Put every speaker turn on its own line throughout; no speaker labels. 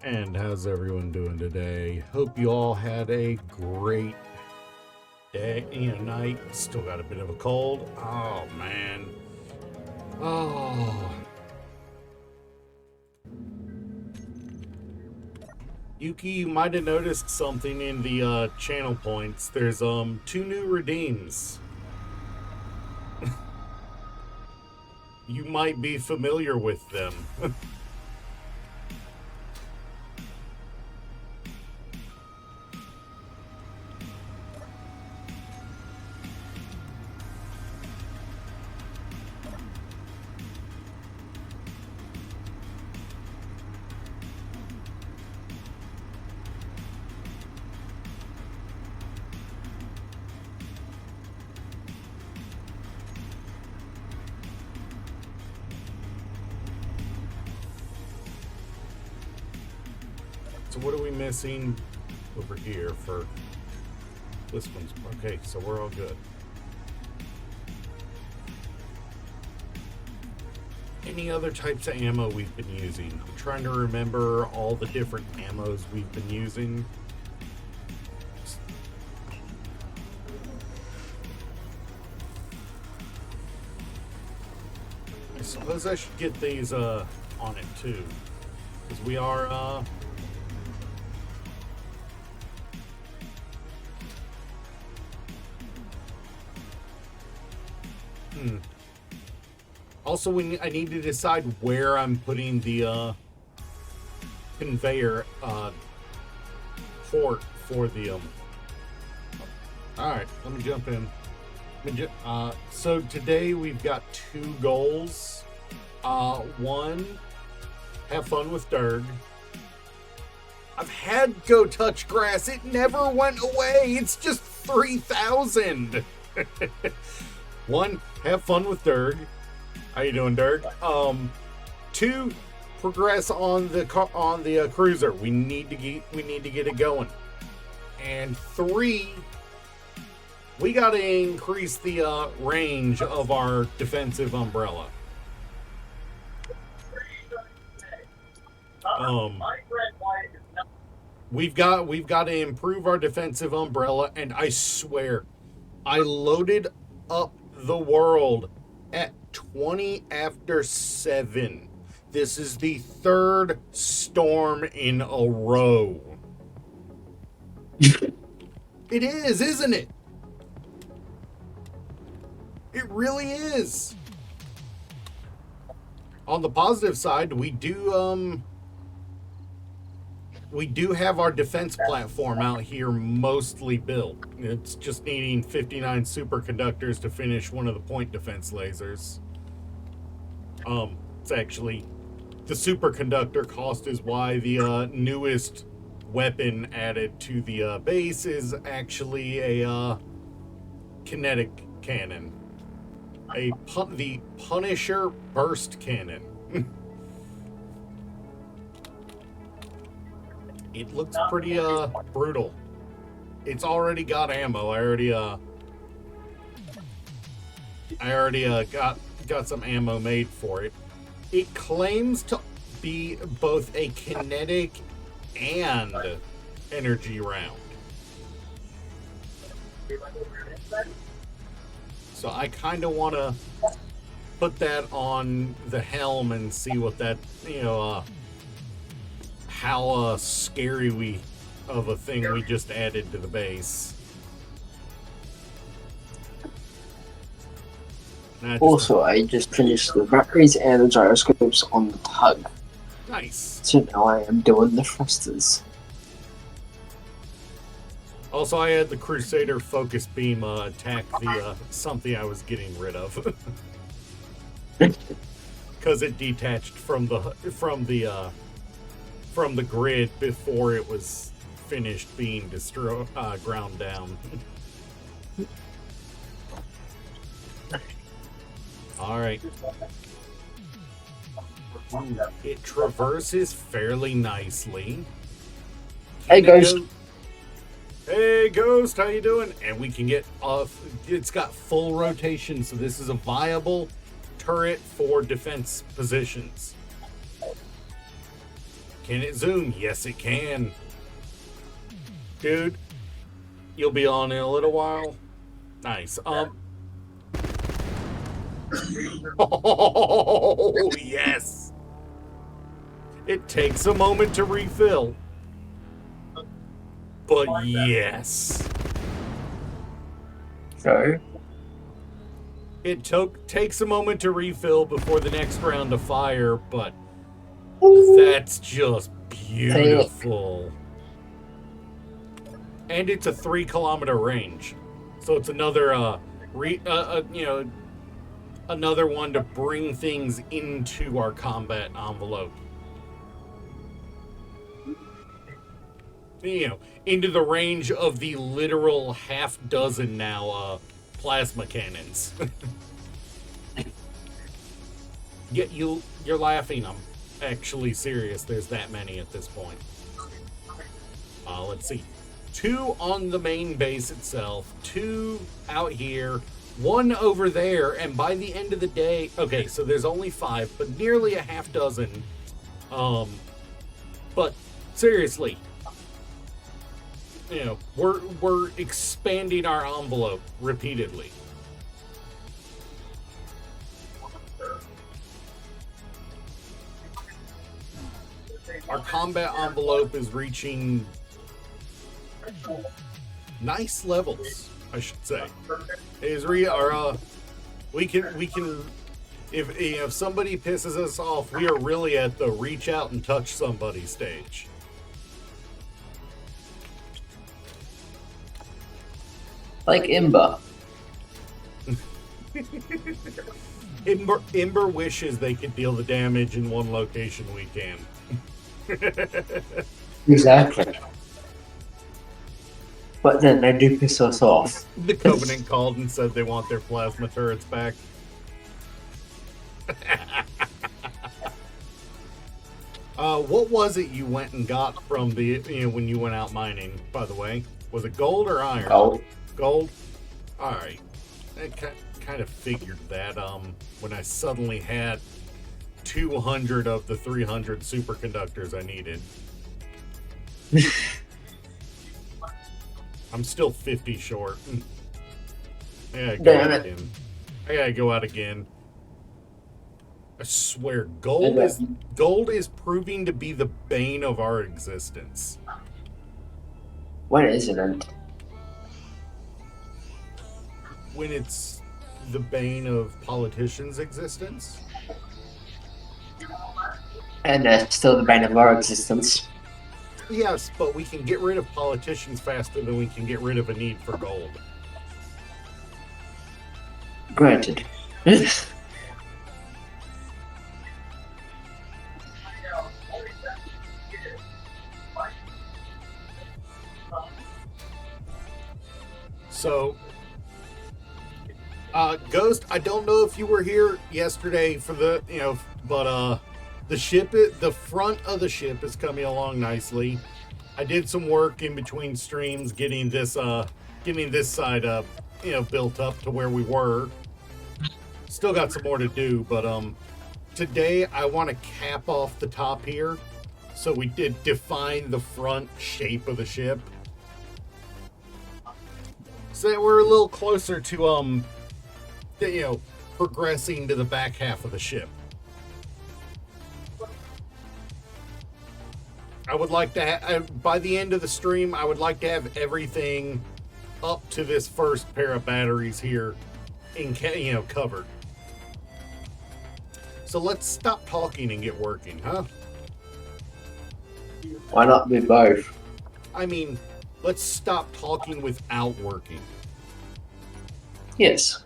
And how's everyone doing today? Hope you all had a great day, night. Still got a bit of a cold. Oh man. Oh. Yuki, you might have noticed something in the channel points. There's two new redeems. You might be familiar with them. So what are we missing over here for this one's? Okay, so we're all good. Any other types of ammo we've been using? I'm trying to remember all the different ammos we've been using. I suppose I should get these on it too, because we are Also, I need to decide where I'm putting the conveyor port for the All right, let me jump in. So today we've got two goals. One, have fun with Durg. I've had Go Touch Grass. It never went away. It's just 3,000. One, have fun with Durg. How you doing, Dirk? Two, progress on the cruiser. We need to get it going. And three, we got to increase the range of our defensive umbrella. We've got to improve our defensive umbrella, and I swear, I loaded up the world at 20 after 7. This is the third storm in a row. It is, isn't it? It really is. On the positive side, we do have our defense platform out here mostly built. It's just needing 59 superconductors to finish one of the point defense lasers. It's actually, the superconductor cost is why the newest weapon added to the base is actually a kinetic cannon. The Punisher burst cannon. It looks pretty brutal. It's already got ammo. I already got some ammo made for it. It claims to be both a kinetic and energy round. So I kind of want to put that on the helm and see what that, how scary of a thing we just added to the base.
Also, I just finished the batteries and the gyroscopes on the tug.
Nice.
So now I am doing the thrusters.
Also, I had the Crusader focus beam attack the something I was getting rid of. Because it detached from the grid before it was finished being ground down. All right. It traverses fairly nicely.
Hey, Ghost.
Hey, Ghost, how you doing? And we can get off. It's got full rotation, so this is a viable turret for defense positions. Can it zoom? Yes, it can. Dude, you'll be on in a little while. Nice. Oh, yes. It takes a moment to refill. But yes.
So,
It takes a moment to refill before the next round of fire, but that's just beautiful. And it's a 3-kilometer range. So it's another another one to bring things into our combat envelope. Into the range of the literal half dozen now plasma cannons. You're laughing. I'm actually serious. There's that many at this point. Let's see. 2 on the main base itself, 2 out here, 1 over there, and by the end of the day, okay, so there's only 5, but nearly a half dozen. But seriously, we're expanding our envelope repeatedly. Our combat envelope is reaching nice levels, I should say. We can if somebody pisses us off, we are really at the reach out and touch somebody stage.
like Imba.
Ember wishes they could deal the damage in one location we can.
Exactly. But then they do piss us off.
The Covenant called and said they want their plasma turrets back. What was it you went and got from the when you went out mining? By the way, was it gold or iron? Gold. All right, I kind of figured that. When I suddenly had 200 of the 300 superconductors I needed. I'm still 50 short. I gotta go out again. I swear, gold is proving to be the bane of our existence.
When isn't it?
When it's the bane of politicians' existence?
And that's still the bane of our existence.
Yes, but we can get rid of politicians faster than we can get rid of a need for gold.
Granted.
So, Ghost, I don't know if you were here yesterday for the, but the front of the ship is coming along nicely. I did some work in between streams getting this side up, built up to where we were. Still got some more to do, but today I want to cap off the top here, so we did define the front shape of the ship, so that we're a little closer to progressing to the back half of the ship. I would like to by the end of the stream, I would like to have everything up to this first pair of batteries here covered. So let's stop talking and get working, huh?
Why not be both?
I mean, let's stop talking without working.
Yes.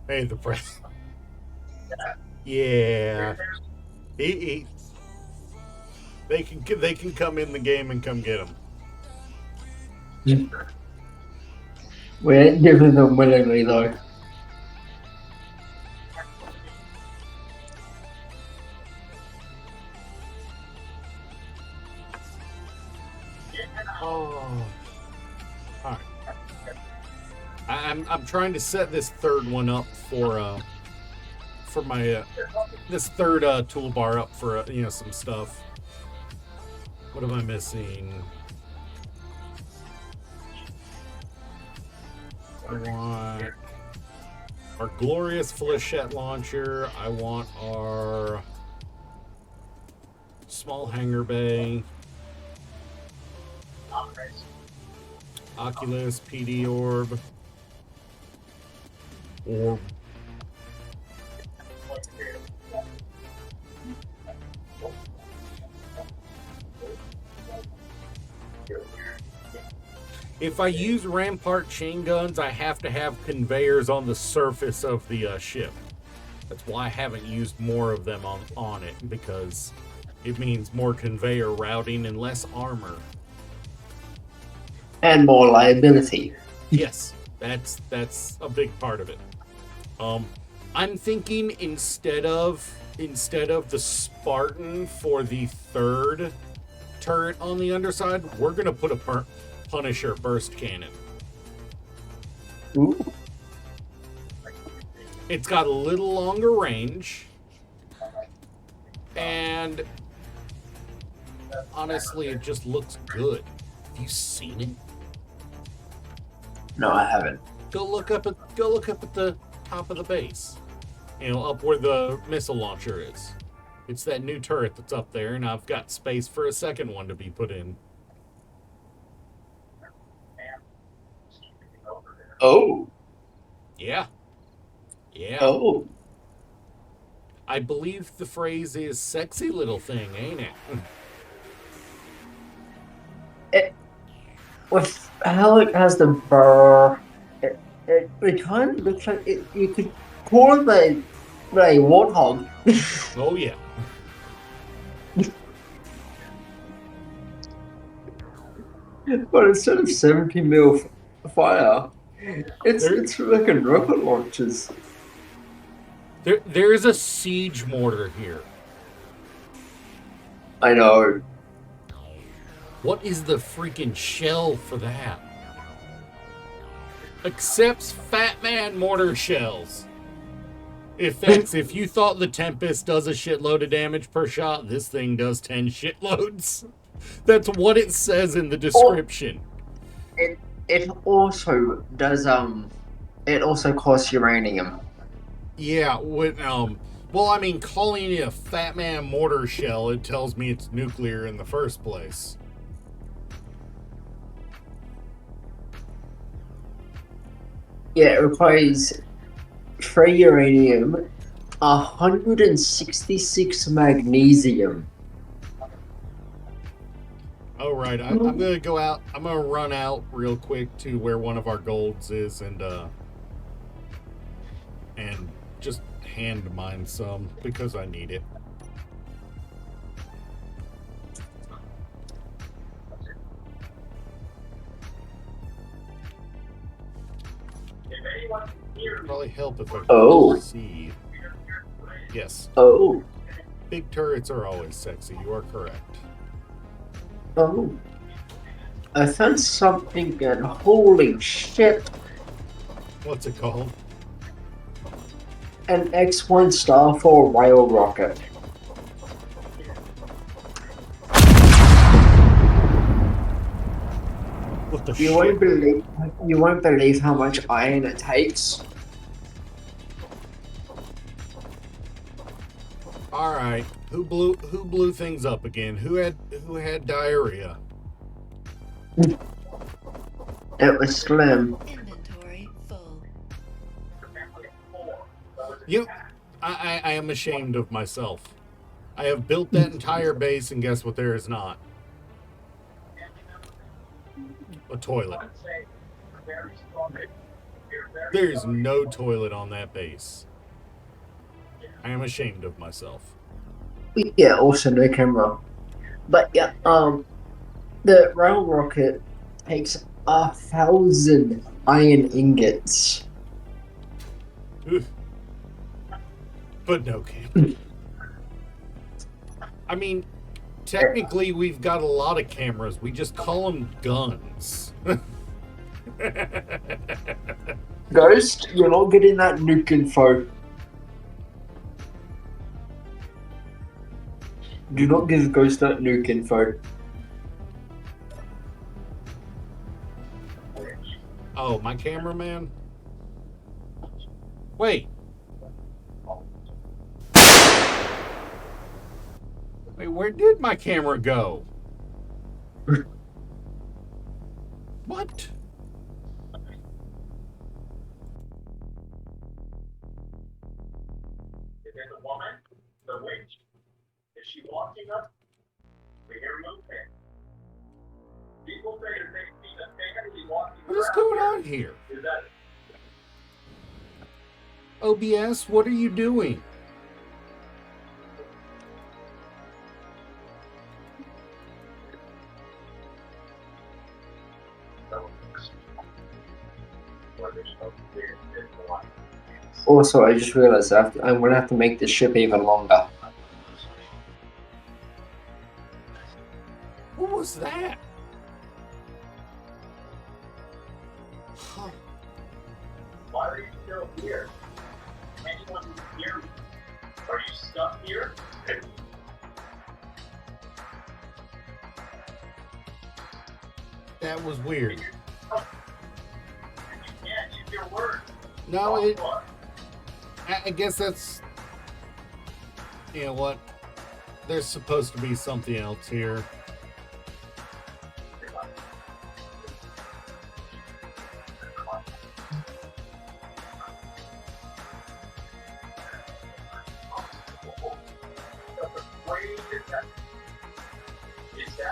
Hey, the press. Yeah. They can come in the game and come get them.
We ain't giving them willingly though.
Oh. Alright. I'm trying to set this third one up for for my this third toolbar up for some stuff. What am I missing? I want our glorious flechette launcher. I want our small hangar bay. Oculus, PD orb. Orb. If I use Rampart chain guns, I have to have conveyors on the surface of the ship. That's why I haven't used more of them on it, because it means more conveyor routing and less armor.
And more liability.
Yes, that's a big part of it. I'm thinking instead of the Spartan for the third turret on the underside, we're gonna put a Punisher burst cannon.
Ooh.
It's got a little longer range, and honestly, it just looks good. Have you seen it?
No, I haven't.
Go look up at the top of the base. Up where the missile launcher is. It's that new turret that's up there, and I've got space for a second one to be put in.
Oh.
Yeah. Yeah.
Oh.
I believe the phrase is sexy little thing, ain't it?
With how it has the burr, it kind of looks like you could call it a warthog.
Oh, yeah.
But instead of 70 mil fire, it's fucking rocket launchers.
There is a siege mortar here.
I know.
What is the freaking shell for that? Accepts Fat Man mortar shells. If you thought the Tempest does a shitload of damage per shot, this thing does 10 shitloads. That's what it says in the description.
It also does it also costs uranium.
Yeah, well, I mean, calling it a Fat Man mortar shell, it tells me it's nuclear in the first place.
Yeah, it requires 3 uranium, 166 magnesium.
Oh, right. I'm going to go out. I'm going to run out real quick to where one of our golds is and just hand mine some because I need it. Probably help if I could see. Yes.
Oh.
Big turrets are always sexy. You are correct.
Oh. I found something and holy shit.
What's it called?
An X1 Starfall rail rocket.
What the
You
shit?
won't believe how much iron it takes.
All right. Who blew things up again? Who had diarrhea?
It was Slim.
Inventory full.
I am ashamed of myself. I have built that entire base, and guess what there is not? A toilet. There is no toilet on that base. I am ashamed of myself.
Yeah, also no camera. But yeah, the rail rocket takes 1,000 iron ingots.
Oof. But no camera. I mean, technically, we've got a lot of cameras. We just call them guns.
Ghost, you're not getting that nuke info. Do not give Ghost that nuke info.
Oh, my cameraman? Wait. Wait, where did my camera go? What?
There's a woman, the witch. Is she walking up? We hear movement. People say that they see the family walking
What is
around
going
here.
on here?
Is that
OBS, what are you doing?
Also, I just realized I'm gonna have to make this ship even longer.
What was that? Huh.
Why are you still here? Anyone hear me? Are you stuck here?
That was weird.
You can't use your words.
No, it.
What?
I guess that's. You know what? There's supposed to be something else here.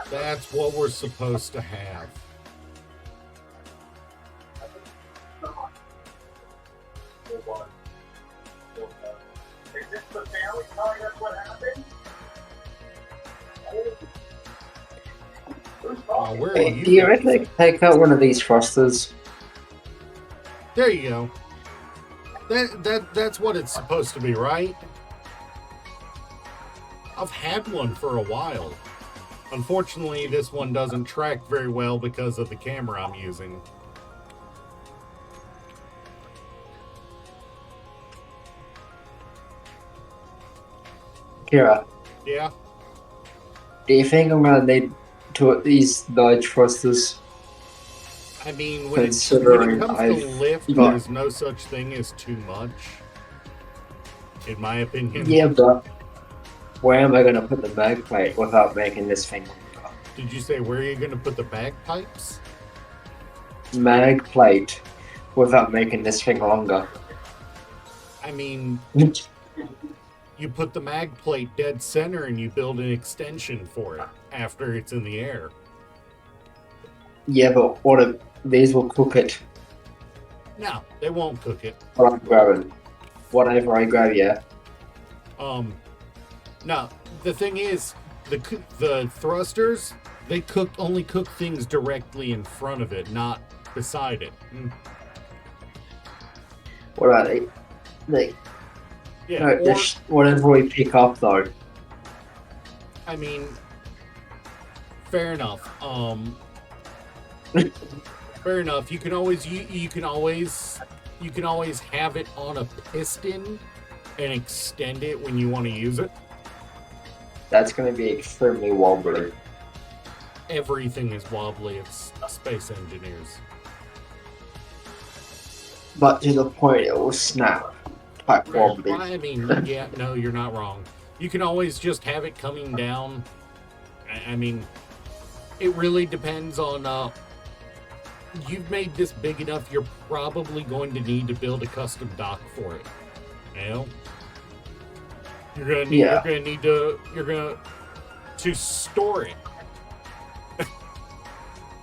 That's what we're supposed to have.
Is this the family telling us what happened?
Oh, where are
Hey,
you?
do you
guys?
reckon I could take out one of these thrusters?
There you go. That's what it's supposed to be, right? I've had one for a while. Unfortunately, this one doesn't track very well because of the camera I'm using.
Kira,
Yeah.
do you think I'm gonna need these large thrusters?
I mean, when it
Considering
comes to
I've
lift,
got-
there's no such thing as too much. In my opinion.
Yeah, but where am I gonna put the mag plate without making this thing longer?
Did you say where are you going to put the bagpipes?
Mag plate without making this thing longer.
I mean, you put the mag plate dead center and you build an extension for it after it's in the air.
Yeah, but what if these will cook it?
No, they won't cook it.
What I'm grabbing. Whatever I grab, yeah.
No, the thing is, the thrusters, they only cook things directly in front of it, not beside it.
What are they?
Yeah,
No,
or,
whatever we pick up though.
I mean, fair enough. Fair enough. You can always have it on a piston and extend it when you want to use it.
That's gonna be extremely wobbly.
Everything is wobbly. It's space engineers.
But to the point it will snap. Type wobbly.
Well, I mean, yeah, no, you're not wrong. You can always just have it coming down. I mean, it really depends on. You've made this big enough. You're probably going to need to build a custom dock for it. You know, you're gonna need.
Yeah.
You're gonna to store it.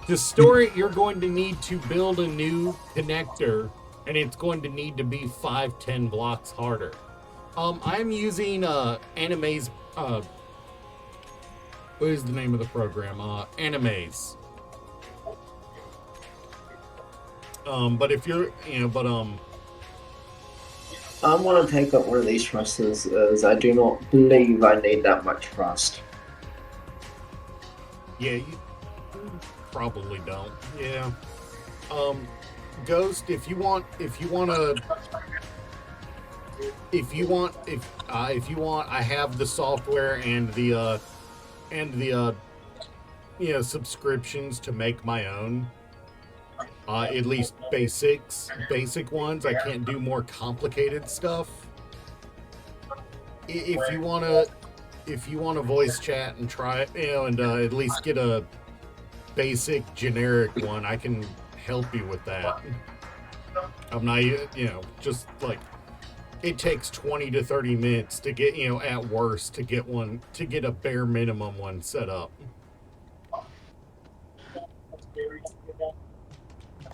To store it, you're going to need to build a new connector, and it's going to need to be 5-10 blocks harder. I'm using Anime's. What is the name of the program? Anime's. But if you're,
I want to take up one of these thrusters as I do not believe I need that much thrust.
yeah, you probably don't. Yeah. Ghost, if you want to, if you want, I have the software and the subscriptions to make my own. At least basic ones. I can't do more complicated stuff. If you wanna voice chat and try it, and at least get a basic generic one, I can help you with that. I'm not, just like, it takes 20 to 30 minutes to get, at worst, to get a bare minimum one set up.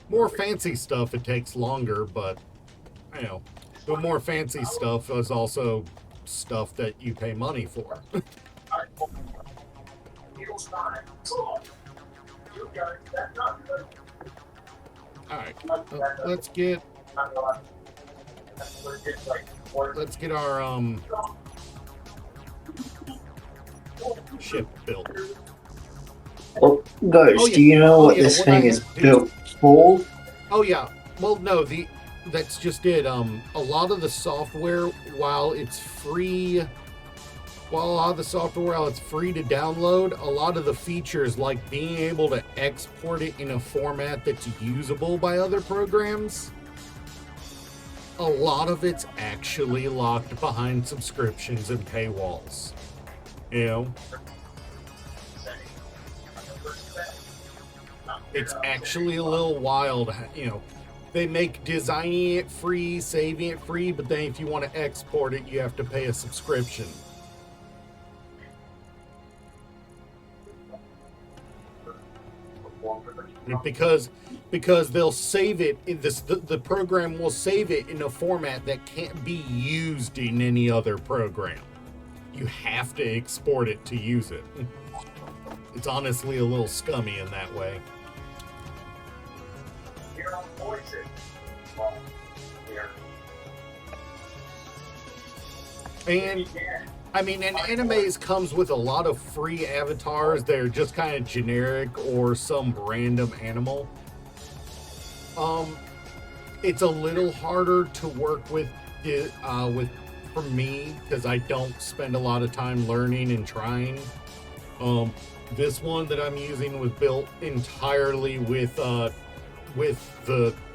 More fancy stuff, it takes longer, but, the more fancy stuff is also stuff that you pay money for. Alright, let's get our ship built.
Oh, Ghost, do you know what this thing is built for?
Oh yeah. Well, no, that's just it. A lot of the software, while it's free to download, a lot of the features, like being able to export it in a format that's usable by other programs, a lot of it's actually locked behind subscriptions and paywalls. It's actually a little wild, They make designing it free, saving it free, but then if you want to export it, you have to pay a subscription. Because they'll save it in the program will save it in a format that can't be used in any other program. You have to export it to use it. It's honestly a little scummy in that way. And I mean, and animes comes with a lot of free avatars. They're just kind of generic or some random animal. It's a little harder to work with for me, because I don't spend a lot of time learning and trying. This one that I'm using was built entirely with the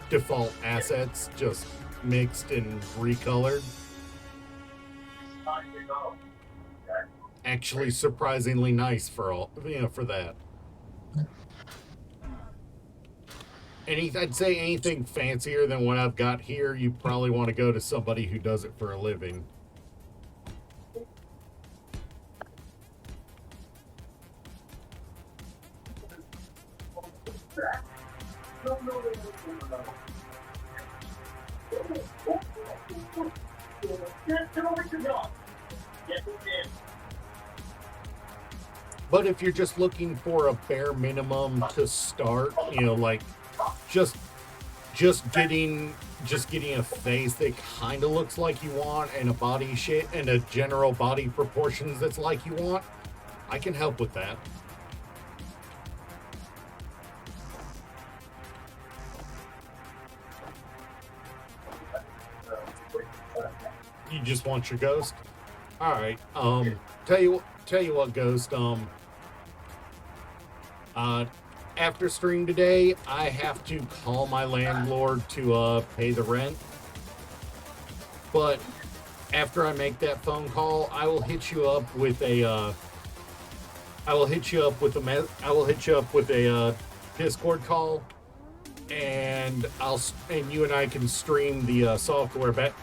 default assets, just mixed and recolored. Actually surprisingly nice for that. I'd say anything fancier than what I've got here, you probably want to go to somebody who does it for a living. But if you're just looking for a bare minimum to start, like just getting a face that kind of looks like you want, and a body shape and a general body proportions that's like you want, I can help with that. You just want your ghost? All right. Tell you what, Ghost. After stream today, I have to call my landlord to pay the rent. But after I make that phone call, I will hit you up with a Discord call, and you and I can stream the software back,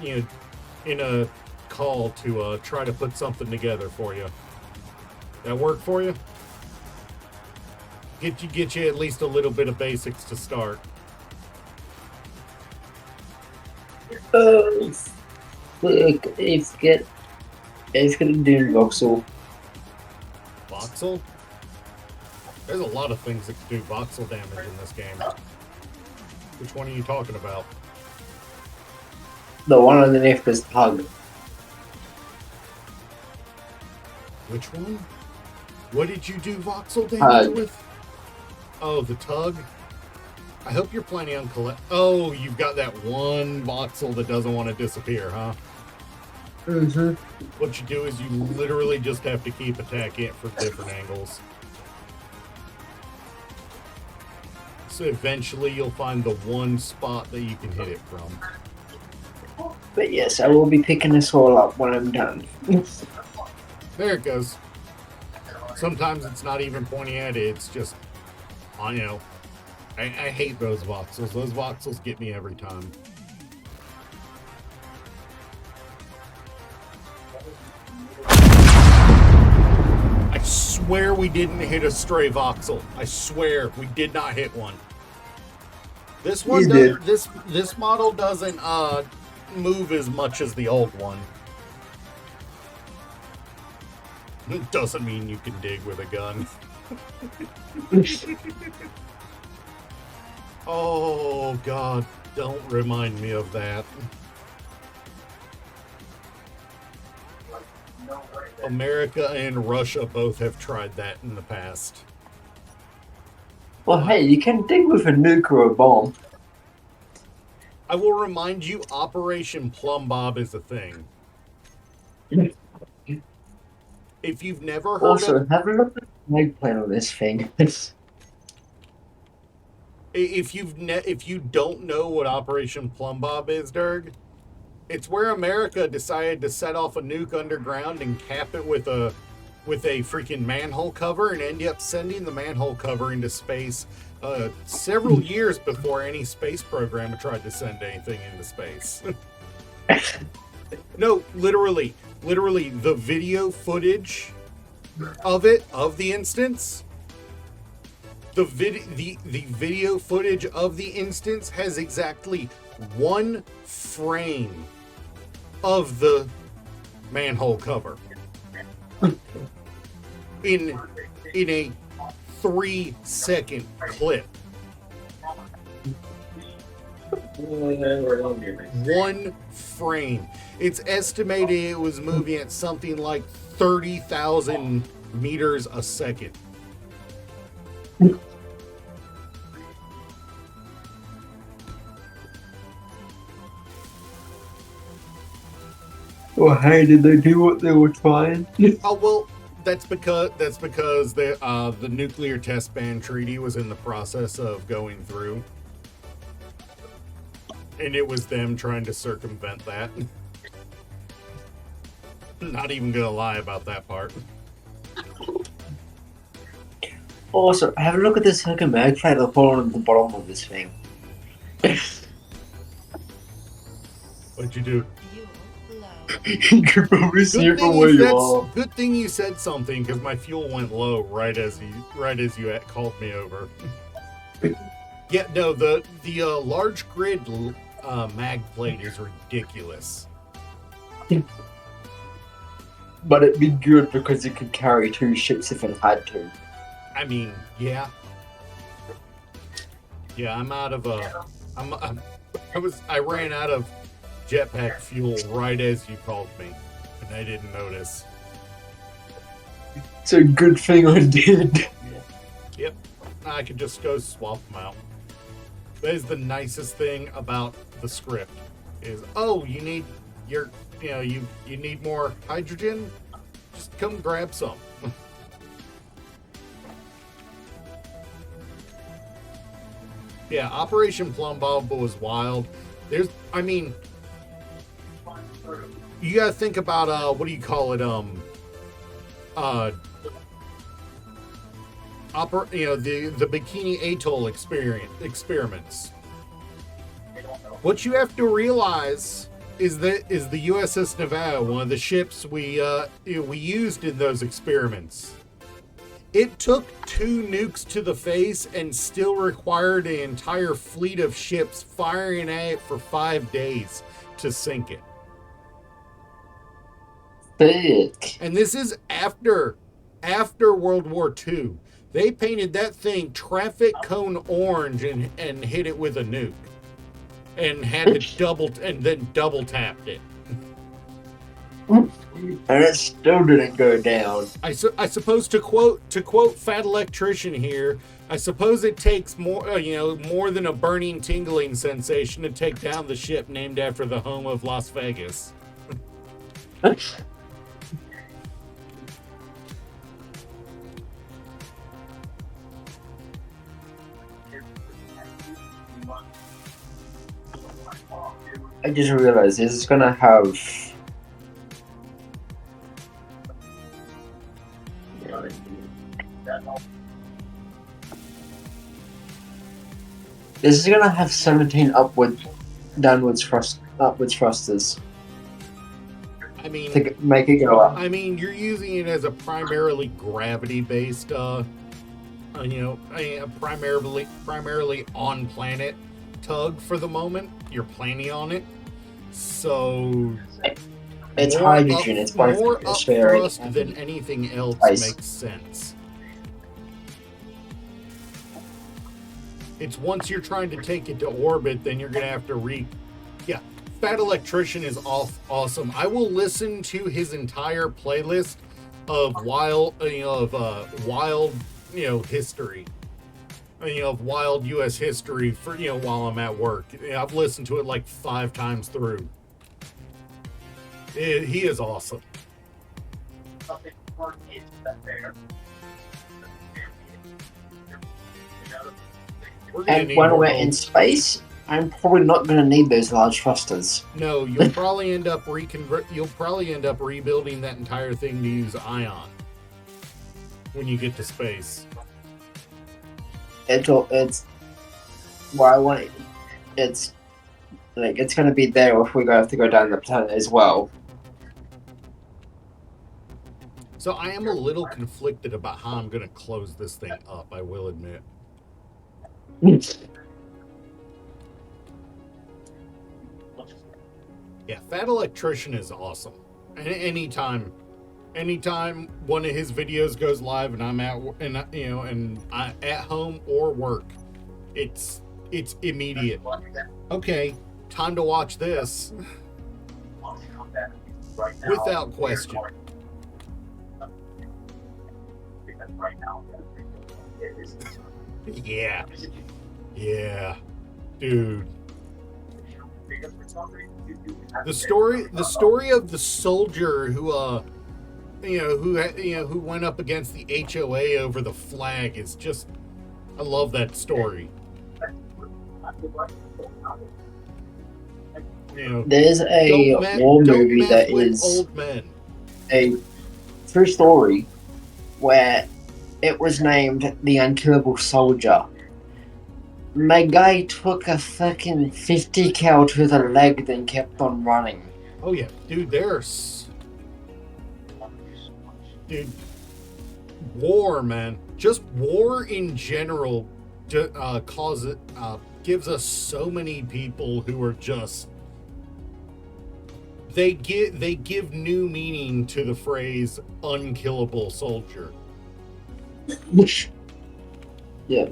in a call to try to put something together for you. That work for you? Get you at least a little bit of basics to start.
It's gonna do voxel.
Voxel? There's a lot of things that can do voxel damage in this game. Which one are you talking about?
The one underneath is Pug.
Which one? What did you do voxel damage with? Oh, the tug? I hope you're planning on collect. Oh, you've got that one voxel that doesn't want to disappear, huh?
Mm-hmm.
What you do is you literally just have to keep attacking it from different angles. So eventually you'll find the one spot that you can hit it from.
But yes, I will be picking this all up when I'm done.
There it goes. Sometimes it's not even pointing at it, it's just, I hate those voxels. Those voxels get me every time. I swear we didn't hit a stray voxel. I swear we did not hit one. This one
You
does,
did.
this model doesn't move as much as the old one. It doesn't mean you can dig with a gun. Oh God, don't remind me of that. America and Russia both have tried that in the past.
Well, hey, you can dig with a nuke or a bomb.
I will remind you, Operation Plumb Bob is a thing. If you've never heard
Also,
of,
have a look at the mag plan on this thing.
if you don't know what Operation Plumb Bob is, Derg, it's where America decided to set off a nuke underground and cap it with a freaking manhole cover and end up sending the manhole cover into space several years before any space program tried to send anything into space. No, literally, the video footage of the instance, the video footage of the instance has exactly one frame of the manhole cover in a 3-second clip. One frame. It's estimated it was moving at something like 30,000 meters a second.
Well, hey, did they do what they were trying?
Oh well, that's because the nuclear test ban treaty was in the process of going through, and it was them trying to circumvent that. Not even gonna lie about that part.
Also, have a look at this fucking mag plate that's falling at the bottom of this thing.
What'd you do?
You can probably see it from where you are.
Good thing you said something, because my fuel went low right as you had called me over. Yeah, no, the large grid mag plate is ridiculous.
But it'd be good because it could carry 2 ships if it had to.
I mean, yeah. Yeah, I'm out of I ran out of jetpack fuel right as you called me, and I didn't notice.
It's a good thing I did.
Yep, I could just go swap them out. That is the nicest thing about the script. Is you need you need more hydrogen? Just come grab some. Yeah, Operation Plumb Bob was wild. You gotta think about what do you call it? The Bikini Atoll experiments. What you have to realize is the USS Nevada, one of the ships we used in those experiments. It took 2 nukes to the face and still required an entire fleet of ships firing at it for 5 days to sink it.
Thick.
And this is after World War II. They painted that thing traffic cone orange and hit it with a nuke. And had to double tapped it.
And it still didn't go down.
I suppose to quote Fat Electrician here, I suppose it takes more than a burning, tingling sensation to take down the ship named after the home of Las Vegas.
I just realized this is gonna have. This is gonna have 17 upwards thrusters
I mean,
to make it go up.
I mean, you're using it as a primarily gravity-based, primarily on planet tug for the moment. You're planning on it, so
It's
more
hydrogen. It's both
more up
atmospheric
thrust
and
than anything else
ice.
makes sense. It's once you're trying to take it to orbit, then you're gonna have to Yeah, Fat Electrician is awesome. I will listen to his entire playlist of wild history, of wild U.S. history for while I'm at work. I've listened to it like 5 times through. He is awesome.
And when we're in space, I'm probably not going to need those large thrusters.
No, you'll probably end up rebuilding that entire thing to use ion when you get to space.
It's why I want it. It's like it's going to be there if we have to go down the planet as well.
So I am a little conflicted about how I'm going to close this thing up, I will admit. Yeah, Fat Electrician is awesome. Anytime one of his videos goes live and I'm at home or work, it's immediate. Okay, time to watch this. Without question. Yeah. Yeah. Dude. The story of the soldier who who went up against the HOA over the flag is just, I love that story.
There's a war movie that is
old men.
A true story where it was named The Unkillable Soldier. My guy took a fucking 50 cal to the leg, then kept on running.
Oh yeah, dude, dude, war, man. Just war in general, gives us so many people who are just. They give new meaning to the phrase "unkillable soldier."
Yeah.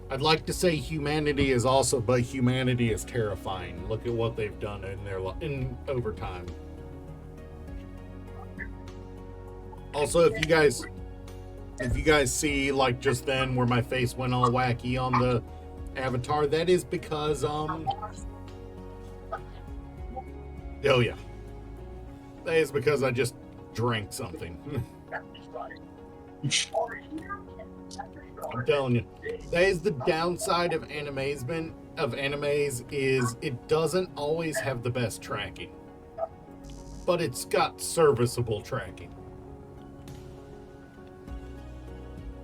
I'd like to say humanity is also, but humanity is terrifying. Look at what they've done in overtime. Also, if you guys see like just then where my face went all wacky on the avatar, that is because oh yeah, that is because I just drank something. I'm telling you, that is the downside of animes is it doesn't always have the best tracking, but it's got serviceable tracking.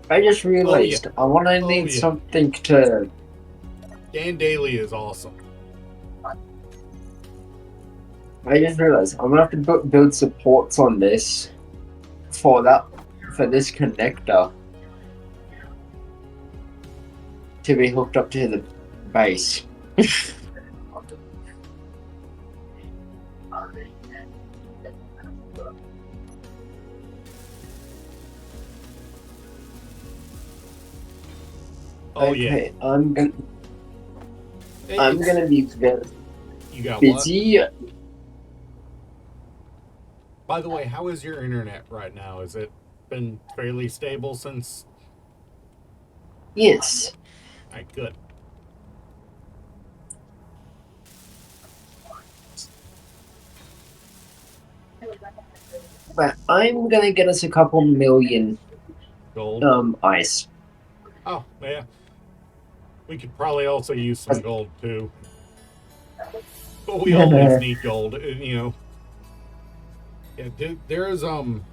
I just realized I want to need something to.
Dan Daly is awesome.
I just realized I'm gonna have to build supports on this for this connector to be hooked up to the base. Okay, yeah. I'm gonna be very busy.
What? By the way, how is your internet right now? Has it been fairly stable since?
Yes.
Alright, good.
But I'm gonna get us a couple million
Gold.
ice.
Oh, yeah. We could probably also use some gold too. But we always need gold, you know. Yeah, there's one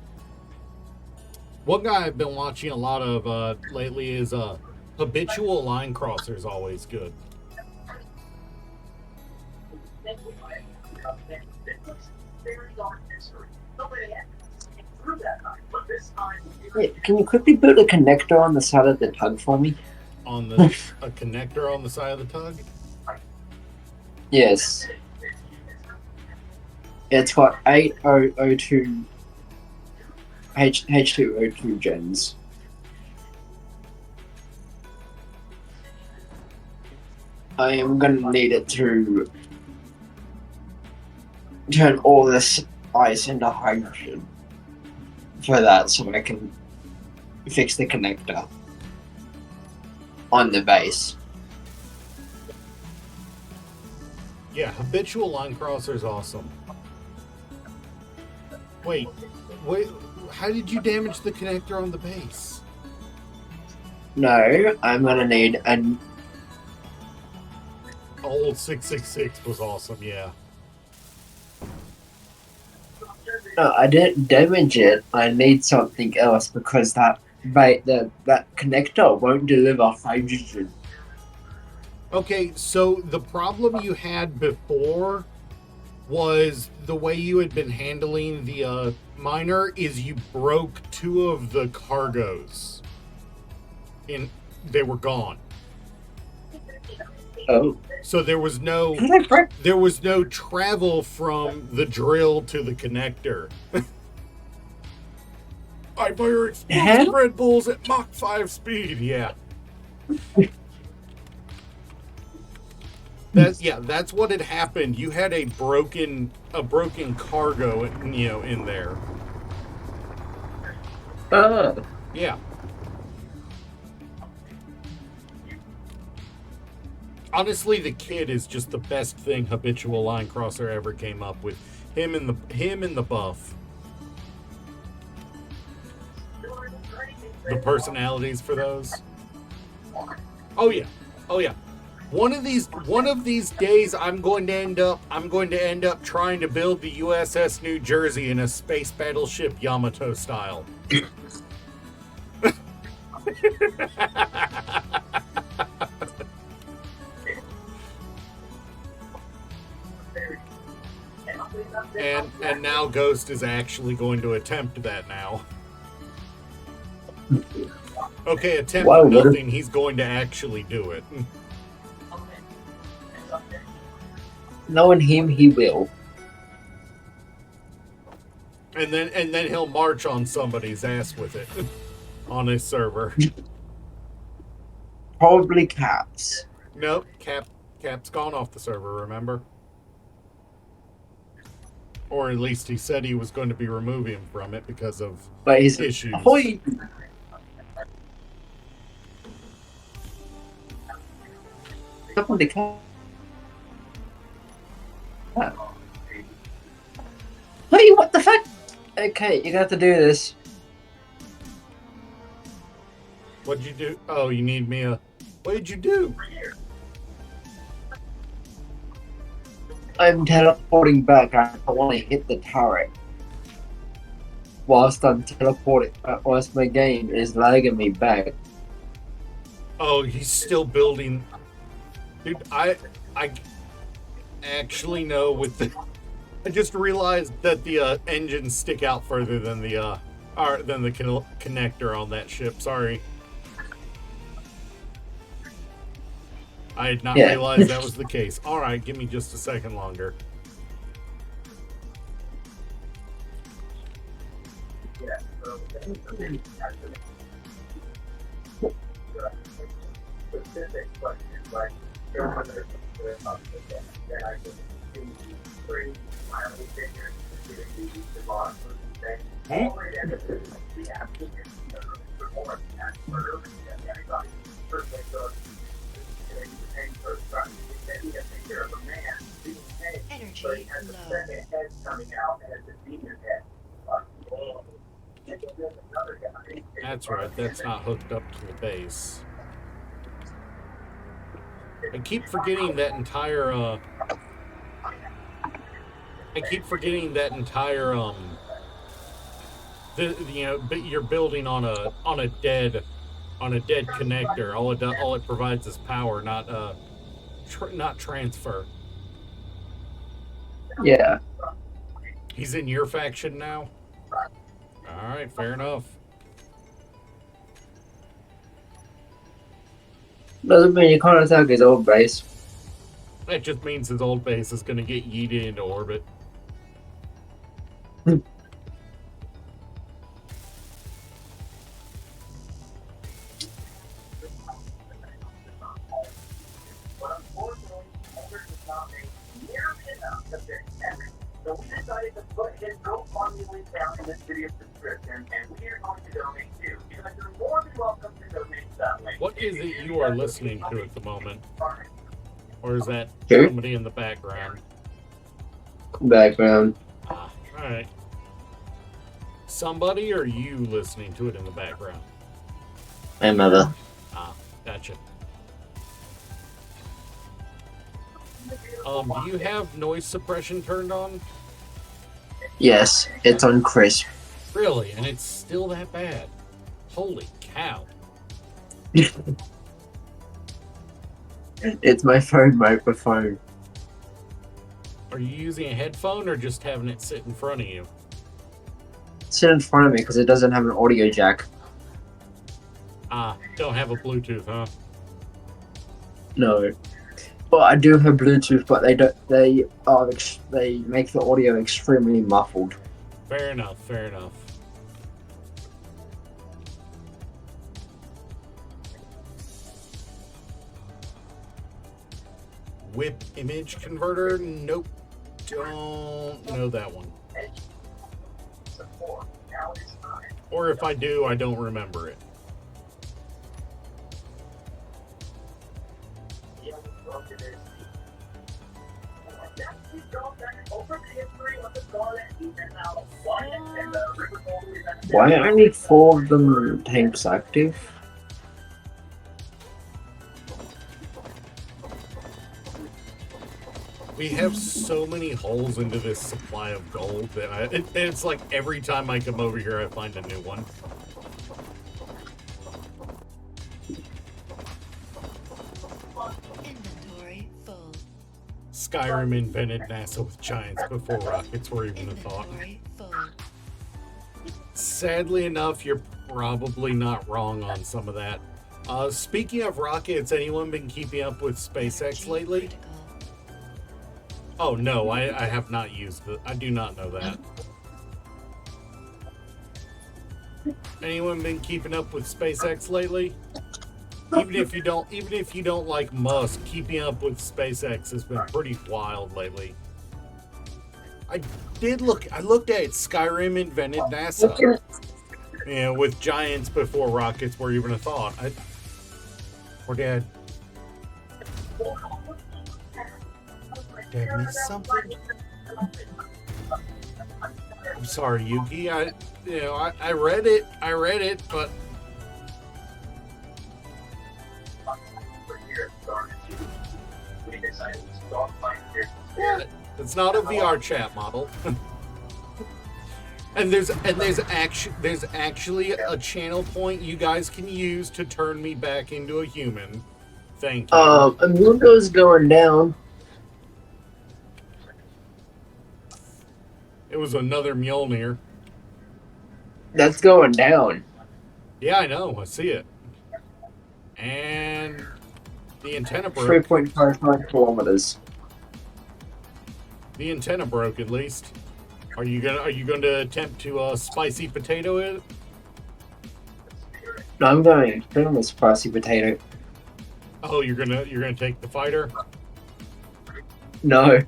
guy I've been watching a lot of lately is Habitual Line Crosser is always good.
Wait, can you quickly build a connector on the side of the tug for me?
On the a connector on the side of the tug?
Yes. It's got 8002 H2O2 gens. I am gonna need it to turn all this ice into hydrogen for that, so I can fix the connector on the base.
Yeah, Habitual Line Crosser is awesome. Wait, how did you damage the connector on the base?
No, I'm gonna need an.
Old 666 was awesome, yeah.
No, I didn't damage it. I need something else because that connector won't deliver hydrogen.
Okay, so the problem you had before was the way you had been handling the miner is you broke 2 of the cargoes. And they were gone.
Oh.
So there was no travel from the drill to the connector. I fire explosive Red Bulls at Mach 5 speed. Yeah. That's what had happened. You had a broken cargo, in there. Yeah. Honestly, the kid is just the best thing Habitual Line Crosser ever came up with. Him and the buff. The personalities for those. Oh yeah. One of these days I'm going to end up trying to build the USS New Jersey in a space battleship Yamato style. And now Ghost is actually going to attempt that now. Okay, attempt nothing. He's going to actually do it.
Knowing him, he will.
And then he'll march on somebody's ass with it on his server.
Probably Caps.
Nope, Cap's gone off the server, remember? Or at least he said he was going to be removing him from it because of issues.
Ahoy! Somebody come. Hey, what the fuck? Okay, you're gonna have to do this.
What'd you do? Oh, you need me what did you do?
I'm teleporting back. I don't want to hit the turret. Whilst I'm teleporting, whilst my game is lagging me back.
Oh, he's still building. Dude, I actually know with the. I just realized that the engines stick out further than the connector on that ship. Sorry. I had not realized that was the case. All right, give me just a second longer.
but he has a second head coming out and it's a demon head. Whoa. And then there's another guy.
That's right. That's not hooked up to the base. I keep forgetting that entire. I keep forgetting that entire. But you're building on a dead connector. All it provides is power, not transfer.
Yeah.
He's in your faction now? Alright, fair enough.
Doesn't mean you can't attack his old base.
That just means his old base is going to get yeeted into orbit.
But unfortunately, Edgar does not make nearly enough to fix everything. So we decided to put his GoFundMe link down in this video description, and we are going to donate too. You guys are more than welcome to donate to that link.
What is it you are listening to at the moment? Or is that
Who?
somebody in the background?
Background.
Ah, alright. Somebody or you listening to it in the background?
My mother.
Ah, gotcha. Do you have noise suppression turned on?
Yes, it's on crisp.
Really? And it's still that bad? Holy cow.
It's my phone microphone.
Are you using a headphone or just having it sit in front of you?
Sit in front of me because it doesn't have an audio jack.
Ah, don't have a Bluetooth, huh?
No. But I do have Bluetooth, but they don't. They make the audio extremely muffled.
Fair enough, fair enough. Whip image converter? Nope. Don't know that one. Or if I do, I don't remember it.
Why are only 4 of them tanks active?
We have so many holes into this supply of gold that it's like every time I come over here, I find a new one.
Inventory full.
Skyrim invented NASA with giants before rockets were even a thought.
Inventory full.
Sadly enough, you're probably not wrong on some of that. Speaking of rockets, anyone been keeping up with SpaceX
Energy
lately?
critical.
Oh no, I have not used it. I do not know that. Anyone been keeping up with SpaceX lately? Even if you don't like Musk, keeping up with SpaceX has been pretty wild lately. I looked at it. Skyrim invented NASA. Yeah, with giants before rockets were even a thought. We're dead. Dad needs something. I'm sorry, Yuki. I read it, but what? It's not a VR chat model. And there's actually a channel point you guys can use to turn me back into a human. Thank you.
Amundo's going down.
It was another Mjolnir.
That's going down.
Yeah, I know. I see it. And the antenna broke.
3.55 kilometers.
The antenna broke at least. Are you gonna attempt to spicy potato it?
No, I'm going to put on the spicy potato.
Oh, you're gonna take the fighter?
No.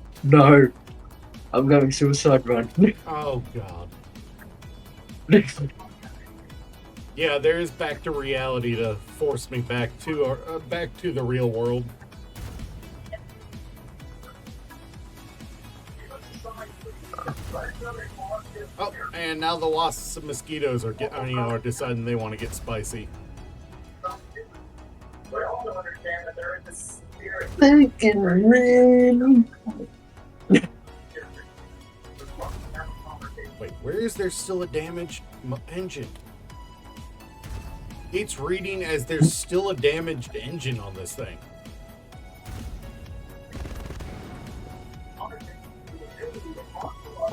I'm going suicide run.
Oh god. Yeah, there is back to reality to force me back to the real world. Oh, and now the wasps and mosquitoes are are deciding they want to get spicy.
We also understand that there is a spirit
Fucking rain.
Wait, where is there still a damaged engine? It's reading as there's still a damaged engine on this thing.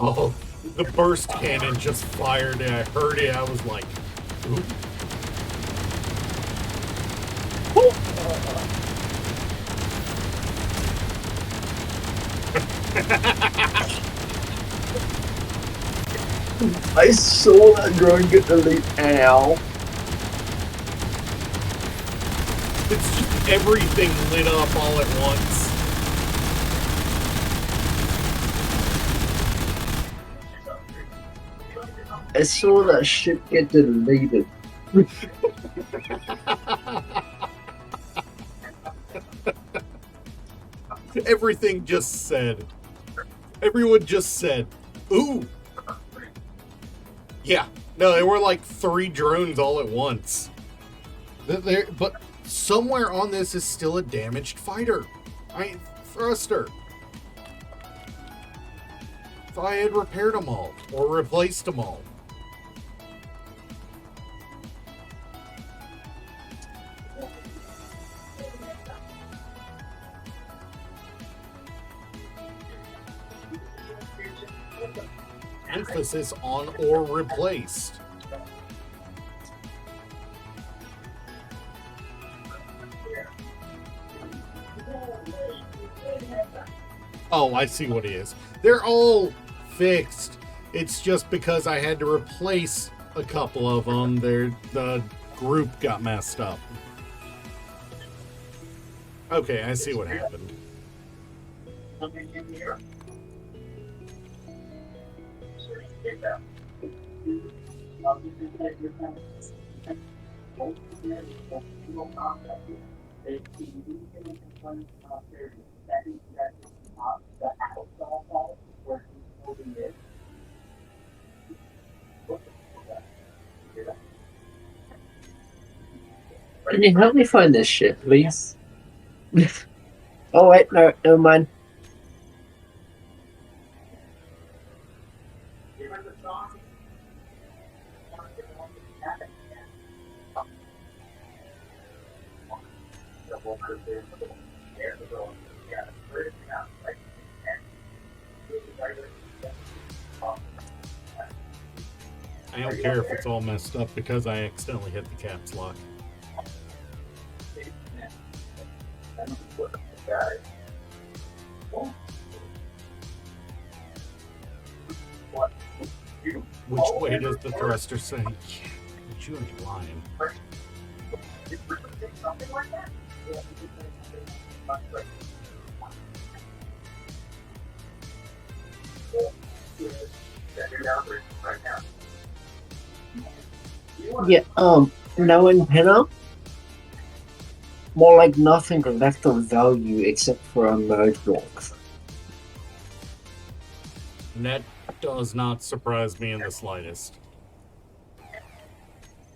Oh, the burst cannon just fired and I heard it. I was like, oop.
I saw that drone get the leap. Ow.
It's just everything lit up all at once.
I saw that ship get deleted.
Everything just said. Everyone just said, ooh. Yeah. No, there were like 3 drones all at once. But somewhere on this is still a damaged fighter. Thruster. If I had repaired them all or replaced them all. Emphasis on or replaced. Oh, I see what it is. They're all fixed. It's just because I had to replace a couple of them. The group got messed up. Okay, I see what happened.
Can you help me find this ship, please? Oh wait, no, never mind.
I don't care if it's all messed up because I accidentally hit the caps lock. Which way does the thruster say? Yeah, but you ain't lying.
Yeah, no antenna. More like nothing left of value except for a merge block.
And that does not surprise me in the slightest.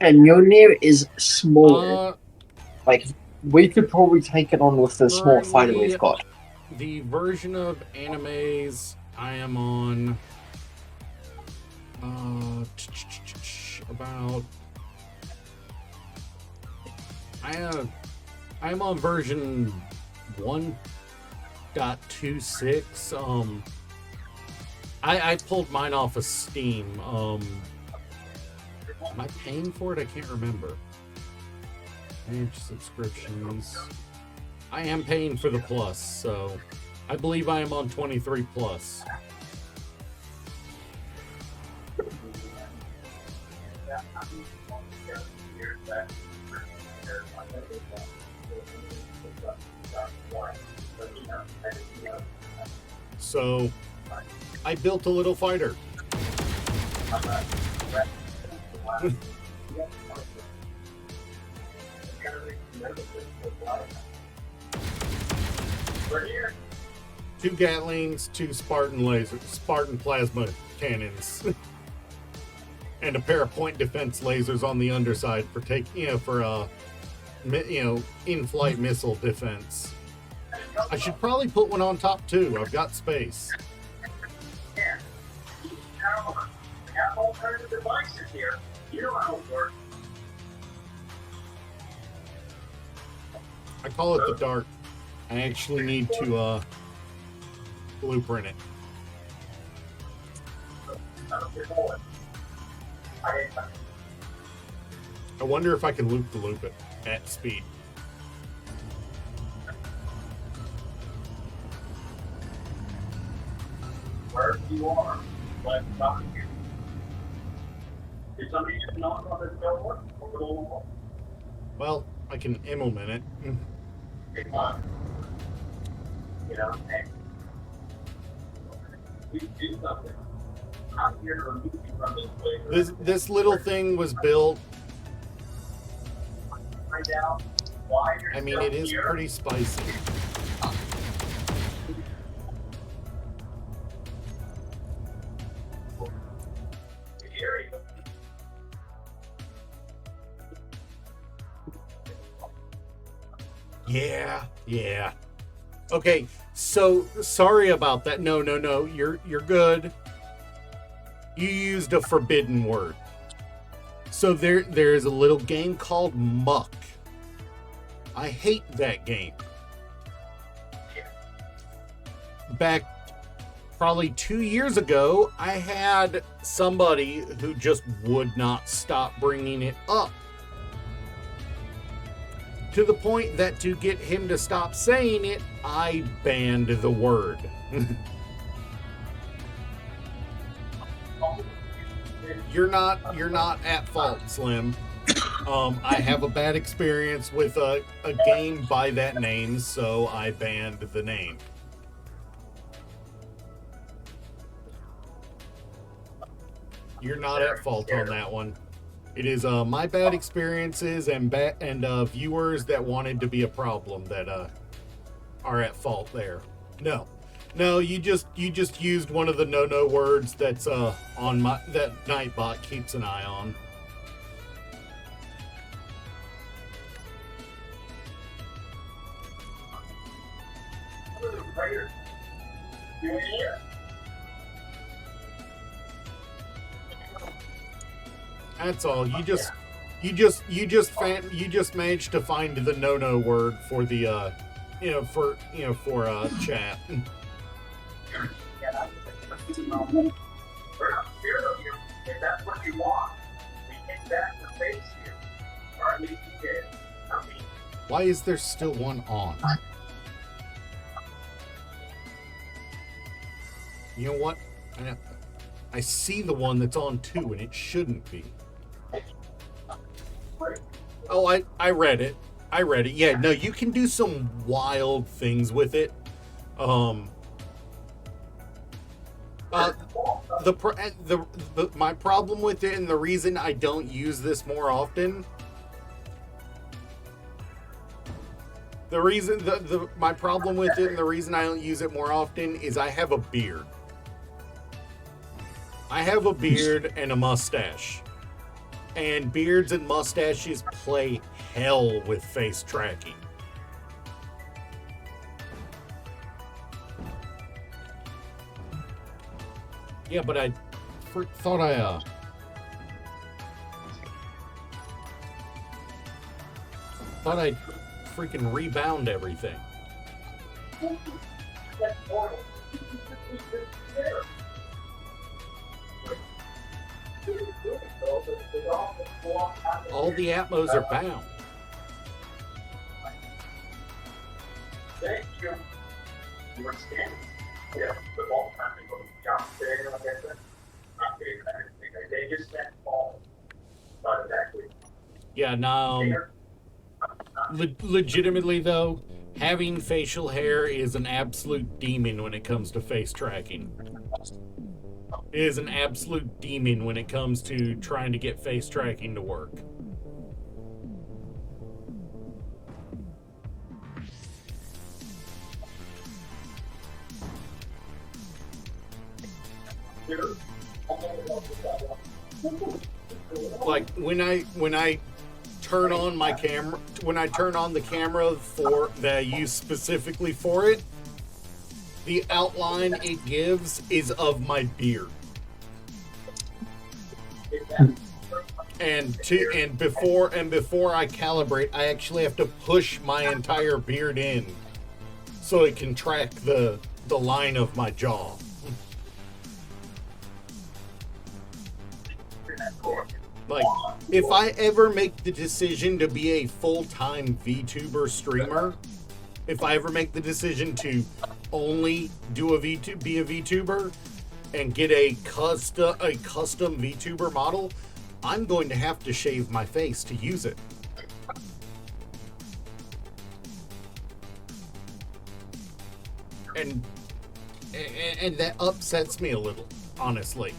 And Mjolnir is small. Like, we could probably take it on with the small fighter we've got.
The version of animes I am on about I'm on version 1.26. I pulled mine off of Steam. Am I paying for it? I can't remember. Manage subscriptions. I am paying for the plus, so I believe I am on 23 plus. So I built a little fighter. 2 Gatlings, 2 Spartan plasma cannons, and a pair of point defense lasers on the underside for in-flight missile defense. I should probably put one on top too. I've got space.
Yeah. Now, we have alternative devices here. You know how it works.
I call it the Dart. I actually need to blueprint it. I wonder if I can loop-the-loop it at speed.
Wherever you are, let's talk to you. Did somebody just knock on this door? Over the wall?
Well, I can implement it.
Hey, Mom. You know, hey. We do something. I'm here to remove you from this place.
This little thing was built.
Find out why you're
I mean,
still
it is
here.
pretty spicy.
Here you go.
Yeah. Okay, so sorry about that. No. You're good. You used a forbidden word. So there's a little game called Muck. I hate that game. Back probably 2 years ago, I had somebody who just would not stop bringing it up. To the point that to get him to stop saying it, I banned the word. You're not at fault, Slim. I have a bad experience with a game by that name, so I banned the name. You're not at fault on that one. It is my bad experiences and viewers that wanted to be a problem that are at fault there. No, you just used one of the no words that's on that Nightbot keeps an eye on.
Right here. Here.
That's all. You just managed to find the no word for the for chat.
Yeah, that's we're not scared of you. If that's what you want, we take back the face here. Or at least we did. I mean,
Why is there still one on? You know what? I see the one that's on too, and it shouldn't be. Oh, I read it. Yeah, no, you can do some wild things with it. My problem with it, and the reason I don't use this more often, my problem with it, and the reason I don't use it more often is I have a beard. I have a beard and a mustache. And beards and mustaches play hell with face tracking. Yeah, but I thought I freaking rebound everything.
that's normal.
All the Atmos are bound.
Thank you. You were standing. Yeah, the ball time to go down there, like I said. Okay, they just sent ball. But exactly.
Yeah, no. Legitimately though, having facial hair is an absolute demon when it comes to face tracking. It is an absolute demon when it comes to trying to get face tracking to work. Like when I turn on my camera, when I turn on the camera for that I use specifically for it, the outline it gives is of my beard. And before I calibrate, I actually have to push my entire beard in so it can track the line of my jaw. Like, if I ever make the decision to be a full-time VTuber streamer, if I ever make the decision to only do be a VTuber and get a custom VTuber model, I'm going to have to shave my face to use it. And that upsets me a little, honestly.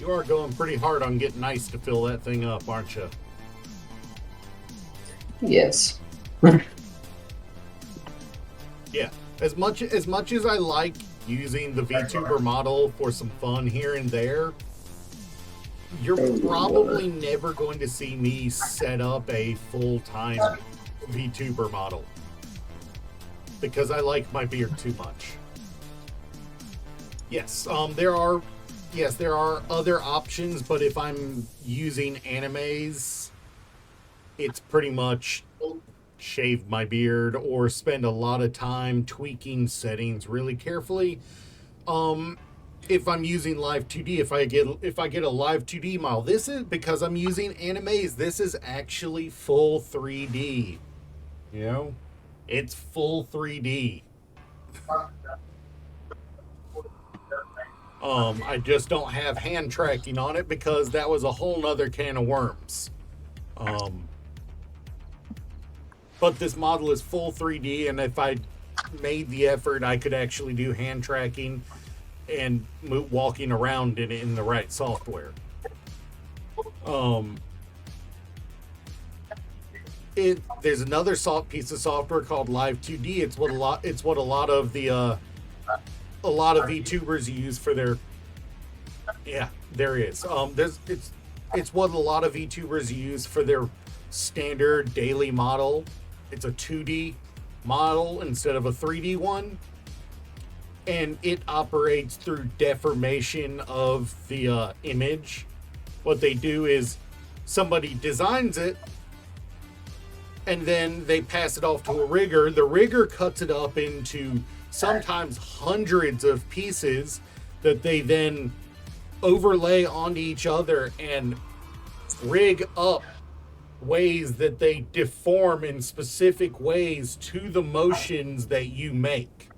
You are going pretty hard on getting ice to fill that thing up, aren't you?
Yes.
Yeah. As much as I like using the VTuber model for some fun here and there, you're probably never going to see me set up a full-time VTuber model because I like my beard too much. Yes, there are other options, but if I'm using animes, it's pretty much shave my beard or spend a lot of time tweaking settings really carefully. If I'm using Live 2D, if I get a Live 2D model, this is because I'm using animes. This is actually full 3D. You know, it's full 3D. I just don't have hand tracking on it because that was a whole nother can of worms. But this model is full 3D, and if I made the effort, I could actually do hand tracking and walking around in the right software. There's another piece of software called Live 2D. It's what a lot of VTubers use for their. Yeah, there is. It's what a lot of VTubers use for their standard daily model. It's a 2D model instead of a 3D one. And it operates through deformation of the image. What they do is somebody designs it and then they pass it off to a rigger. The rigger cuts it up into sometimes hundreds of pieces that they then overlay onto each other and rig up ways that they deform in specific ways to the motions that you make.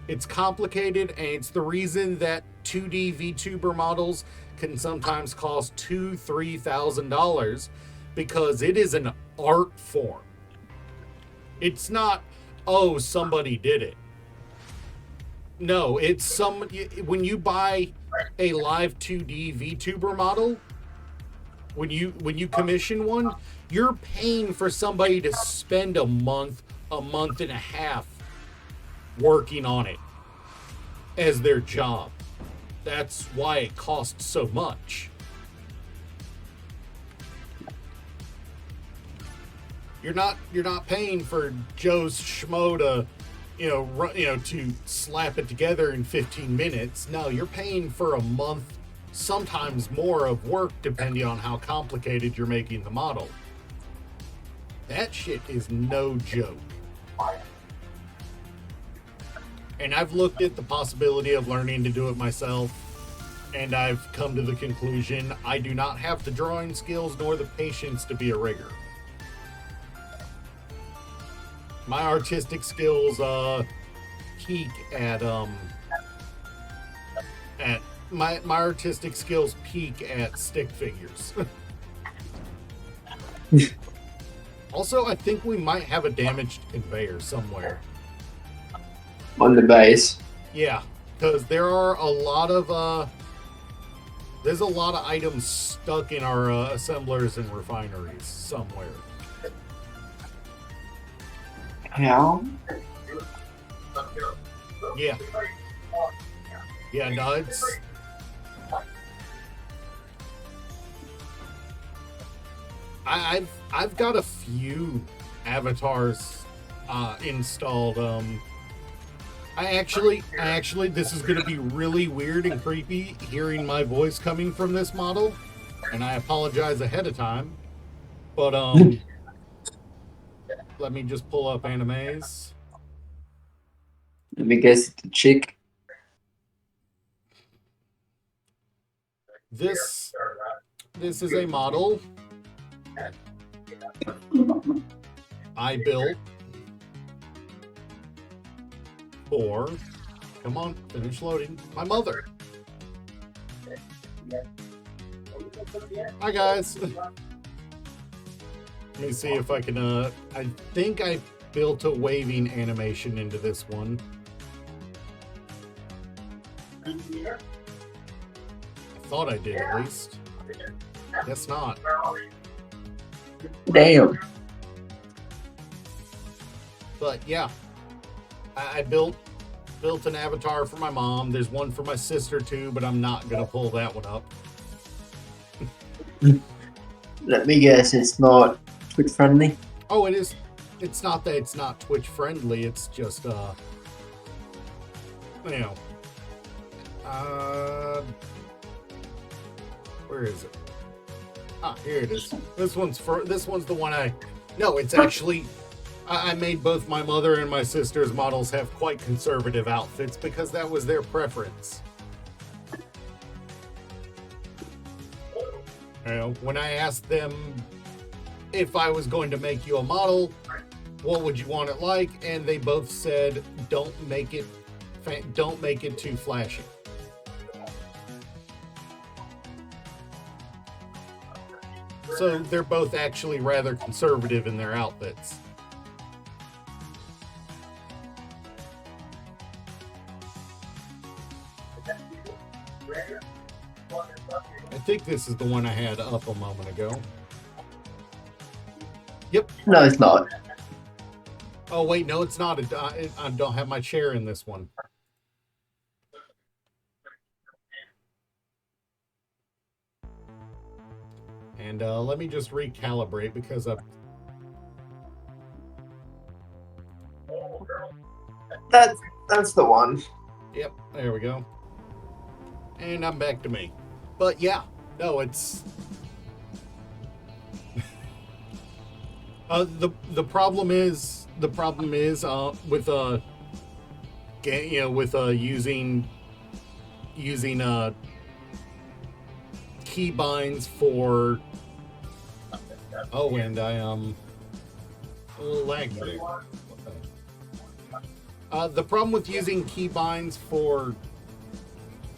It's complicated, and it's the reason that 2D VTuber models can sometimes cost $2,000-$3,000 because it is an art form. It's not, oh, somebody did it. No, it's when you buy a Live 2D VTuber model, when you commission one, you're paying for somebody to spend a month and a half working on it as their job. That's why it costs so much. You're not paying for Joe Schmo to to slap it together in 15 minutes. No, you're paying for a month, sometimes more of work depending on how complicated you're making the model. That shit is no joke. And I've looked at the possibility of learning to do it myself, and I've come to the conclusion I do not have the drawing skills nor the patience to be a rigger. My artistic skills peak at my artistic skills peak at stick figures. Also, I think we might have a damaged conveyor somewhere.
on the base.
Yeah, because there are a lot of there's a lot of items stuck in our assemblers and refineries somewhere.
How?
Yeah. Yeah, no, it's... I've got a few avatars installed. I actually, this is going to be really weird and creepy hearing my voice coming from this model, and I apologize ahead of time. But let me just pull up animes.
Let me guess, it's a chick.
This is a model I built for, come on, finish loading, my mother. Hi guys. Let me see if I can, I think I built a waving animation into this one. I thought I did at least. Guess not.
Damn.
But yeah, I built an avatar for my mom. There's one for my sister too, but I'm not gonna pull that one up.
Let me guess, it's not Twitch friendly.
Oh, it is. It's not that it's not Twitch friendly. It's just you know, where is it? Ah, here it is. This one's the one no, it's actually, I made both my mother and my sister's models have quite conservative outfits because that was their preference. You know, when I asked them if I was going to make you a model, what would you want it like? And they both said, don't make it too flashy. So they're both actually rather conservative in their outfits. I think this is the one I had up a moment ago. Yep.
No, it's not.
Oh, wait, no, it's not. I don't have my chair in this one. And let me just recalibrate because
That's the one.
Yep, there we go. And I'm back to me. But yeah, no, it's... the problem is with using keybinds for... Oh, and I a little laggy there. The problem with using keybinds for...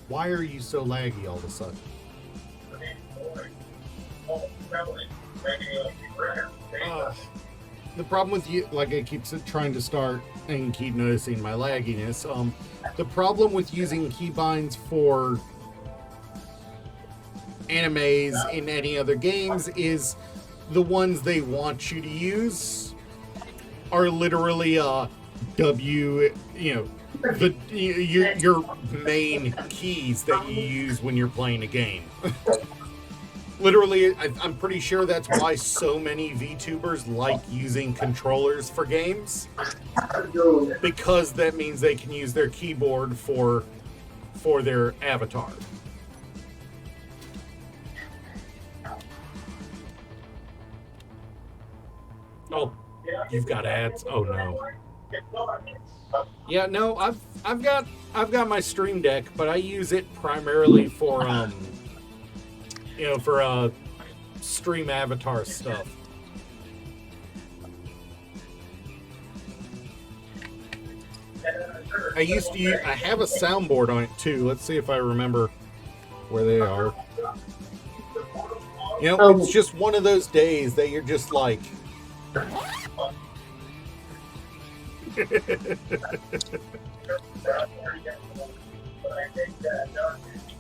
Why are you so laggy all of a sudden? The problem with you, like I keep trying to start and keep noticing my lagginess. The problem with using keybinds for animes in any other games is the ones they want you to use are literally your main keys that you use when you're playing a game. Literally, I'm pretty sure that's why so many VTubers like using controllers for games, because that means they can use their keyboard for their avatar. Oh, you've got ads. Oh no. Yeah, no, I've got my Stream Deck, but I use it primarily for stream avatar stuff. I have a soundboard on it too. Let's see if I remember where they are. You know, it's just one of those days that you're just like,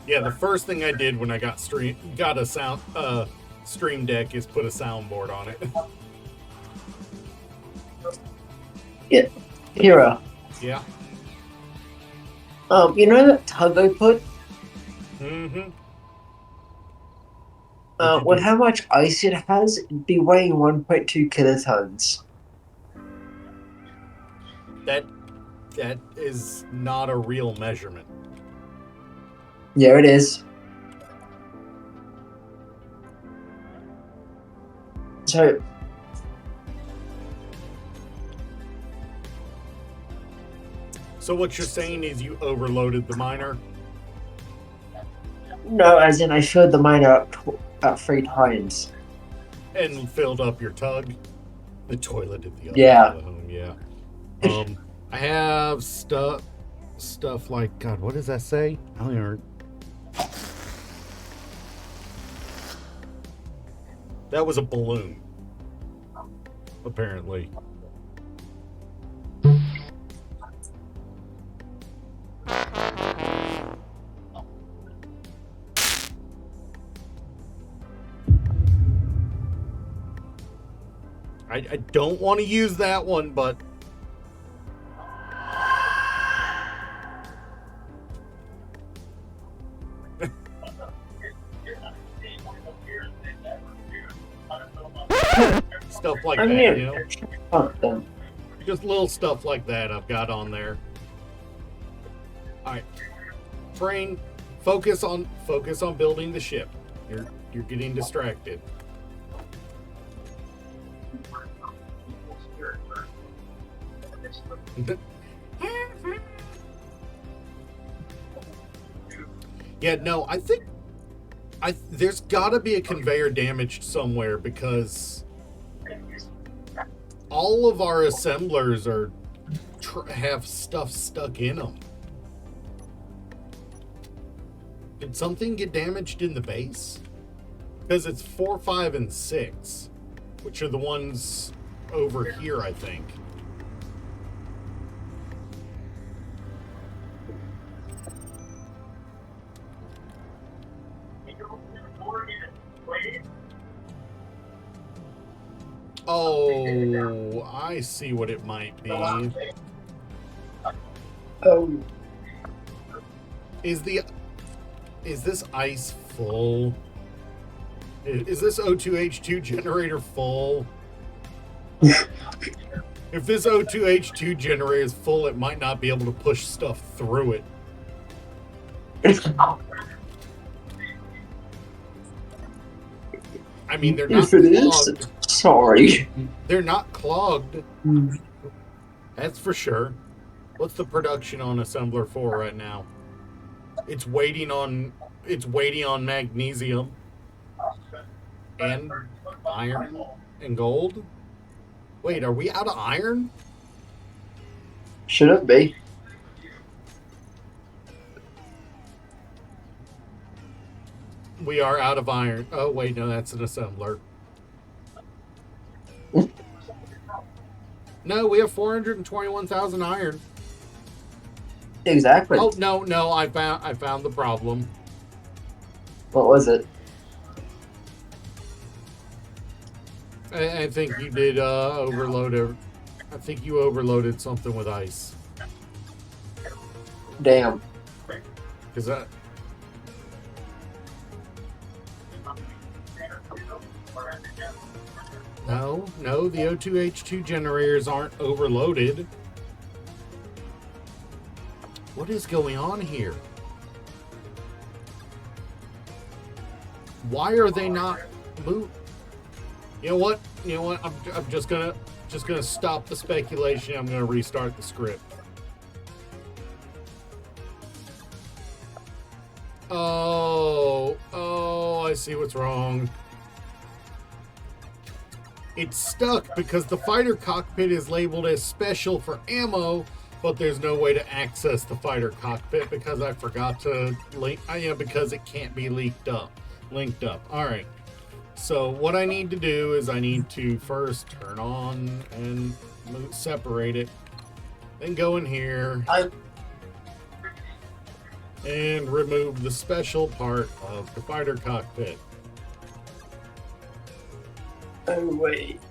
Yeah, the first thing I did when I got a stream deck is put a soundboard on it.
Hero.
Yeah.
You know that tug I put?
Mm-hmm.
With how much ice it has, it'd be weighing 1.2 kilotons.
That is not a real measurement.
Yeah, it is.
So what you're saying is you overloaded the miner?
No, as in I filled the miner up 3 times.
And filled up your tug? The toilet at the other
Yeah.
side of the home, yeah. I have stuff like, God, what does that say? I don't even... That was a balloon. Apparently. I don't want to use that one, but... Stuff like that, you know?
Something.
Just little stuff like that I've got on there. Alright. Train, focus on building the ship. You're getting distracted. Yeah, no, I think there's got to be a conveyor damaged somewhere because all of our assemblers have stuff stuck in them. Did something get damaged in the base? Because it's 4, 5, and 6, which are the ones over here, I think. Oh, I see what it might be.
Oh.
Is this ice full? Is this O2H2 generator full? If this O2H2 generator is full, it might not be able to push stuff through it. I mean, they're not clogged.
Sorry.
They're not clogged. That's for sure. What's the production on Assembler 4 right now? It's waiting on magnesium and iron and gold. Wait, are we out of iron?
Shouldn't be.
We are out of iron. Oh, wait, no, that's an assembler. No, we have 421,000 iron.
Exactly.
Oh, no, I found the problem.
What was it?
I think you did overload it. I think you overloaded something with ice.
Damn.
Because that... No, the O2H2 generators aren't overloaded. What is going on here? Why are they not moving? You know what? I'm just gonna stop the speculation. I'm gonna restart the script. Oh, I see what's wrong. It's stuck because the fighter cockpit is labeled as special for ammo, but there's no way to access the fighter cockpit because I forgot to link. Because it can't be linked up. All right. So what I need to do is I need to first turn on and separate it. Then go in here
I
and remove the special part of the fighter cockpit.
oh wait.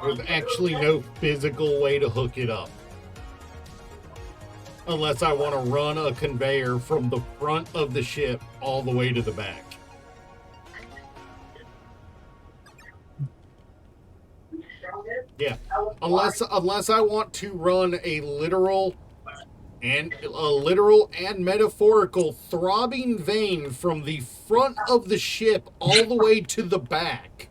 There's actually no physical way to hook it up. Unless I want to run a conveyor from the front of the ship all the way to the back. Yeah. Unless I want to run a literal and metaphorical throbbing vein from the front of the ship all the way to the back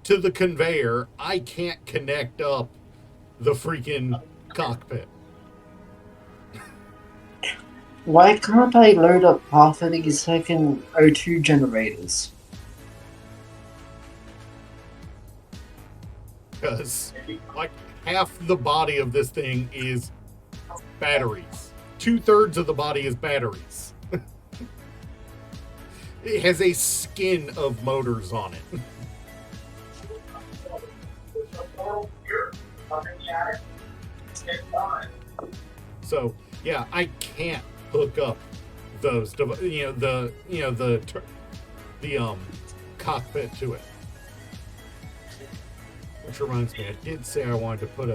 to the conveyor, I can't connect up the freaking cockpit.
Why can't I load up half of these second O2 generators?
Because like half the body of this thing is batteries. 2/3 of the body is batteries. It has a skin of motors on it. So yeah, I can't hook up those, the cockpit to it. Which reminds me, I did say I wanted to put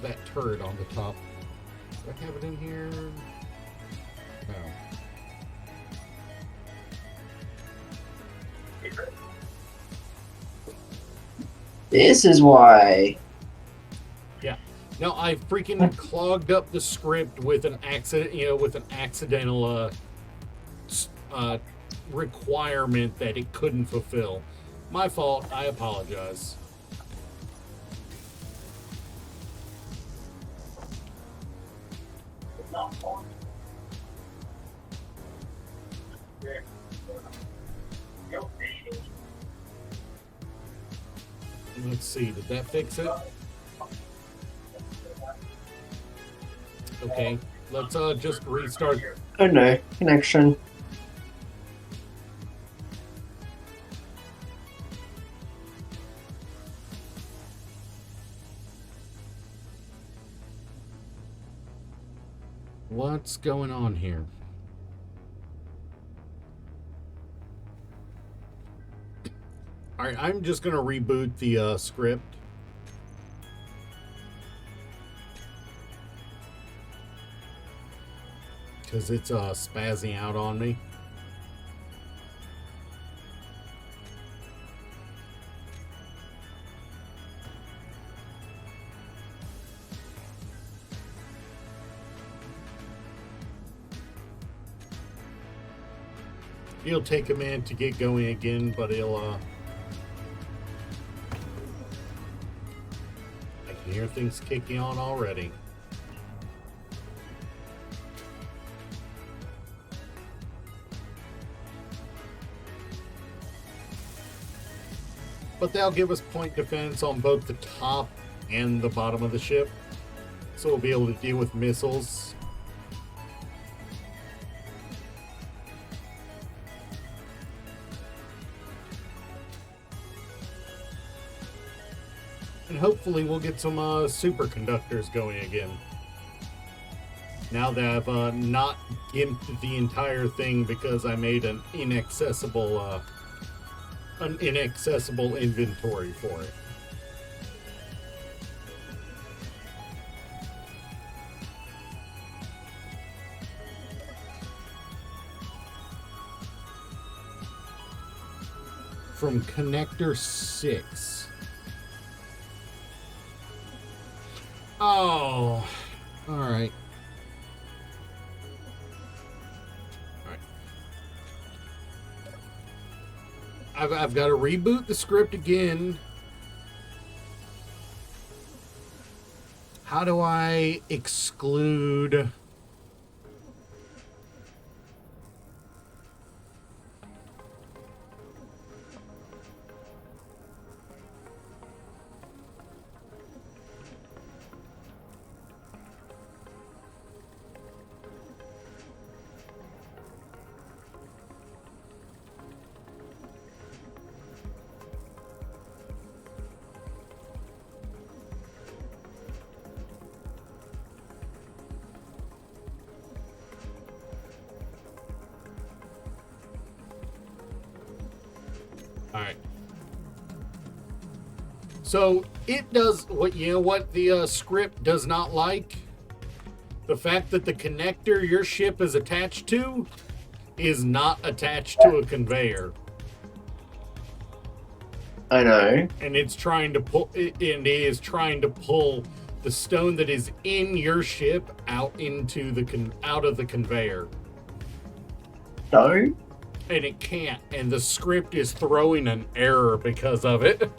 that turret on the top. Do I have it in here? No.
This is why.
Yeah. No, I freaking clogged up the script with an accidental requirement that it couldn't fulfill. My fault. I apologize. Let's see. Did that fix it? Okay. Let's just restart.
Oh no, connection.
What's going on here? Alright, I'm just going to reboot the script. Because it's spazzing out on me. It'll take a minute to get going again, but it'll I can hear things kicking on already. But that'll give us point defense on both the top and the bottom of the ship. So we'll be able to deal with missiles. And hopefully we'll get some superconductors going again. Now that I've not gimped the entire thing because I made an inaccessible inventory for it. From connector 6. Oh, all right. I've got to reboot the script again. How do I exclude? All right. So it does what the script does not like? The fact that the connector your ship is attached to is not attached to a conveyor.
I know.
And it's trying to pull the stone that is in your ship out into out of the conveyor.
No?
And it can't, and the script is throwing an error because of it.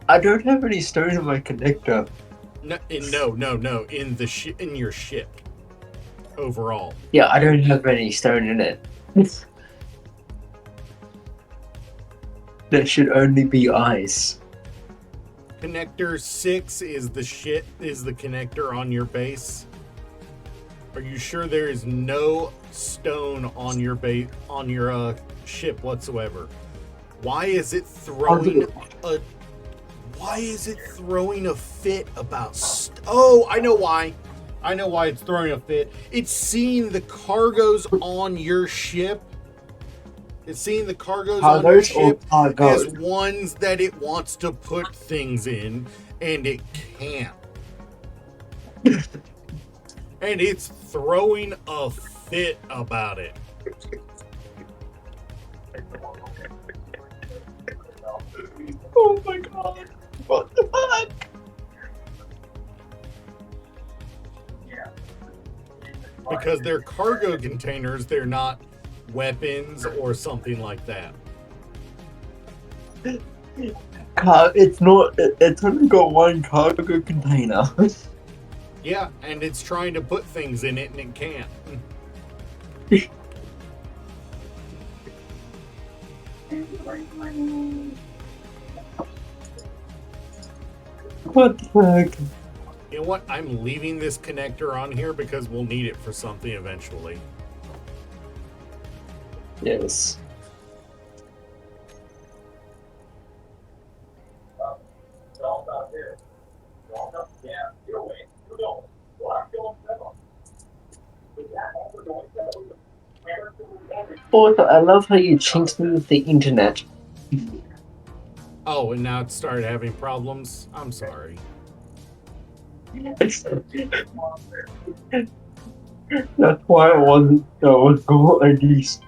I don't have any stone in my connector.
No, in your ship overall.
Yeah, I don't have any stone in it. There should only be ice.
Connector 6 is the connector on your base. Are you sure there is no stone on your ship whatsoever? Why is it throwing a fit about Oh, I know why. I know why it's throwing a fit. It's seeing the cargoes on your ship. It's seeing the cargoes on your ship as ones that it wants to put things in, and it can't. And it's throwing a fit about it.
Oh my god. What the fuck?
Because they're cargo containers, they're not weapons or something like that.
It's not. It's only got one cargo container.
Yeah, and it's trying to put things in it and it can't.
What the fuck?
You know what? I'm leaving this connector on here because we'll need it for something eventually.
Yes. Also, I love how you chinked me with the internet.
Oh, and now it started having problems? I'm sorry.
That's why I wasn't going at least.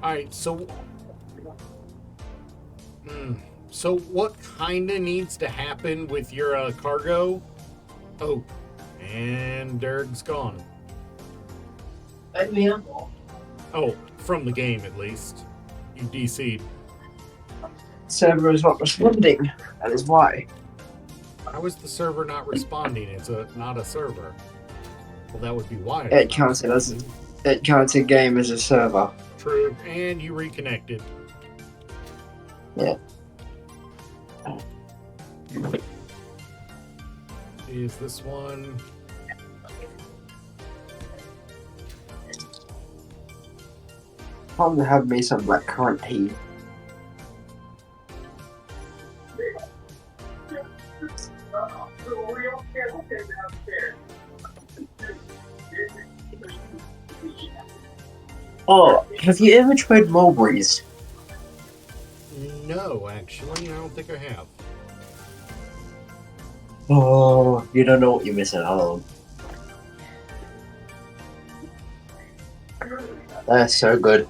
Alright, so... So what kinda needs to happen with your cargo? Oh, and Derg's gone. Oh, from the game at least. You DC'd.
Server is not responding. That is why.
How is the server not responding? It's not a server. Well, that would be why.
It counts a game as a server.
True, and you reconnected.
Yeah.
Is this one?
Time to have me some blackcurrant tea. Oh, have you ever tried mulberries?
No, actually, I don't think I have.
Oh, you don't know what you're missing out on. That's so good.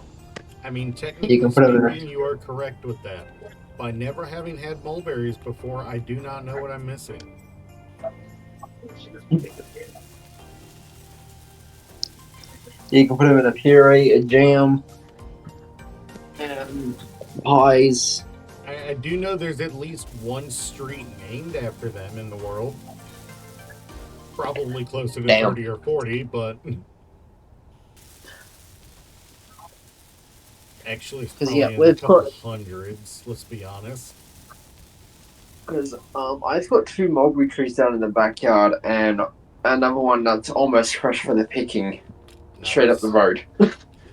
I mean, technically
You can put it in
speaking, you are correct with that. By never having had mulberries before, I do not know what I'm missing.
You can put them in a puree, a jam, and pies.
I do know there's at least one street named after them in the world. Probably closer to 30 or 40, but... Actually, it's probably in a couple hundreds, let's be honest.
Because I've got 2 mulberry trees down in the backyard, and another one that's almost fresh for the picking, straight up the road.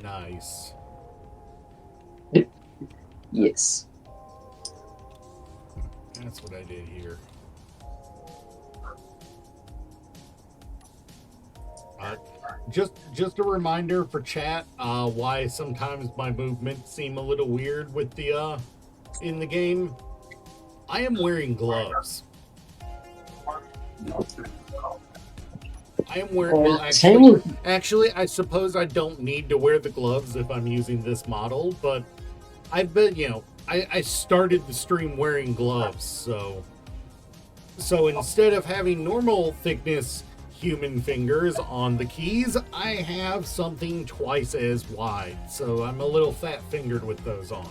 Nice.
Yes.
That's what I did here. Just a reminder for chat, why sometimes my movements seem a little weird with the in the game. I am wearing gloves. I am wearing. Well, actually, I suppose I don't need to wear the gloves if I'm using this model, but I've been, I started the stream wearing gloves, so instead of having normal thickness human fingers on the keys, I have something twice as wide, so I'm a little fat-fingered with those on.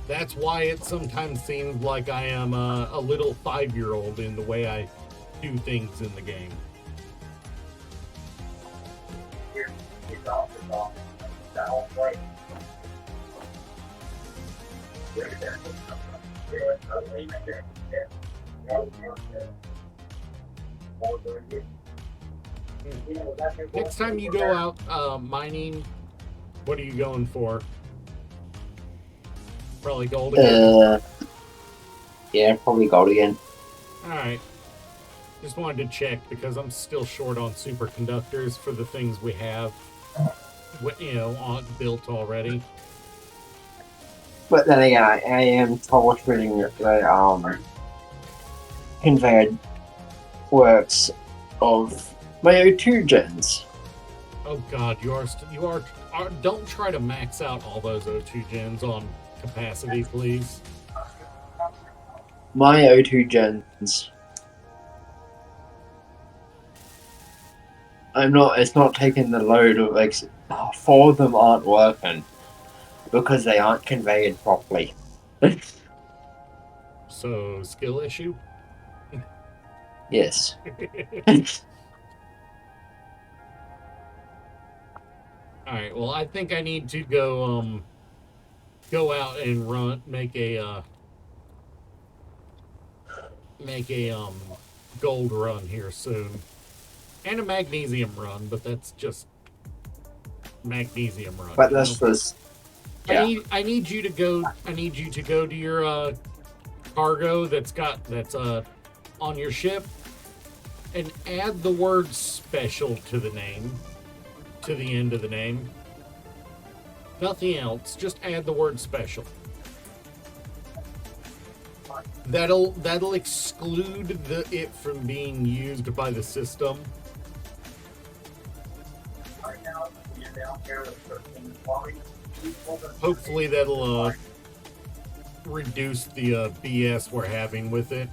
That's why it sometimes seems like I am a little 5-year-old in the way I do things in the game. Next time you go out mining, what are you going for? Probably gold again?
Yeah, probably gold again.
Alright. Just wanted to check because I'm still short on superconductors for the things we have, built already.
But then again, I am troubleshooting the conveyed works of my O2 gens.
Oh god, you are don't try to max out all those O2 gens on capacity, please.
My O2 gens. It's not taking the load of 4 of them aren't working because they aren't conveyed properly.
So, skill issue?
Yes.
Alright, well, I think I need to go out and make a gold run here soon. And a magnesium run, but that's just magnesium run.
But that's just...
Yeah. I need you to go to your cargo that's on your ship and add the word special to the name, to the end of the name. Nothing else, just add the word special. That'll exclude it from being used by the system. Hopefully that'll reduce the BS we're having with it.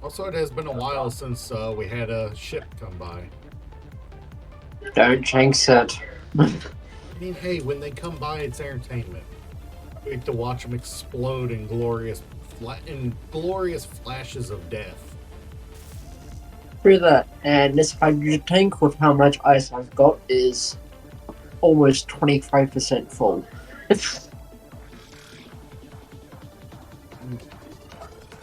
Also, it has been a while since we had a ship come by.
Don't jinx it.
I mean, hey, when they come by, it's entertainment. We have to watch them explode in glorious flashes of death.
Through that, and this hydrogen tank with how much ice I've got is almost 25% full.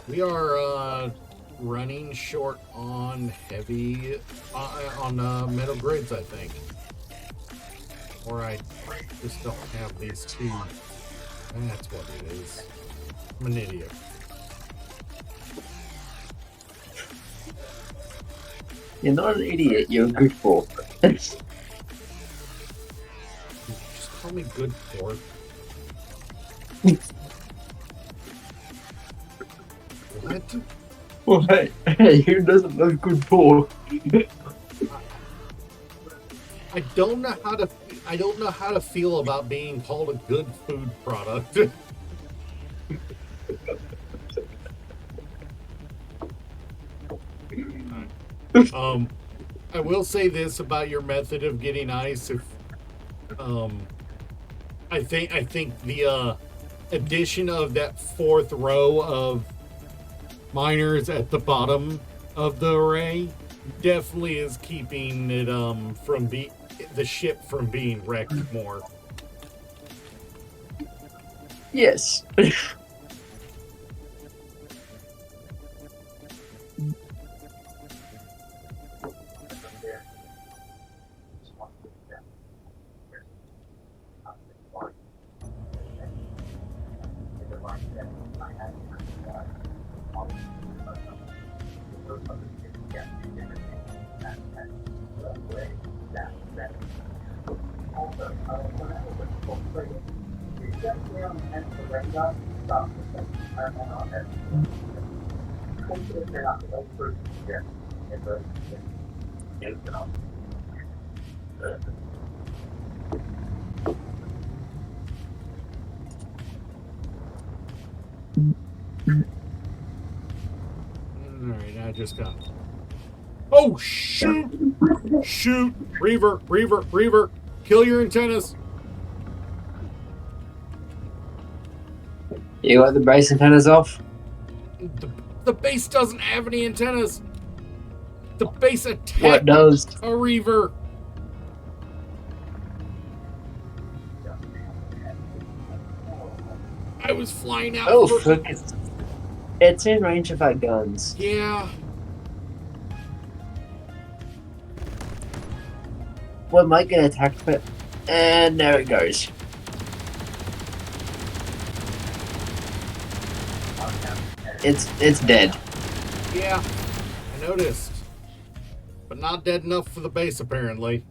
We are running short on heavy on metal grids, I think. Or I just don't have these two. That's what it is. I'm an idiot.
You're not an idiot, you're a good for.
Just call me good for. What?
Well, hey, who doesn't love good for?
I don't know how to feel about being called a good food product. I will say this about your method of getting ice. If I think the addition of that 4th row of miners at the bottom of the array definitely is keeping it from the ship from being wrecked more.
Yes.
Alright, I just got. Oh, shoot! Shoot! Reaver! Reaver! Reaver! Kill your antennas!
You got the base antennas off?
The base doesn't have any antennas! The base
What
attacked
does?
a Reaver! I was flying out.
Oh, fuck. It's in range of our guns.
Yeah.
We might get attacked, but. And there it goes. It's dead.
Yeah. I noticed. But not dead enough for the base, apparently.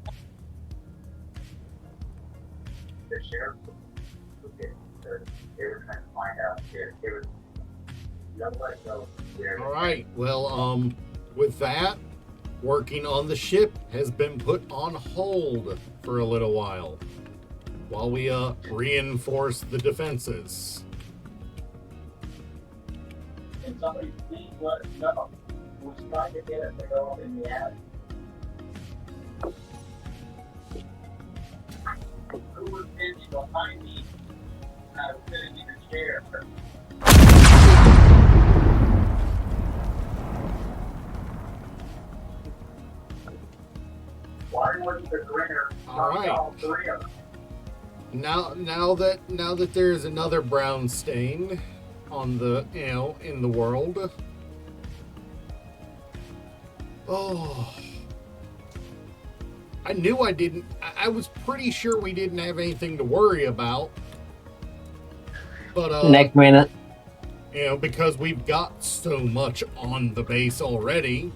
The sheriff, okay, they were trying to find out if it was nobody knows where.
All right. Well, with that, working on the ship has been put on hold for a little while we reinforce the defenses.
Can somebody please let us know who's trying to get us to go up in the attic? Who was standing behind me? I was sitting in a chair. Why wasn't the grinner
All right.
all three of them?
Now that there's another brown stain on the in the world. Oh, I knew I didn't. I was pretty sure we didn't have anything to worry about. But
Next minute.
because we've got so much on the base already.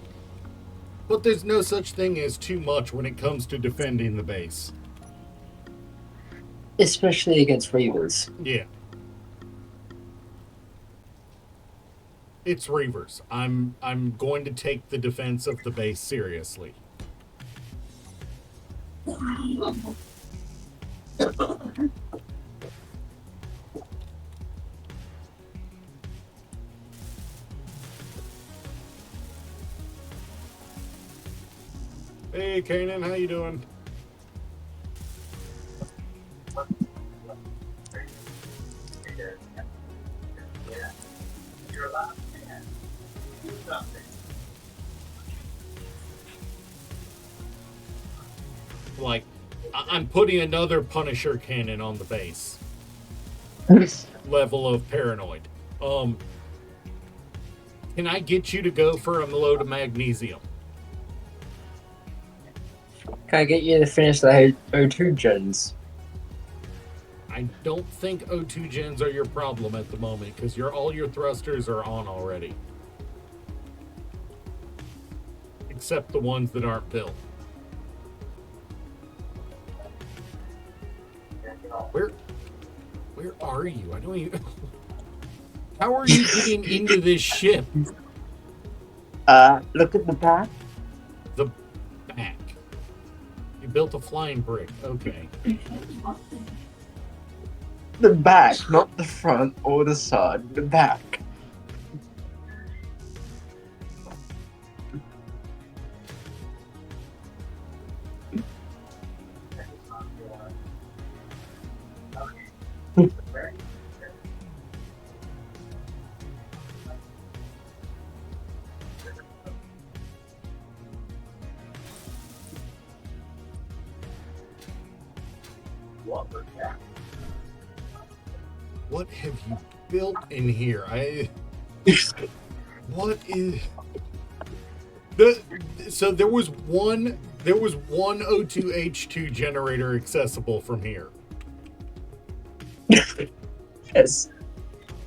But there's no such thing as too much when it comes to defending the base.
Especially against Reavers.
Yeah. It's Reavers. I'm going to take the defense of the base seriously. Hey, Kanan, how you doing?
Yeah. You're allowed to do something.
Like, I'm putting another Punisher cannon on the base. Level of paranoid. Can I get you to go for a load of magnesium?
Can I get you to finish the O2 gens?
I don't think O2 gens are your problem at the moment because all your thrusters are on already. Except the ones that aren't built. Where are you? I don't even. How are you getting into this ship?
Look at the back.
The back. You built a flying brick. Okay.
The back, not the front or the side. The back.
What have you built in here? What is so there was one O2H2 generator accessible from here.
Yes.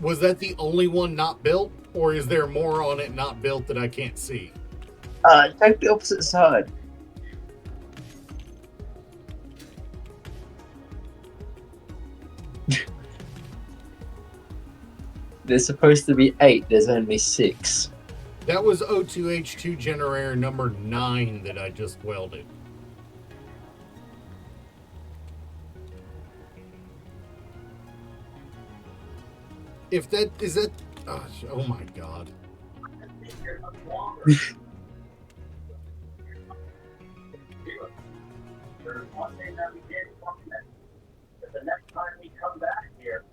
Was that the only one not built, Or is there more on it not built that I can't see?
Take the opposite side. There's supposed to be 8. There's only 6.
That was O2H2 generator number 9 that I just welded. If that is that, oh my god.
There's one thing that we did that the next time we come back here,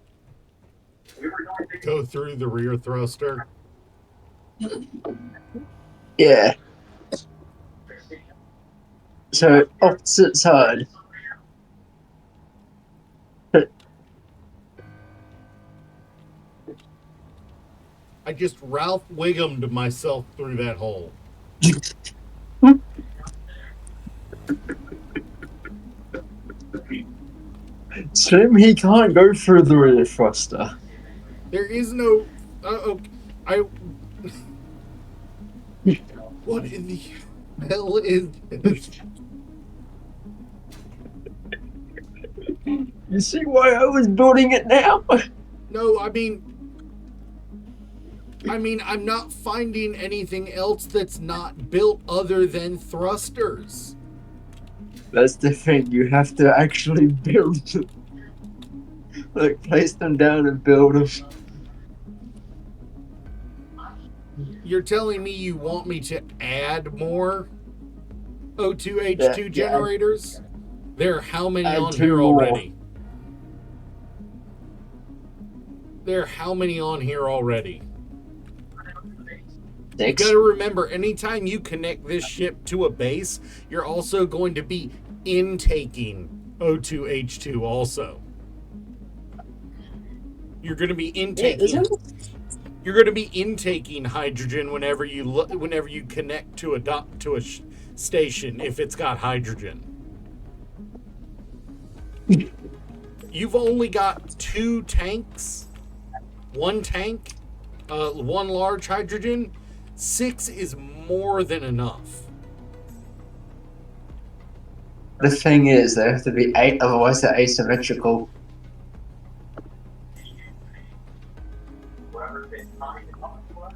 we were going to
Go through the rear thruster.
Yeah. So opposite side.
I just Ralph Wiggum'd myself through that hole.
Slim, he can't go through the rear thruster.
There is no. What in the hell is this?
You see why I was building it now?
No, I mean, I'm not finding anything else that's not built other than thrusters.
That's the thing, you have to actually build them. Like, place them down and build them.
You're telling me you want me to add more O2H2
Yeah,
generators? There are how many
Add
on
2
here
more.
already? There are how many on here already? You
6.
gotta remember, anytime you connect this ship to a base, you're also going to be intaking O2H2 also. You're going to be intaking. You're going to be intaking hydrogen whenever you connect to a station if it's got hydrogen. You've only got 2 tanks, 1 tank, 1 large hydrogen. 6 is more than enough.
The thing is, there have to be 8, otherwise they're asymmetrical.
whatever been time to talk to us.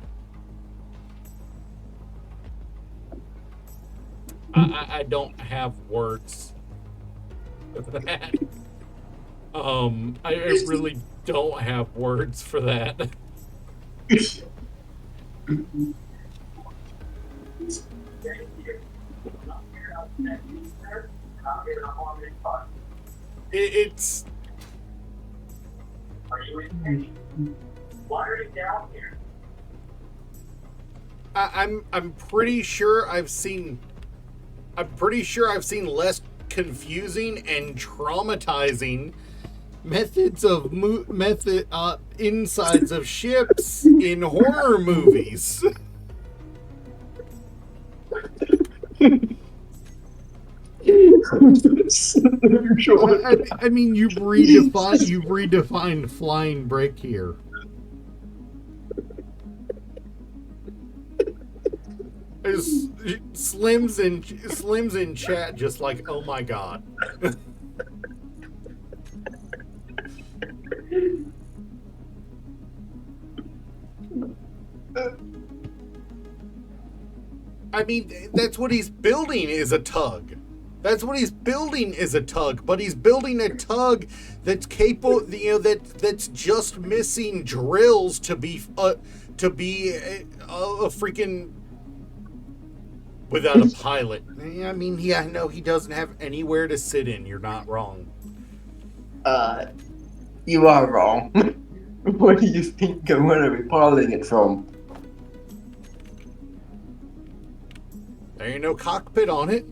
I don't have words for that. I really don't have words for that.
Thank you. Not here out there, sir. Not here on this part.
It's
Are you in pain? Why are you down here?
I'm pretty sure I've seen less confusing and traumatizing methods of insides of ships in horror movies. I mean, you've redefined flying brick here. Slim's in chat just like, oh my god. I mean, that's what he's building is a tug. That's what he's building is a tug, but he's building a tug that's capable, that's just missing drills to be a freaking without a pilot. I mean, yeah, no, he doesn't have anywhere to sit in. You're not wrong.
You are wrong. Where do you think I'm going to be piloting it from?
There ain't no cockpit on it.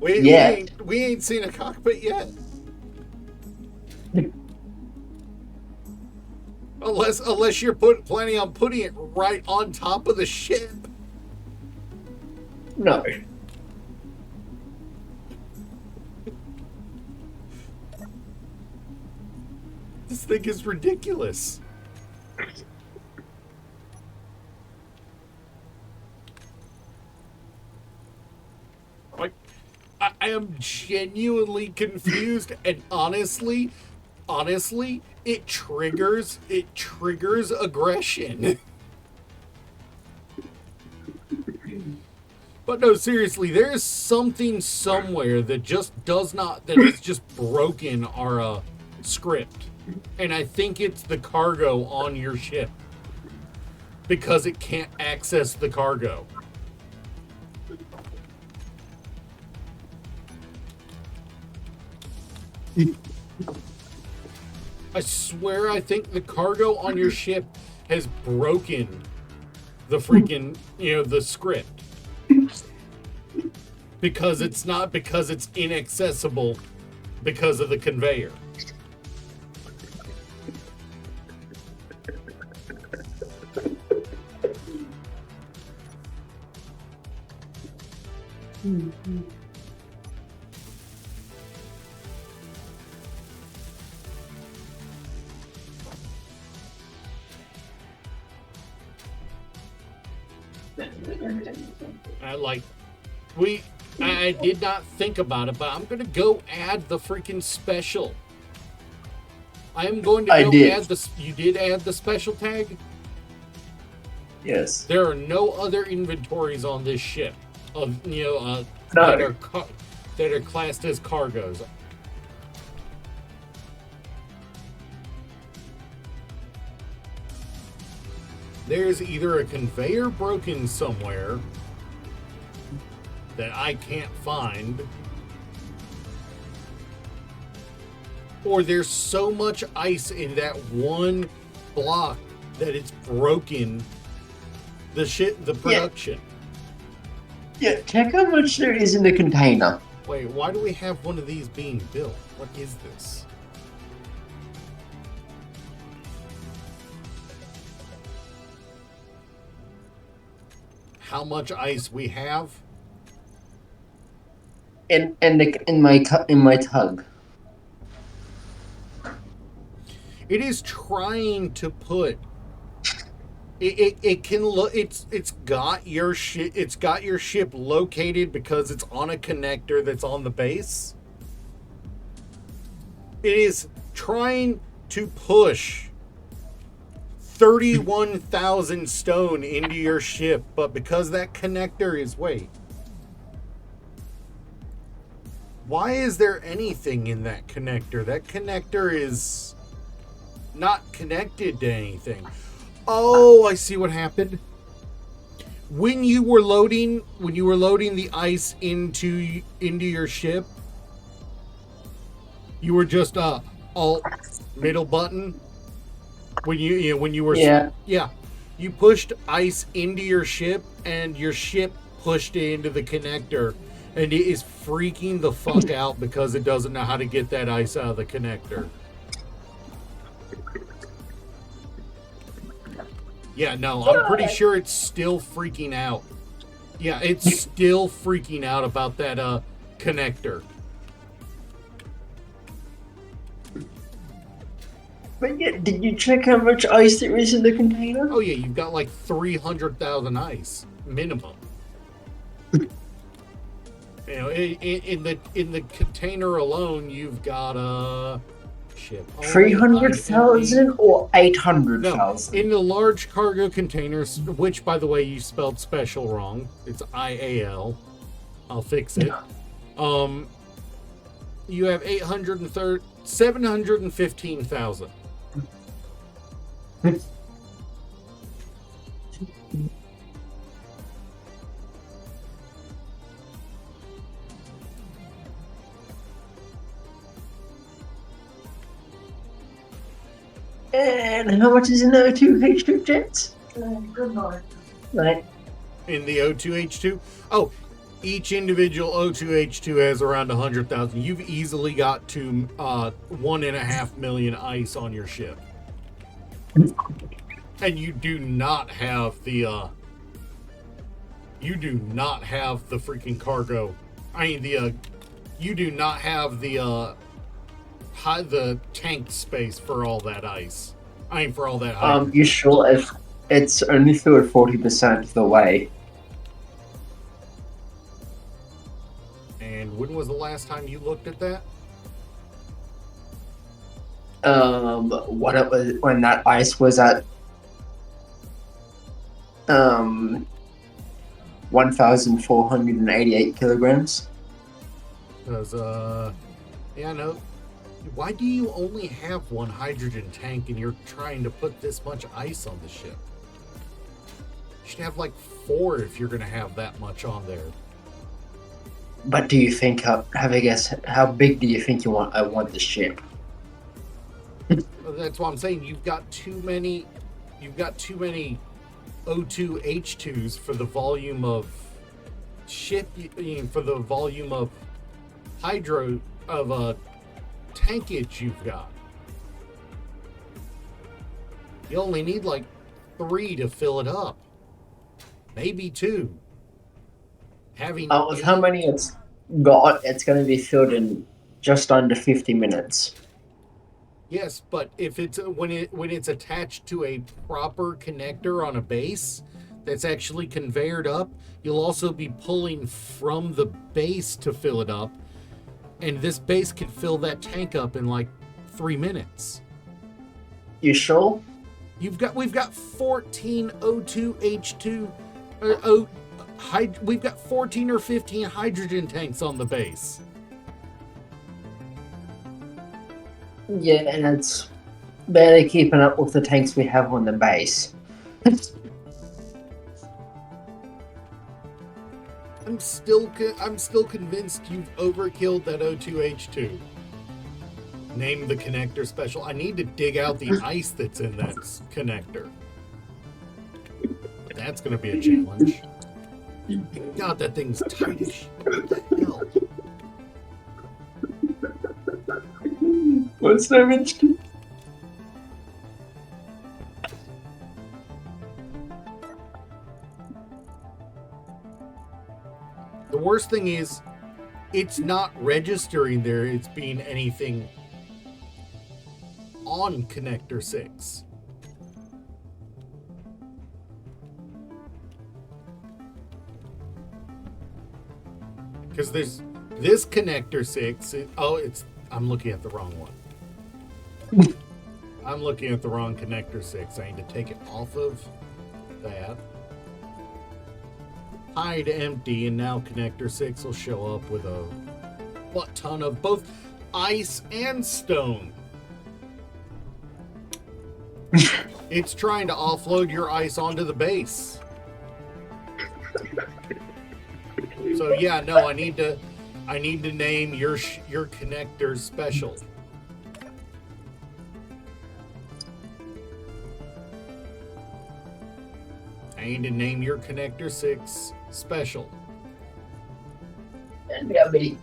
We ain't seen a cockpit yet. Unless you're planning on putting it right on top of the ship.
No.
This thing is ridiculous. Like, I am genuinely confused, and honestly, it triggers aggression. But no, seriously, there is something somewhere that is just broken our script. And I think it's the cargo on your ship. Because it can't access the cargo. I swear I think the cargo on your ship has broken the freaking, the script. Because it's inaccessible because of the conveyor. I did not think about it, but I'm going to go add the freaking special. I am going to go add the... You did add the special tag?
Yes.
There are no other inventories on this ship of
No.
that are classed as cargoes. There's either a conveyor broken somewhere that I can't find, or there's so much ice in that one block that it's broken the production.
Yeah, check how much there is in the container.
Wait, why do we have one of these being built? What is this? How much ice we have?
In my tug.
It is trying to put. It can look. It's got your ship. It's got your ship located because it's on a connector that's on the base. It is trying to push 31,000 stone into your ship, but because that connector is why is there anything in that connector? That connector is not connected to anything. Oh, I see what happened. When you were loading the ice into your ship, you were just alt middle button. When you were you pushed ice into your ship, and your ship pushed it into the connector, and it is freaking the fuck out because it doesn't know how to get that ice out of the connector. Yeah, no, I'm pretty sure it's still freaking out. Yeah, it's still freaking out about that connector.
But yeah, did you check how much ice there is in the container?
Oh yeah, you've got like 300,000 ice minimum. In the container alone, you've got ship.
300,000 or 800,000?
No, in the large cargo containers, which by the way you spelled special wrong. It's IAL. I'll fix it. You have 715,000.
And how much is in the O2H2 jets? Good Lord. Right.
In the O2H2? Oh, each individual O2H2 has around 100,000. You've easily got to 1.5 million ice on your ship. And you do not have the freaking cargo. I mean you do not have the tank space for all that ice. I mean, for all that hydrogen.
You sure if it's only through 40% of the way?
When was the last time you looked at that?
What it was when that ice was at 1,488 kilograms.
Because, yeah, no. Why do you only have one hydrogen tank and you're trying to put this much ice on the ship? You should have like 4 if you're going to have that much on there.
But do you think, have a guess, how big do you think I want the ship?
That's what I'm saying. You've got too many O2H2s for the volume of ship, for the volume of tankage you've got. You only need like 3 to fill it up. Maybe 2.
With how many it's got, it's going to be filled in just under 50 minutes.
Yes, but if it's when it's attached to a proper connector on a base that's actually conveyored up, you'll also be pulling from the base to fill it up, and this base can fill that tank up in like 3 minutes.
You sure?
We've got 14 O2H2 we've got 14 or 15 hydrogen tanks on the base.
Yeah, and it's barely keeping up with the tanks we have on the base.
I'm still convinced you've overkilled that O2H2. Name the connector special. I need to dig out the ice that's in that connector. That's going to be a challenge. God, that thing's tight as shit. What the hell?
What's damage?
The worst thing is, it's not registering there. It's being anything on connector 6. Because there's this connector 6. I'm looking at the wrong one. I'm looking at the wrong connector 6. I need to take it off of that. Hide empty, and now connector 6 will show up with a butt ton of both ice and stone. It's trying to offload your ice onto the base. So yeah, no, I need to name your connector special. I need to name your connector 6 special.
And we have many.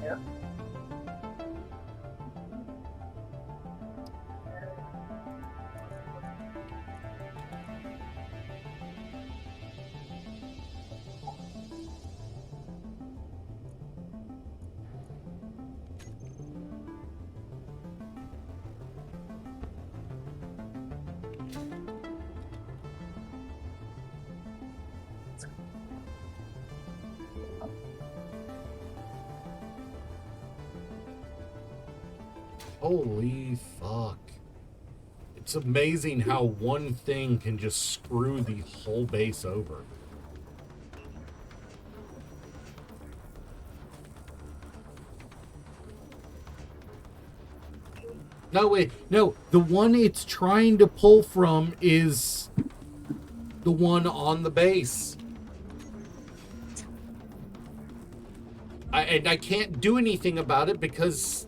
Yeah.
Holy fuck. It's amazing how one thing can just screw the whole base over. No, wait. No, the one it's trying to pull from is the one on the base. I can't do anything about it because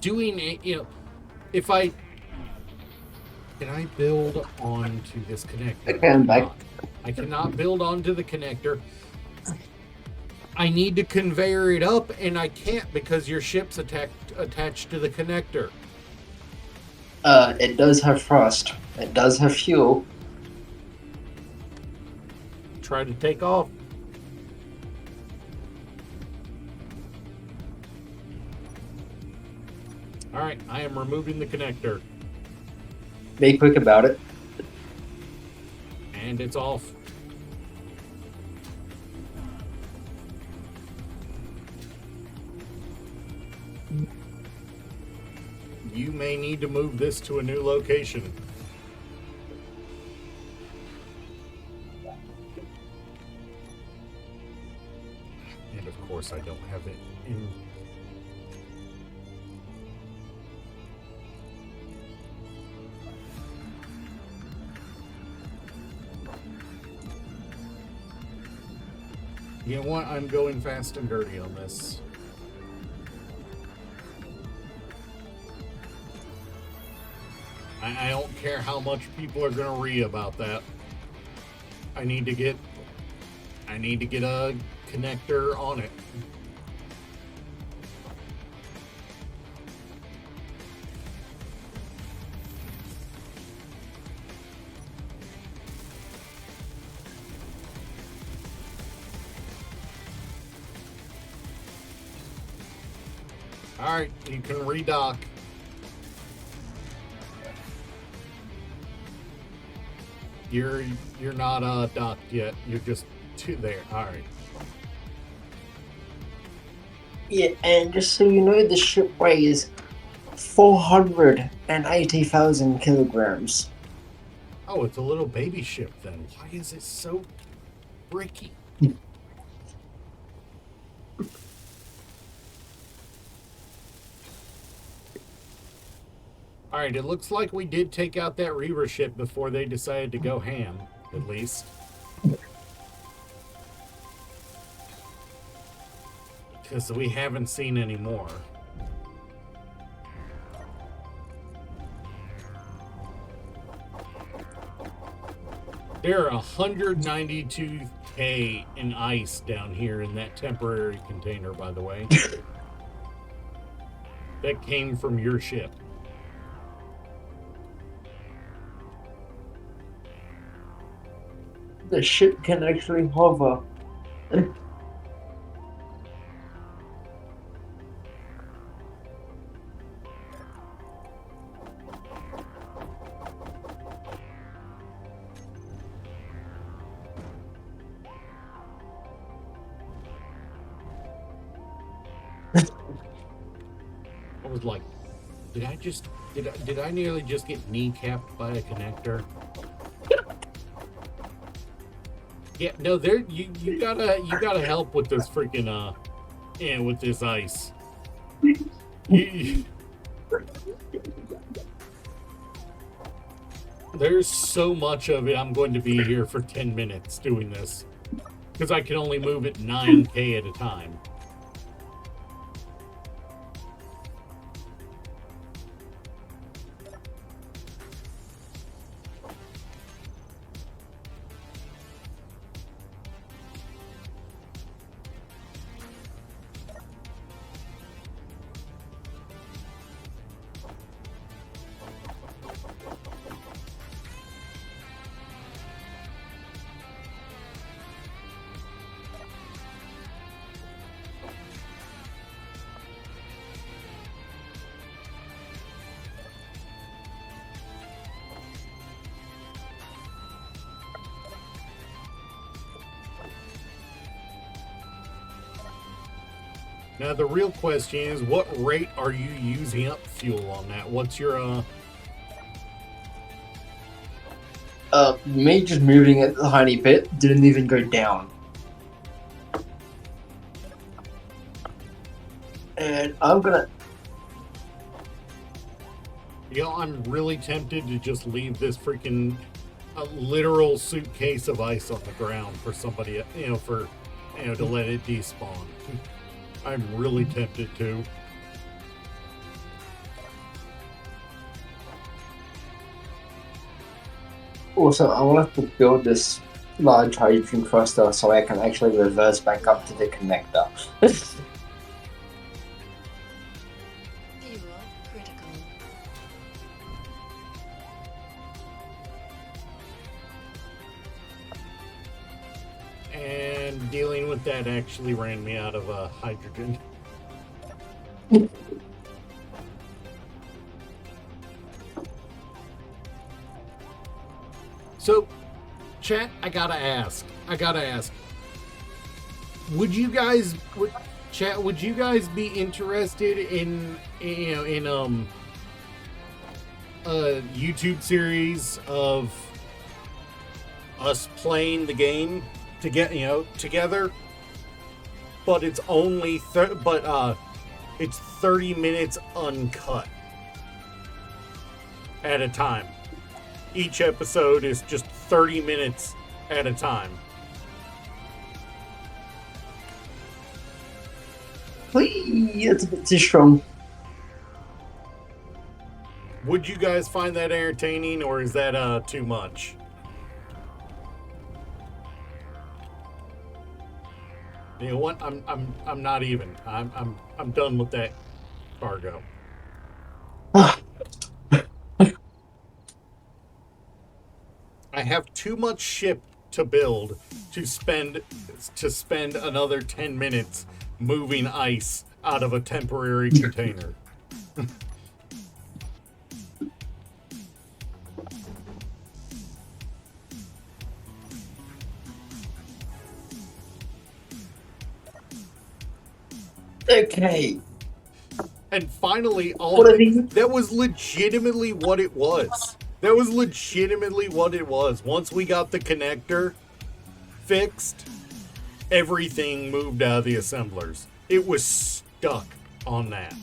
doing it, if can I build onto this connector? I cannot build onto the connector. I need to conveyor it up, and I can't because your ship's attached to the connector.
It does have thrust. It does have fuel.
Try to take off. All right, I am removing the connector.
Be quick about it.
And it's off. You may need to move this to a new location. And of course I don't have it in... You know what? I'm going fast and dirty on this. I don't care how much people are gonna read about that. I need to get a connector on it. Alright, you can redock. You're not docked yet. You're just there. Alright.
Yeah, and just so you know, the ship weighs 480,000 kilograms.
Oh, it's a little baby ship then. Why is it so bricky? Alright, it looks like we did take out that Reaver ship before they decided to go ham, at least. Because we haven't seen any more. There are 192K in ice down here in that temporary container, by the way. That came from your ship.
The ship can actually hover.
I was like, did I nearly just get kneecapped by a connector? Yeah, no, there you gotta help with this freaking with this ice. There's so much of it. I'm going to be here for 10 minutes doing this because I can only move it 9K at a time. Now, the real question is, what rate are you using up fuel on that? What's your,
Me just moving it a tiny bit didn't even go down. And I'm gonna...
You know, I'm really tempted to just leave this freaking literal suitcase of ice on the ground for somebody, to let it despawn. I'm really tempted to.
Also, I want to build this large hydrogen cluster so I can actually reverse back up to the connector.
Fuel critical.
And dealing with that actually ran me out of hydrogen. So, Chat, I gotta ask. Would you guys be interested in a YouTube series of us playing the game together? But it's only it's 30 minutes uncut at a time. Each episode is just 30 minutes at a time.
Please, it's a bit too strong.
Would you guys find that entertaining, or is that too much? You know what? I'm not even. I'm done with that cargo. I have too much ship to build to spend another 10 minutes moving ice out of a temporary container.
Okay.
And finally,
That
was legitimately what it was. Once we got the connector fixed, everything moved out of the assemblers. It was stuck on that.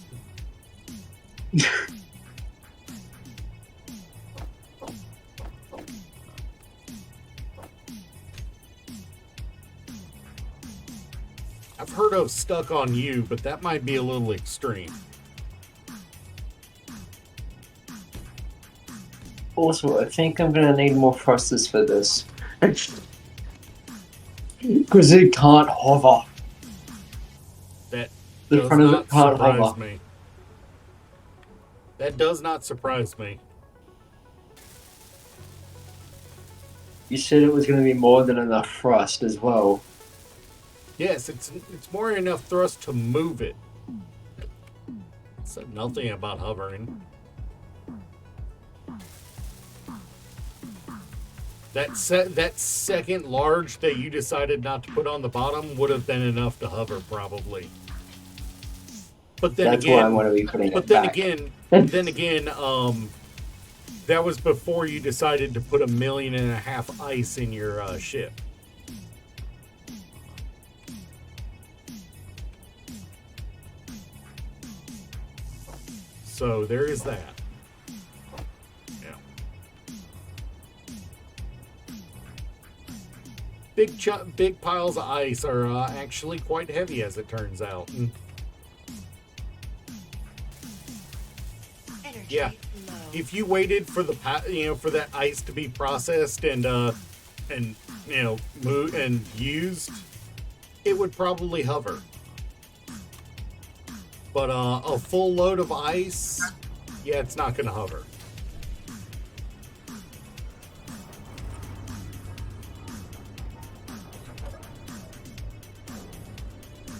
I've heard of stuck on you, but that might be a little extreme.
Also, I think I'm gonna need more thrusters for this. Because it can't hover.
That
The
does
front of
not
it can't
surprise
hover.
me. That does not surprise me.
You said it was gonna be more than enough thrust as well.
Yes, it's more than enough thrust to move it. It said nothing about hovering. That second large that you decided not to put on the bottom would have been enough to hover, probably. But then
That's
again,
why I'm gonna be putting
but
it
then
back.
again, that was before you decided to put 1.5 million ice in your ship. So there is that. Yeah. Big piles of ice are actually quite heavy, as it turns out.
Energy
Yeah.
low.
If you waited for for that ice to be processed and moved and used, it would probably hover. But a full load of ice, yeah, it's not going to hover.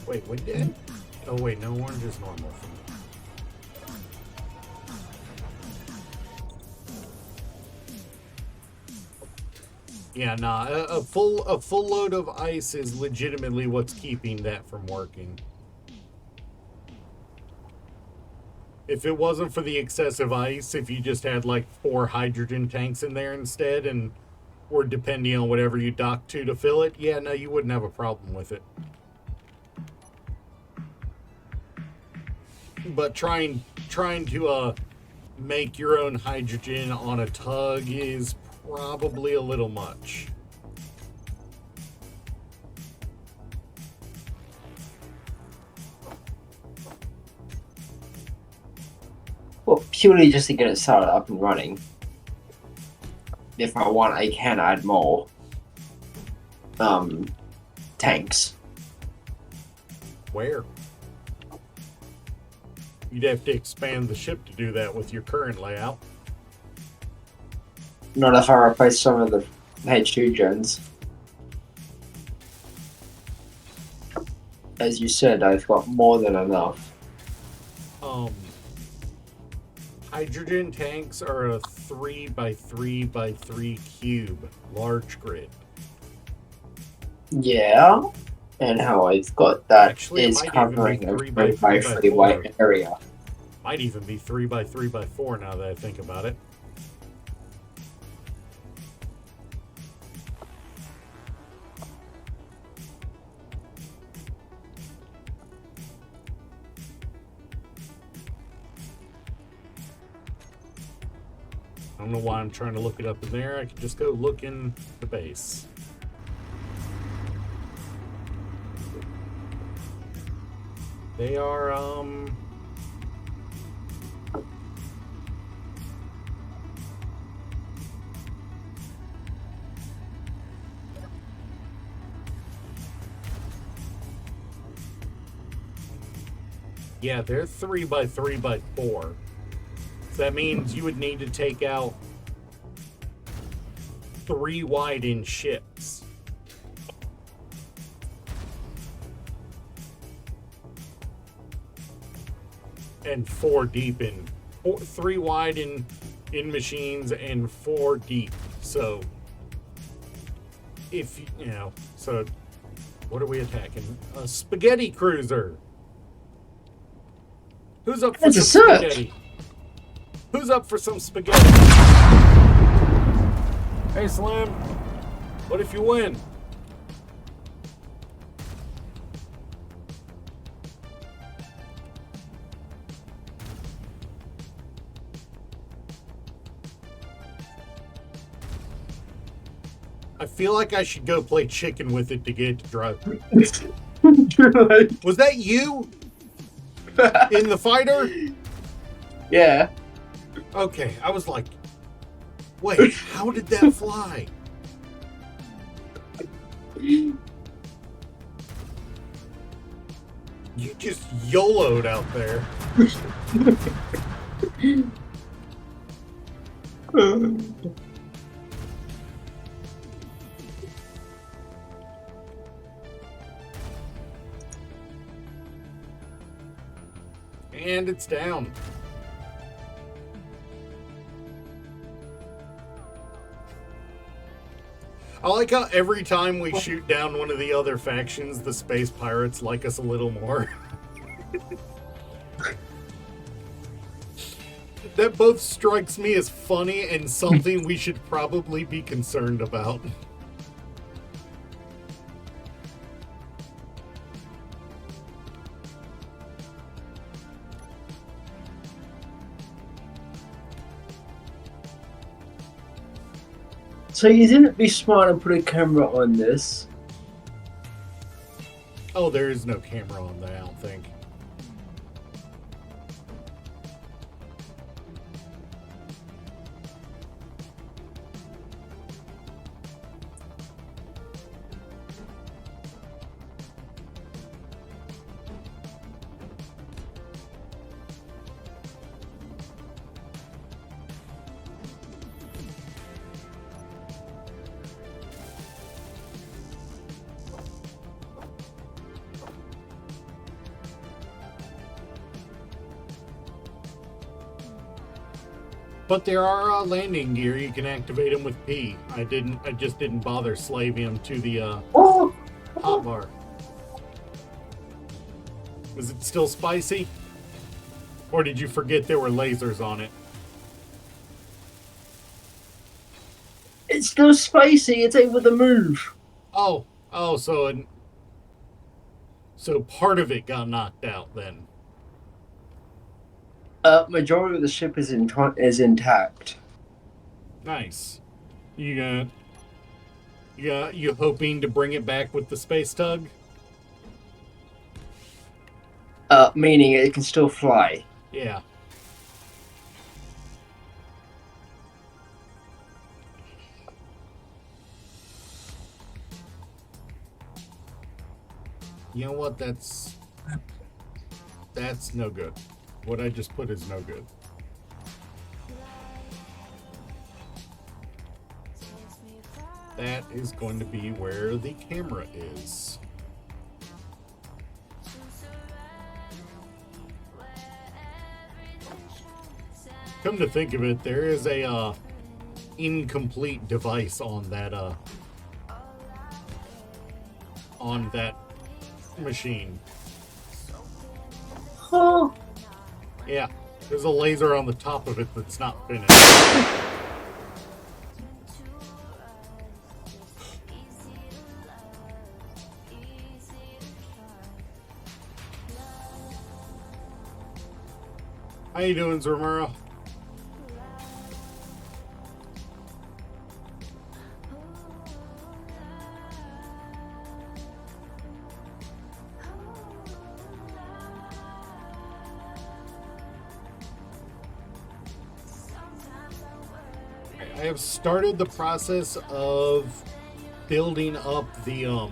Wait, what did? Oh wait, no, orange is normal for me. Yeah, nah, a full load of ice is legitimately what's keeping that from working. If it wasn't for the excessive ice, if you just had like 4 hydrogen tanks in there instead and were depending on whatever you docked to fill it, yeah, no, you wouldn't have a problem with it. But trying to make your own hydrogen on a tug is probably a little much.
Well, purely just to get it started up and running. If I want, I can add more tanks.
Where? You'd have to expand the ship to do that with your current layout.
Not if I replace some of the H2 gens. As you said, I've got more than enough.
Hydrogen tanks are a 3x3x3 cube, large grid.
Yeah. And how I've got that
Actually, it
is
might even be
covering a
3x3x4.
3x3 white area.
Might even be 3x3x4 now that I think about it. I don't know why I'm trying to look it up in there. I could just go look in the base. They are, yeah, they're 3x3x4. So that means you would need to take out 3 wide in ships. And 4 deep in 3 wide in machines and 4 deep. So if you know, so what are we attacking? A spaghetti cruiser. Who's up for
That's a
some
search.
spaghetti? Who's up for some spaghetti? Hey Slim, what if you win? I feel like I should go play chicken with it to get it to drive. Was that you in the fighter?
Yeah.
Okay, I was like, wait, how did that fly? You just YOLO'd out there. And it's down. I like how every time we shoot down one of the other factions, the space pirates like us a little more. That both strikes me as funny and something we should probably be concerned about.
So you didn't be smart and put a camera on this.
Oh, there is no camera on that, I don't think. But there are landing gear. You can activate them with P. I just didn't bother slaving them to the
Oh!
hotbar. Was it still spicy? Or did you forget there were lasers on it?
It's still spicy. It's able to move.
Oh, so part of it got knocked out then.
Majority of the ship is intact.
Nice. You hoping to bring it back with the space tug?
Meaning it can still fly.
Yeah. You know what? That's no good. What I just put is no good. That is going to be where the camera is. Come to think of it, there is a incomplete device on that machine.
Huh.
Yeah, there's a laser on the top of it that's not finished. How you doing, Zermura? I have started the process of building up the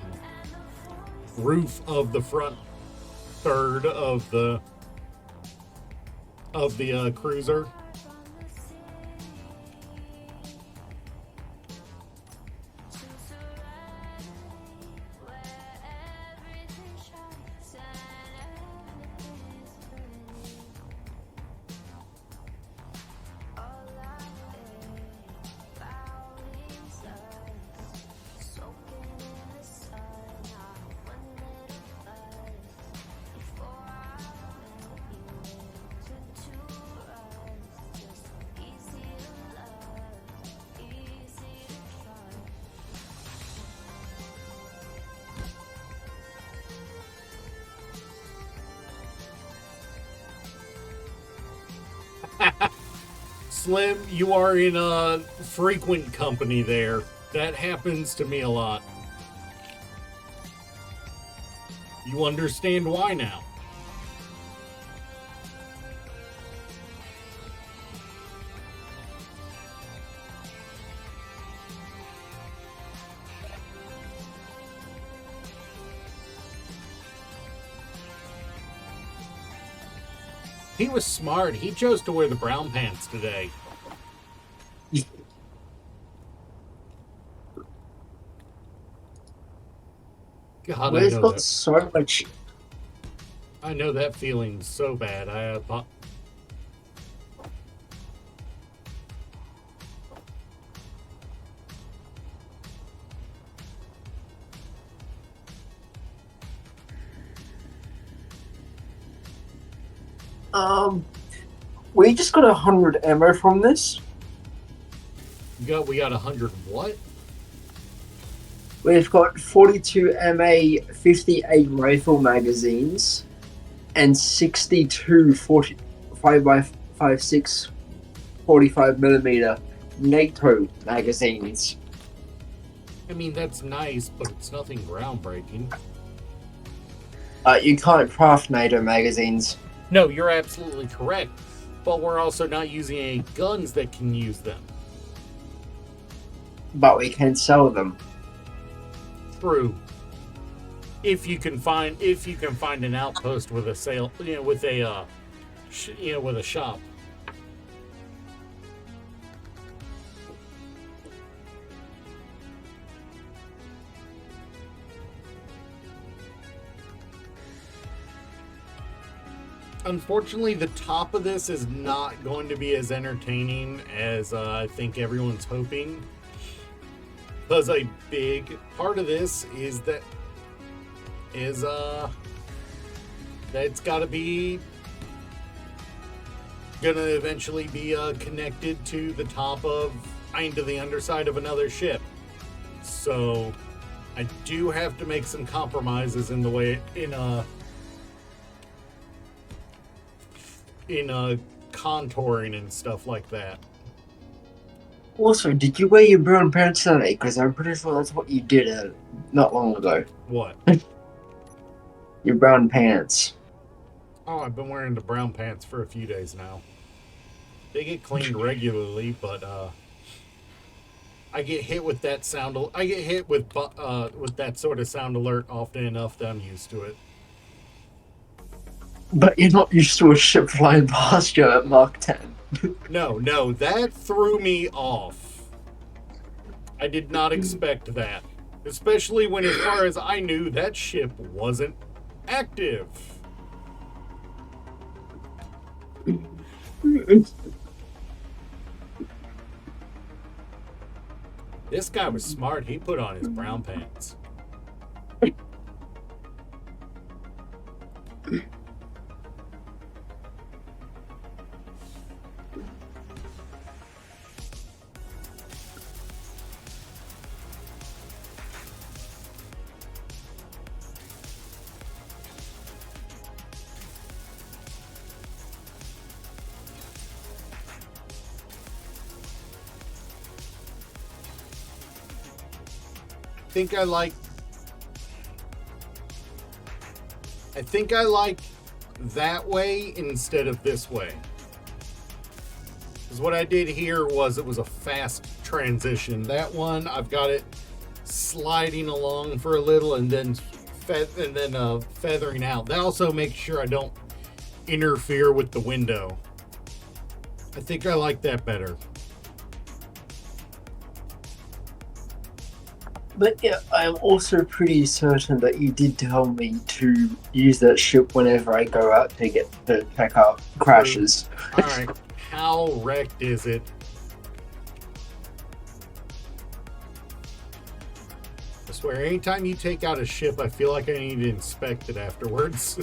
roof of the front third of the cruiser. Slim, you are in a frequent company there. That happens to me a lot. You understand why now. He was smart. He chose to wear the brown pants today. God,
Where's
I know
got
that.
so much.
I know that feeling so bad. I thought.
We just got 100 ammo from this.
We got 100 what?
We've got 42 MA 58 rifle magazines and 62 5.56 45mm NATO magazines.
I mean, that's nice, but it's nothing groundbreaking.
You can't craft NATO magazines.
No, you're absolutely correct. But we're also not using any guns that can use them.
But we can sell them.
True. If you can find an outpost with a sale, with a with a shop. Unfortunately, the top of this is not going to be as entertaining as I think everyone's hoping. Because a big part of this is that it's got to be gonna eventually be connected to the top of to the underside of another ship. So I do have to make some compromises in the way in contouring and stuff like that.
Also, did you wear your brown pants today? Because I'm pretty sure that's what you did not long ago.
What?
Your brown pants.
Oh, I've been wearing the brown pants for a few days now. They get cleaned regularly, but I get hit with that sound. I get hit with that sort of sound alert often enough that I'm used to it.
But you're not used to a ship flying past you at Mark 10.
No, that threw me off. I did not expect that. Especially when, as far as I knew, that ship wasn't active. This guy was smart. He put on his brown pants. I think I like that way instead of this way. Because what I did here was it was a fast transition. That one, I've got it sliding along for a little and then feathering out. That also makes sure I don't interfere with the window. I think I like that better.
But yeah, I'm also pretty certain that you did tell me to use that ship whenever I go out to check out crashes.
All right, how wrecked is it? I swear, anytime you take out a ship, I feel like I need to inspect it afterwards.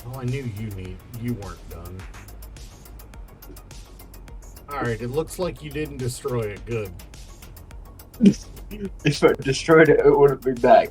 Oh, I knew you weren't done. Alright, it looks like you didn't destroy it. Good.
If I destroyed it, it wouldn't be back.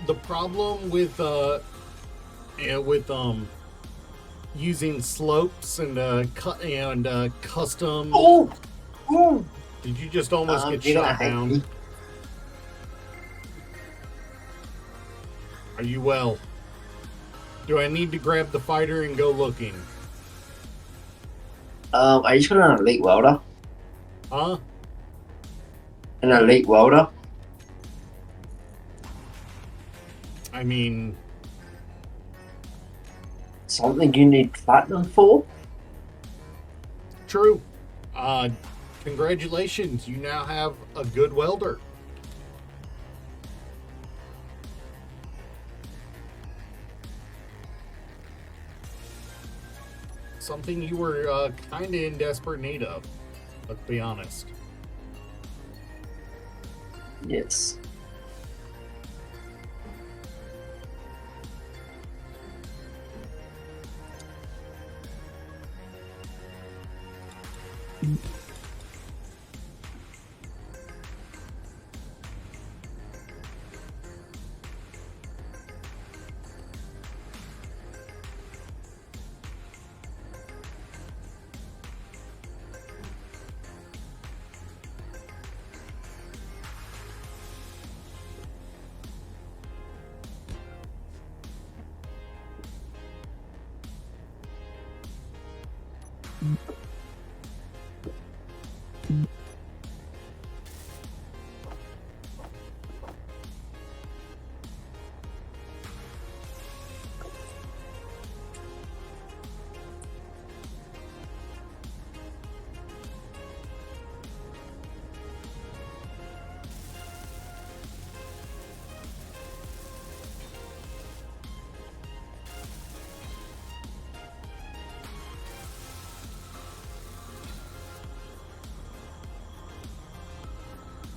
The problem with using slopes and custom.
Oh! Ooh!
Did you just almost get
you're gonna
shot
hate
down?
me.
Are you well? Do I need to grab the fighter and go looking?
Are you just got an elite welder?
Huh?
An elite welder?
I mean,
Something you need platinum for?
true. Congratulations, you now have a good welder. Something you were kind of in desperate need of, let's be honest.
Yes.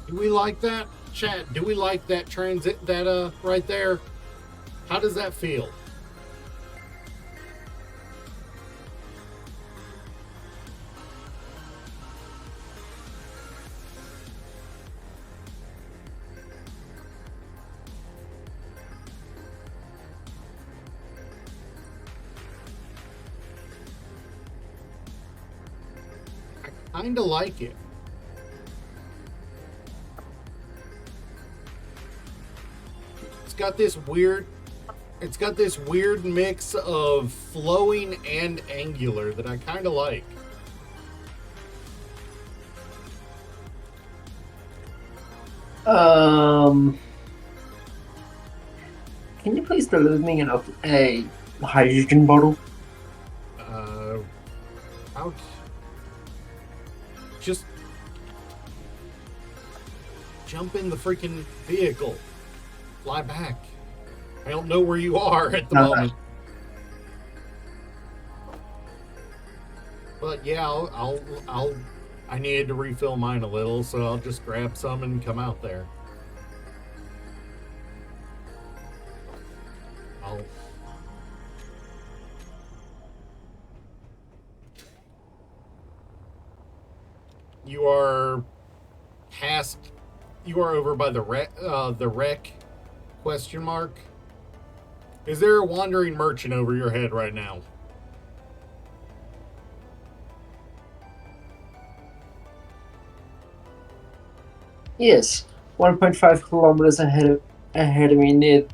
Do we like that? Chat, do we like that transit, that, right there? How does that feel? I kinda like it. It's got this weird mix of flowing and angular that I kind of like.
Can you please deliver me a hydrogen bottle?
Ouch. Just jump in the freaking vehicle. Fly back. I don't know where you are at the moment. But yeah, I needed to refill mine a little, so I'll just grab some and come out there. You are past. You are over by the wreck? Question mark. Is there a wandering merchant over your head right now?
Yes, 1.5 kilometers ahead of me, near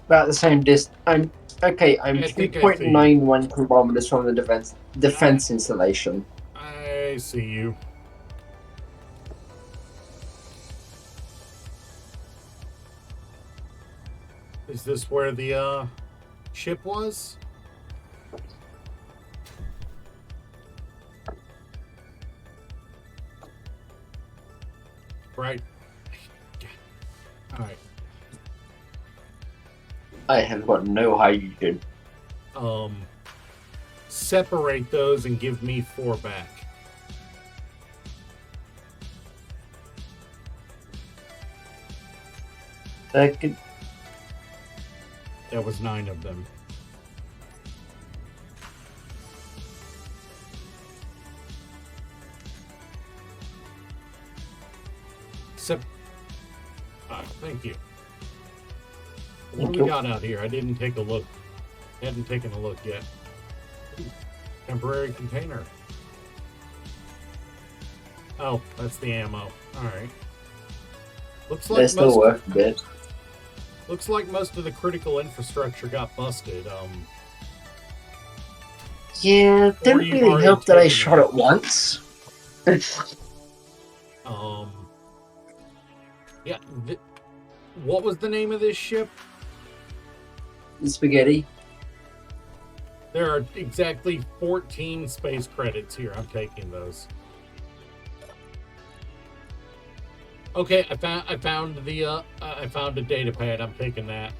about the same distance. I'm 3.91 kilometers from the defense installation.
I see you. Is this where the ship was? Right. Alright.
I have got no hydrogen.
Separate those and give me 4 back.
That
was 9 of them. Thank you. What do we got out here? I didn't take a look. Hadn't taken a look yet. Temporary container. Oh, that's the ammo. Alright. Looks like
they still work a bit.
Looks like most of the critical infrastructure got busted.
Yeah, didn't really help that I shot it once.
Yeah. What was the name of this ship?
The Spaghetti.
There are exactly 14 space credits here. I'm taking those. Okay, I found a data pad. I'm taking that.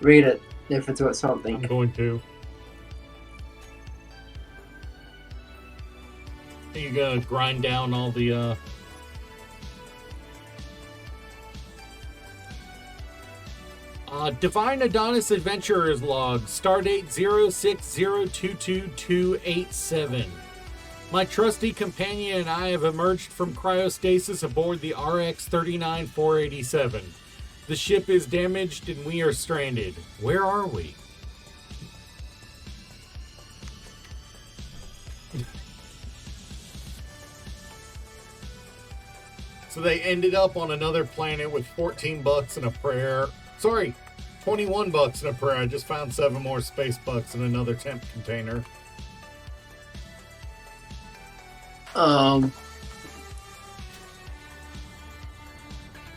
Read it if it's worth something.
I'm going to. Are you gonna grind down all the Divine Adonis Adventurer's Log, Stardate 06022287. My trusty companion and I have emerged from cryostasis aboard the RX-39487. The ship is damaged and we are stranded. Where are we? So they ended up on another planet with 14 bucks and a prayer. Sorry, 21 bucks and a prayer. I just found 7 more space bucks in another temp container.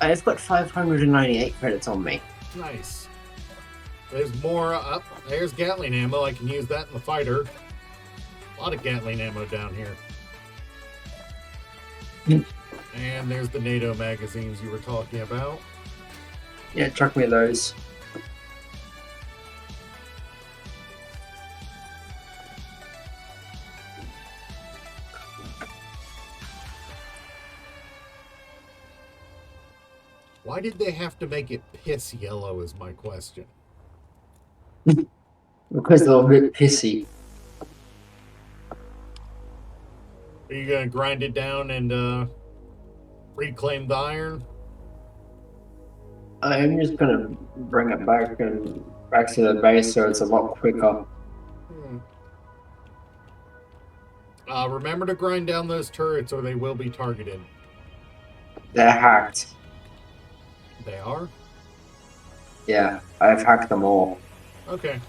I've got 598 credits on me.
Nice. There's more up. There's Gatling ammo. I can use that in the fighter. A lot of Gatling ammo down here. And there's the NATO magazines you were talking about.
Yeah, chuck me those.
Why did they have to make it piss yellow is my question.
Because they're a bit pissy.
Are you going to grind it down and reclaim the iron?
I'm just gonna bring it back and back to the base so it's a lot quicker.
Remember to grind down those turrets or they will be targeted.
They're hacked.
They are?
Yeah, I've hacked them all.
Okay.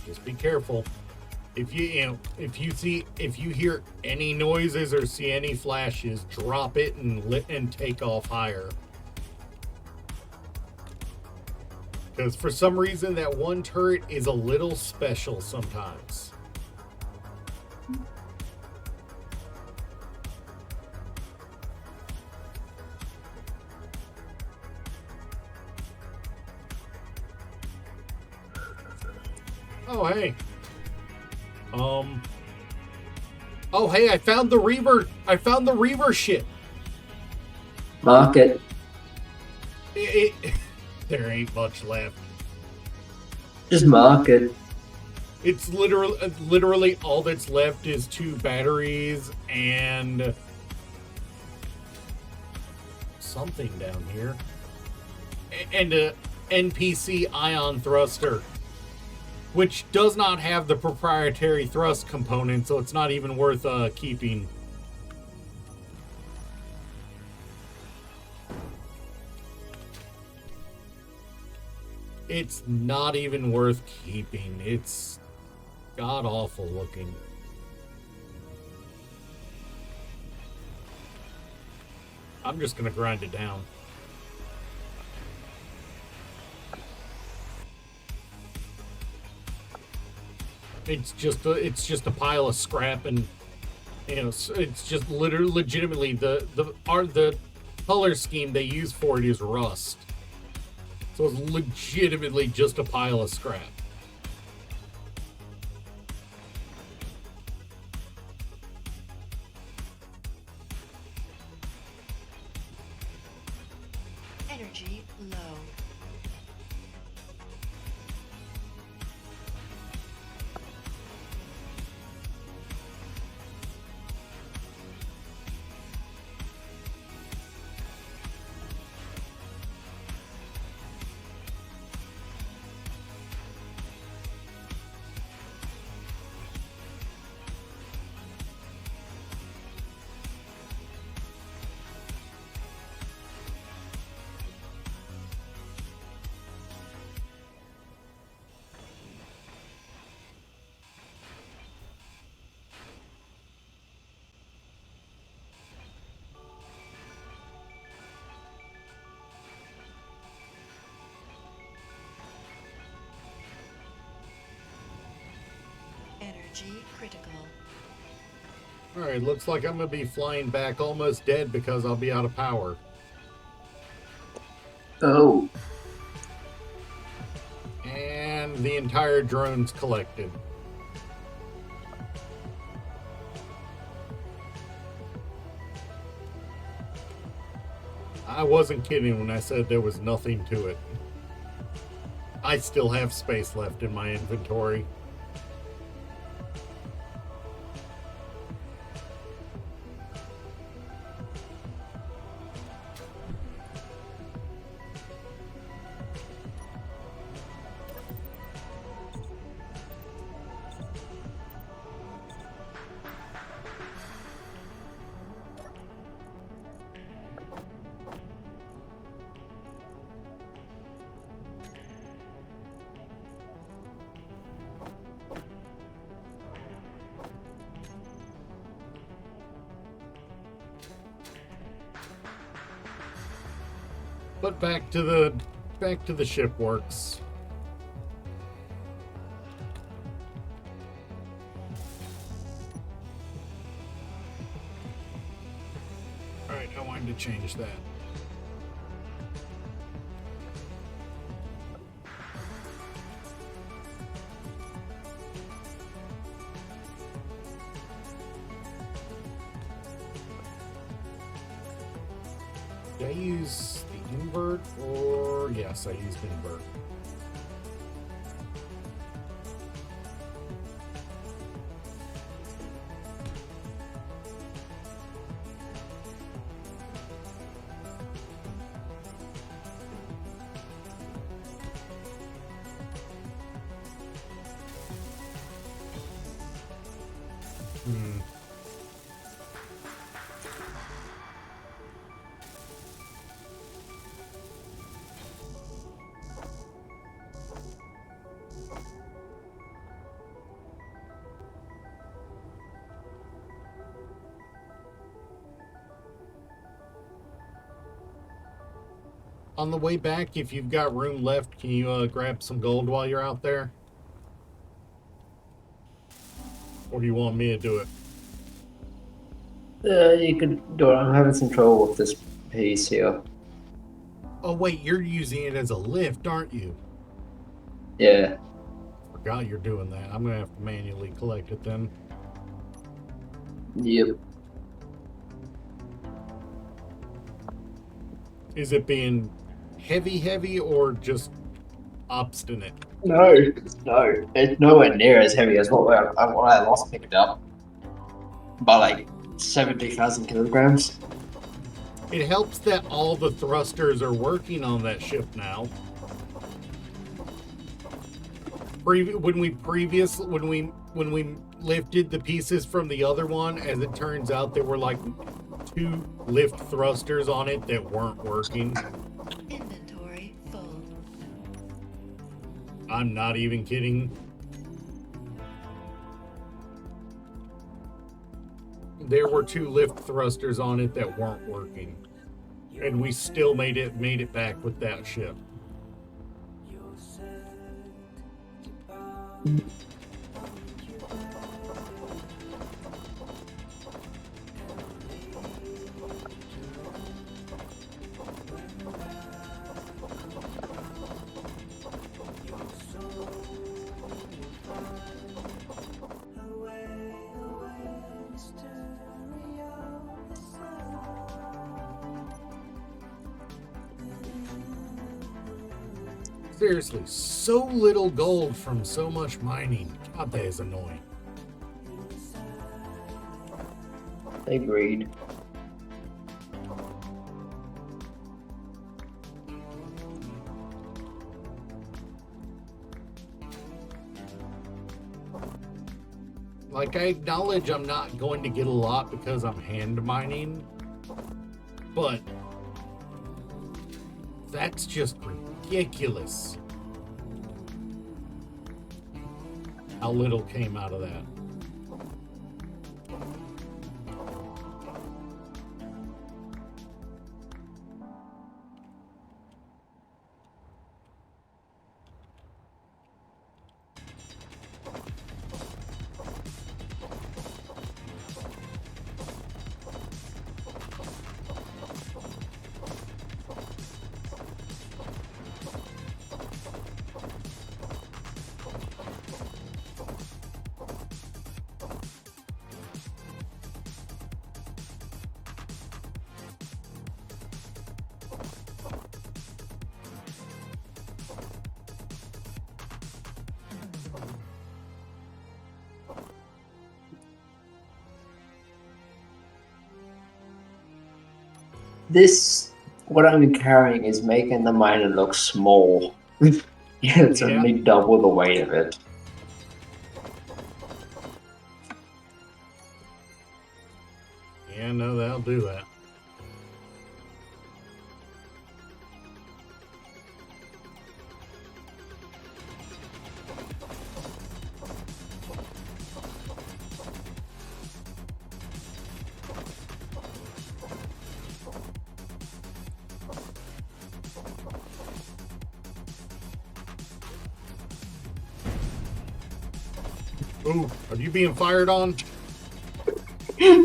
Just be careful. If you hear any noises or see any flashes, drop it and take off higher. Because for some reason that one turret is a little special sometimes. Oh hey. Oh hey, I found the Reaver ship.
Mark it.
There ain't much left.
Just mark it.
It's literally all that's left is 2 batteries and something down here. And a NPC ion thruster, which does not have the proprietary thrust component, so it's not even worth keeping. It's not even worth keeping. It's god-awful looking. I'm just gonna grind it down. It's just a pile of scrap, and it's just legitimately the color scheme they use for it is rust. So it's legitimately just a pile of scrap.
Energy low. Energy critical.
Alright, looks like I'm gonna be flying back almost dead because I'll be out of power.
Oh.
And the entire drone's collected. I wasn't kidding when I said there was nothing to it. I still have space left in my inventory. But back to the ship works. Alright, I wanted to change that. Did I use the invert or yes, I used the invert. Hmm. On the way back, if you've got room left, can you grab some gold while you're out there? Or do you want me to do it?
You could do it. I'm having some trouble with this piece here.
Oh wait, you're using it as a lift, aren't you?
Yeah.
Forgot you're doing that. I'm gonna have to manually collect it then.
Yep.
Is it being heavy or just obstinate?
No, it's nowhere near as heavy as what I last picked up. By like 70,000 kilograms.
It helps that all the thrusters are working on that ship now. When we lifted the pieces from the other one, as it turns out, there were like 2 lift thrusters on it that weren't working.
Inventory full.
I'm not even kidding. There were 2 lift thrusters on it that weren't working, and we still made it back with that ship. Seriously, so little gold from so much mining. God, that is annoying.
Agreed.
Like, I acknowledge I'm not going to get a lot because I'm hand mining, but that's just ridiculous how little came out of that.
This, what I'm carrying, is making the miner look small. It's
Yeah.
only double the weight of it.
Yeah, no, that'll do that. Ooh, are you being fired on? Hmm?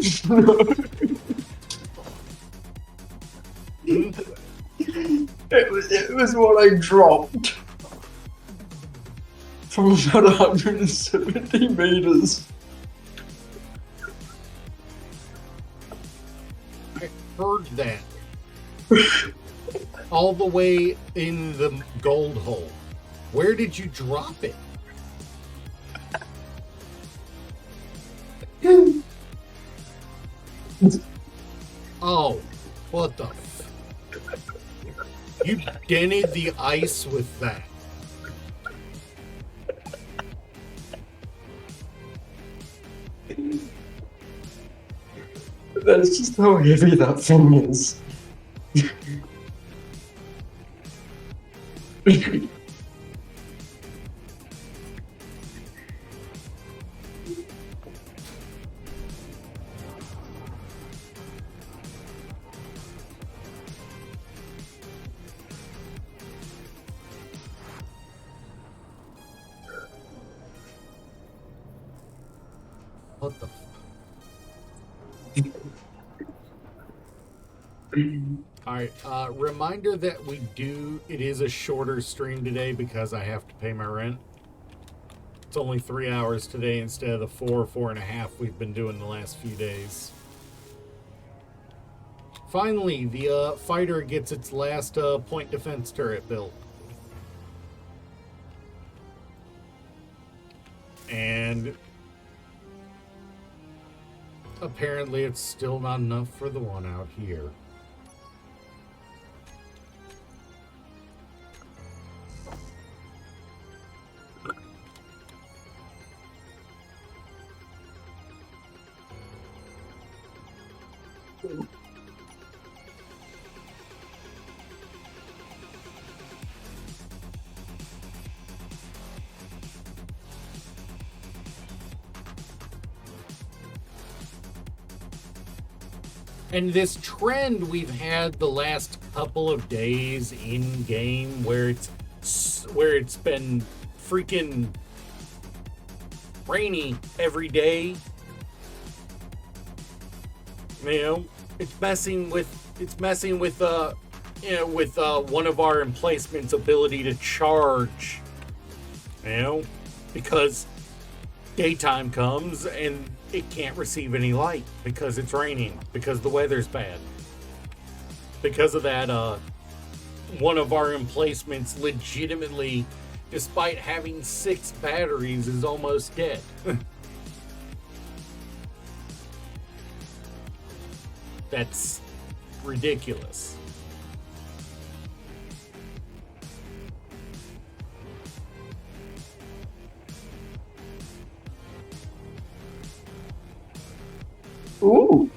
It was what I dropped from about 170 meters.
I heard that. All the way in the gold hole. Where did you drop it? Oh, what the f... You dented the ice with that.
That's just how heavy that thing is.
What the f... Alright, reminder that it is a shorter stream today because I have to pay my rent. It's only 3 hours today instead of the 4.5 we've been doing the last few days. Finally, the fighter gets its last point defense turret built. And apparently it's still not enough for the one out here. And this trend we've had the last couple of days in game where it's been freaking rainy every day. You know, it's messing with one of our emplacements' ability to charge. You know, because daytime comes and it can't receive any light because it's raining, because the weather's bad. Because of that, one of our emplacements legitimately, despite having 6 batteries, is almost dead. That's ridiculous.
Ooh.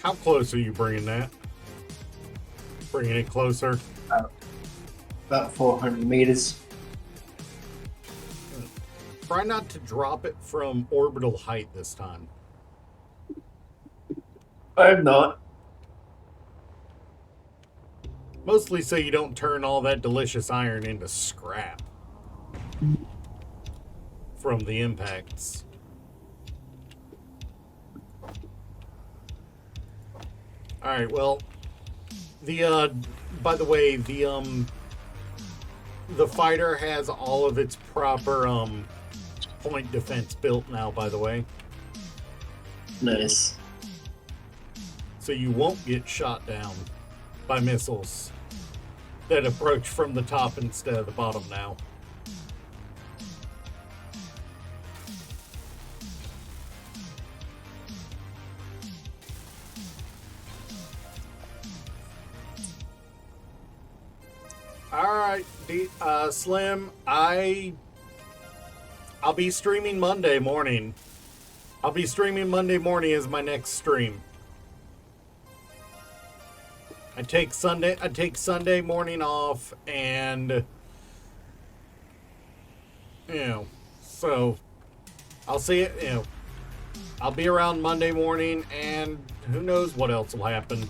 How close are you bringing that? Bringing it closer?
About 400 meters.
Try not to drop it from orbital height this time.
I'm not.
Mostly so you don't turn all that delicious iron into scrap from the impacts. Alright, well, by the way, the fighter has all of its proper, point defense built now, by the way.
Nice.
So you won't get shot down by missiles that approach from the top instead of the bottom now. Alright, Slim, I'll be streaming Monday morning. I'll be streaming Monday morning as my next stream. I take Sunday morning off, and so I'll see it, I'll be around Monday morning, and who knows what else will happen.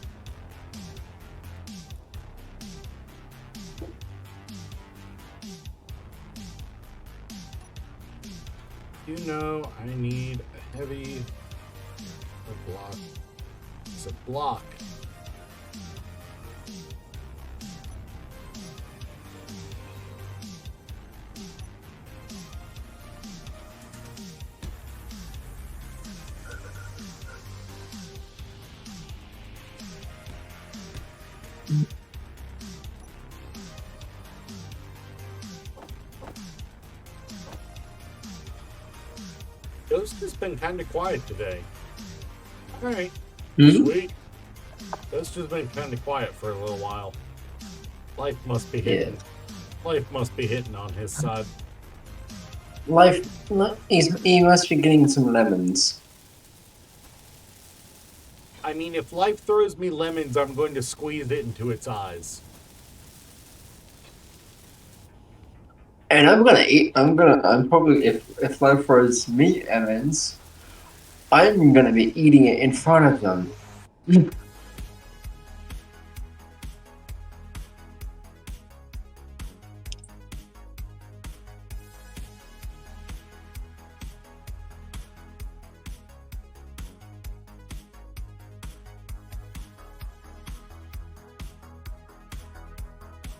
I need a heavy block. It's a block. Ghost has been kind of quiet today. All right,
Hmm?
sweet. Ghost has been kind of quiet for a little while. Life must be hitting. Life must be hitting on his side.
He must be getting some lemons.
I mean, if life throws me lemons, I'm going to squeeze it into its eyes.
And I'm probably, if life throws me lemons, I'm gonna be eating it in front of them.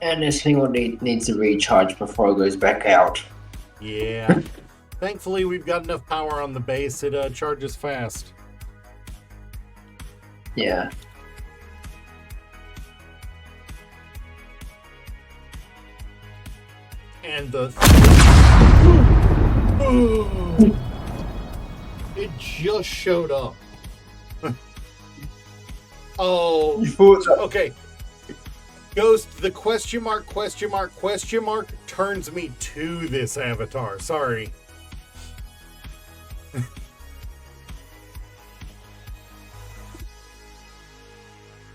And this thing needs to recharge before it goes back out.
Yeah. Thankfully, we've got enough power on the base. It charges fast.
Yeah.
And the... It just showed up. Oh, okay. Ghost, the question mark turns me to this avatar. Sorry.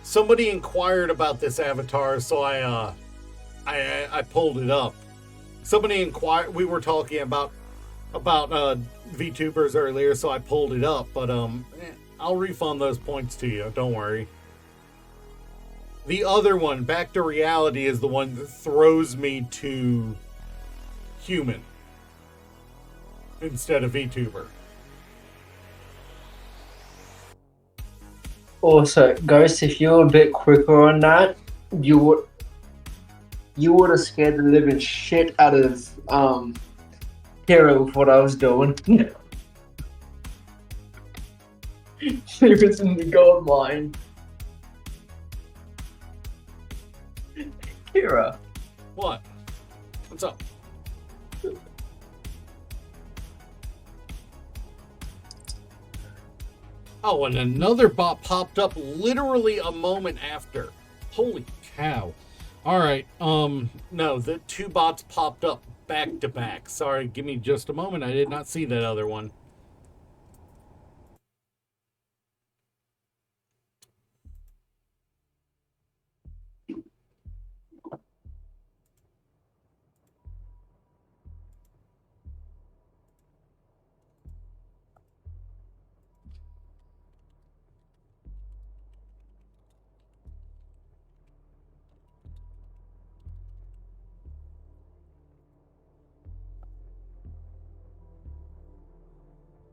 Somebody inquired about this avatar, so I pulled it up. Somebody inquired. We were talking about VTubers earlier, so I pulled it up. But I'll refund those points to you. Don't worry. The other one, Back to Reality, is the one that throws me to human instead of VTuber.
Also, Ghost, if you were a bit quicker on that, you would have scared the living shit out of Hero with what I was doing. She was in the gold mine. Kira.
What? What's up? Oh, and another bot popped up literally a moment after. Holy cow. Alright, no, the two bots popped up back to back. Sorry, give me just a moment. I did not see that other one.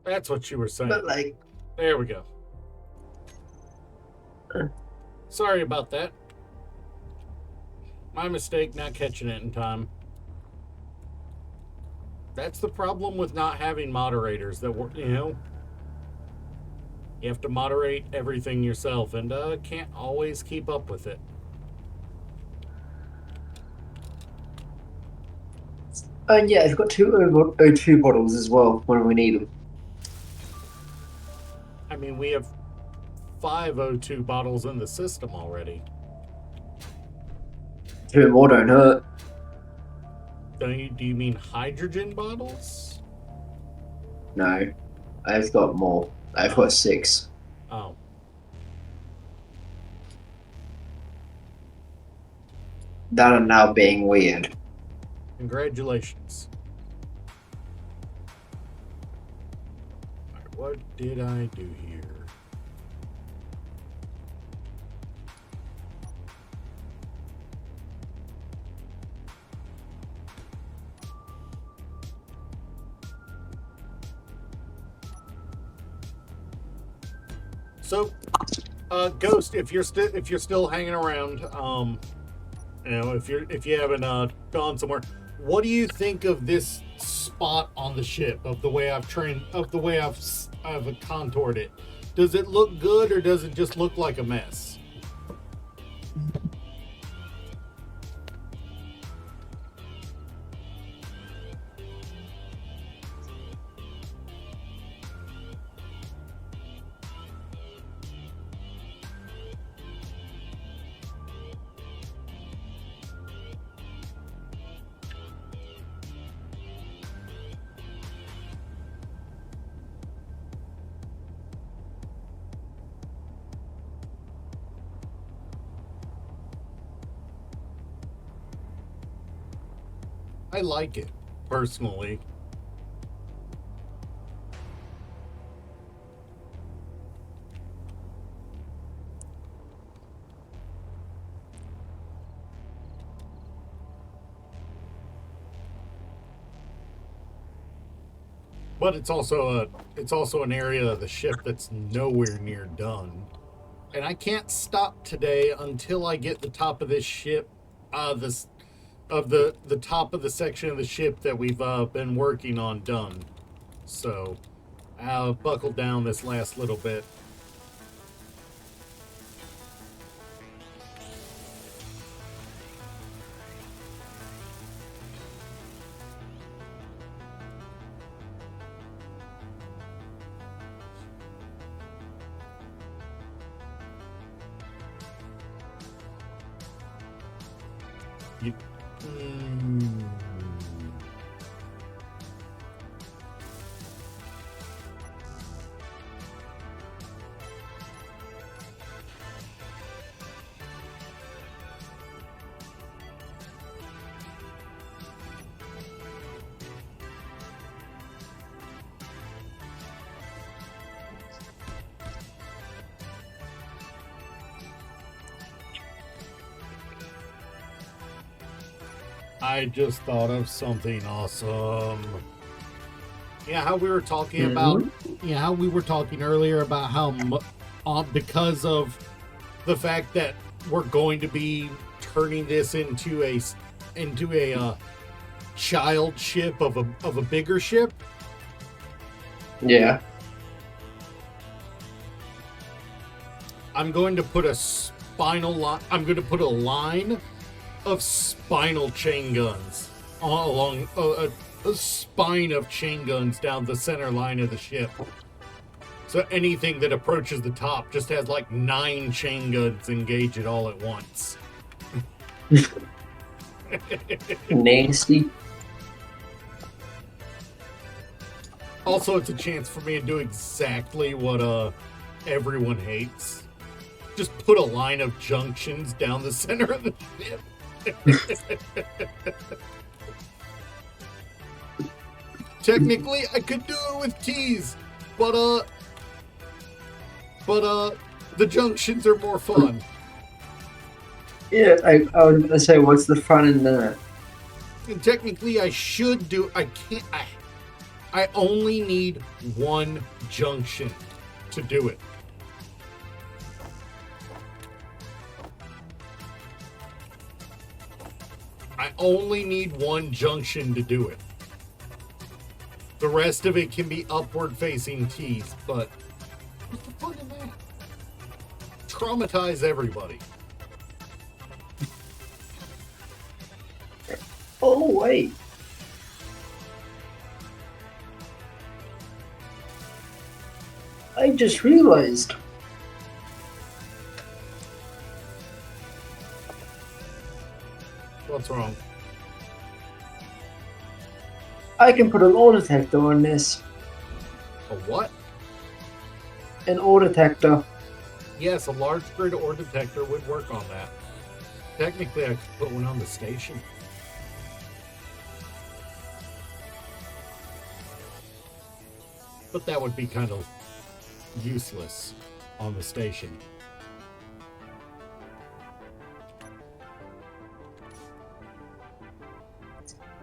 That's what you were saying.
But like,
There we go. Sorry about that. My mistake not catching it in time. That's the problem with not having moderators that work, you know. You have to moderate everything yourself and can't always keep up with it.
and yeah, I've got two O2 bottles as well when we need them.
I mean, we have 5 O2 bottles in the system already.
2 more don't hurt.
Do you mean hydrogen bottles?
No, I've got more. I've got 6.
Oh.
That are now being weird.
Congratulations. Alright, what did I do here? So, Ghost, if you're still hanging around, you know, if you haven't gone somewhere, what do you think of this spot on the ship? Of the way I've contoured it? Does it look good or does it just look like a mess? I like it, personally. But it's also an area of the ship that's nowhere near done. And I can't stop today until I get the top of this ship, the top of the section of the ship that we've been working on done. So I'll buckle down this last little bit. I just thought of something awesome. Yeah, how we were talking about. Yeah, how we were talking earlier about how because of the fact that we're going to be turning this into a child ship of a bigger ship.
Yeah.
I'm going to put a spinal line. I'm going to put a line of spinal chain guns all along a spine of chain guns down the center line of the ship. So anything that approaches the top just has like 9 chain guns engage it all at once.
Nasty.
Also, it's a chance for me to do exactly what everyone hates. Just put a line of junctions down the center of the ship. Technically, I could do it with keys, but the junctions are more fun.
Yeah, I was gonna say, what's the fun in that?
And technically, I should do. I can't. I only need 1 junction to do it. I only need 1 junction to do it. The rest of it can be upward facing keys, but what's the fun in that? Traumatize everybody.
Oh, wait. I just realized.
What's wrong?
I can put an ore detector on this.
A what?
An ore detector.
Yes, a large grid ore detector would work on that. Technically, I could put one on the station. But that would be kind of useless on the station.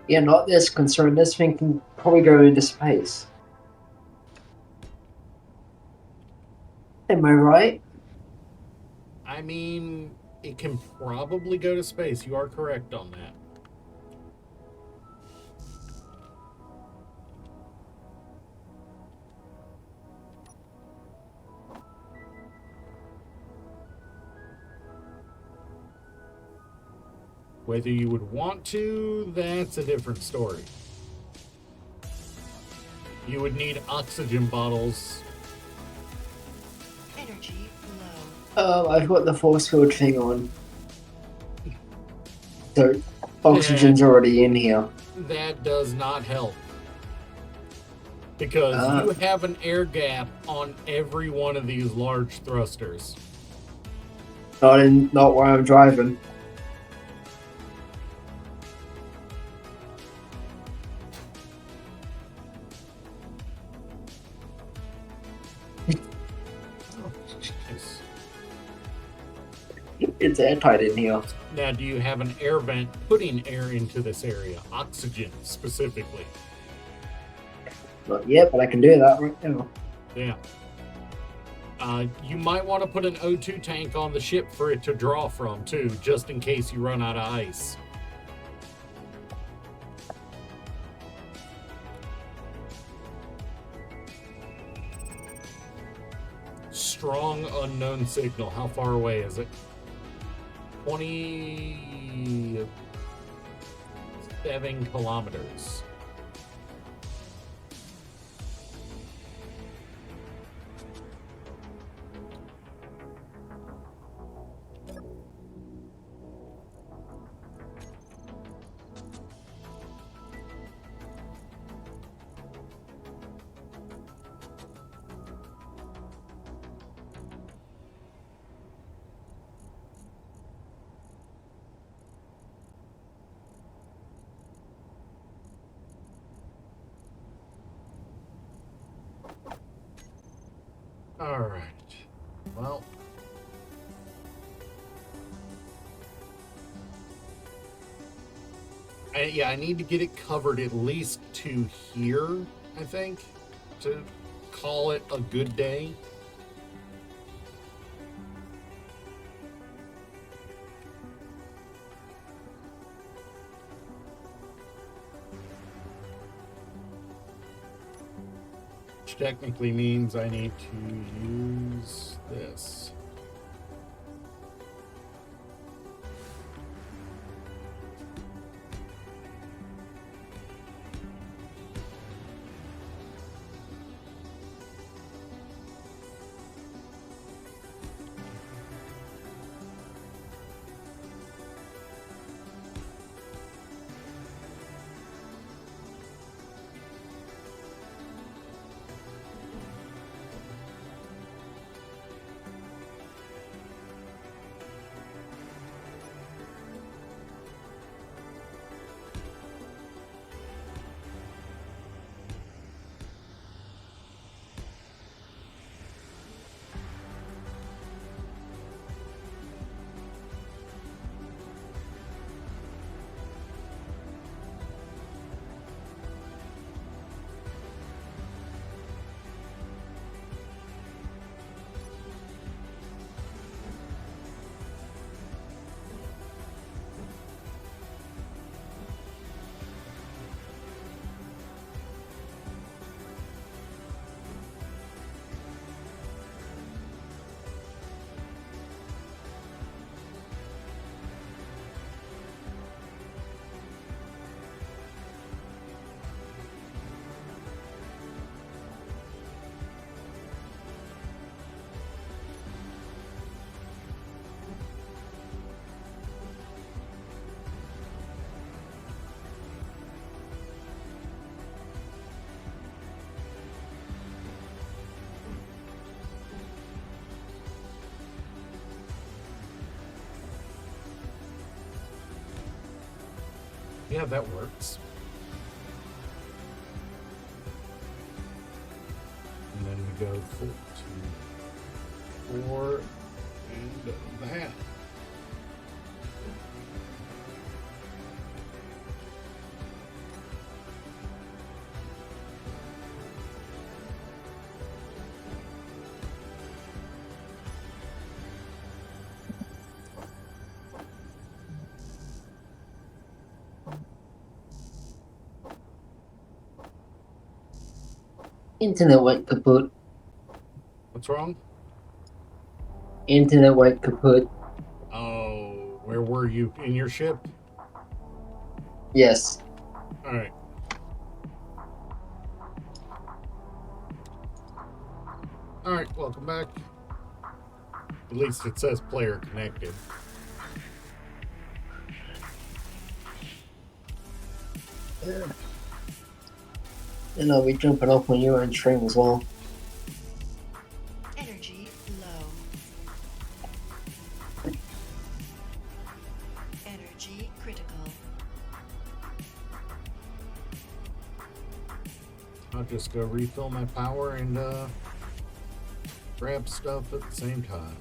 Yeah, not this concern. This thing can probably go into space. Am I right?
I mean, it can probably go to space. You are correct on that. Whether you would want to, that's a different story. You would need oxygen bottles.
Energy low.
I've got the force field thing on. So, oxygen's already in here.
That does not help. Because you have an air gap on every one of these large thrusters.
Not where I'm driving. It's airtight in here.
Now, do you have an air vent putting air into this area? Oxygen, specifically.
Not yet, but I can do that right now.
Yeah. You might want to put an O2 tank on the ship for it to draw from, too, just in case you run out of ice. Strong unknown signal. How far away is it? 27 kilometers. All right. Well, I need to get it covered at least to here, I think, to call it a good day. Which technically means I need to use this. Yeah, that works. And then we go to 4 and that.
Internet went kaput.
What's wrong?
Internet went kaput.
Oh, where were you? In your ship?
Yes.
All right. All right, welcome back. At least it says player connected.
And I'll be jumping off when you're on stream as well.
Energy low. Energy critical.
I'll just go refill my power and grab stuff at the same time.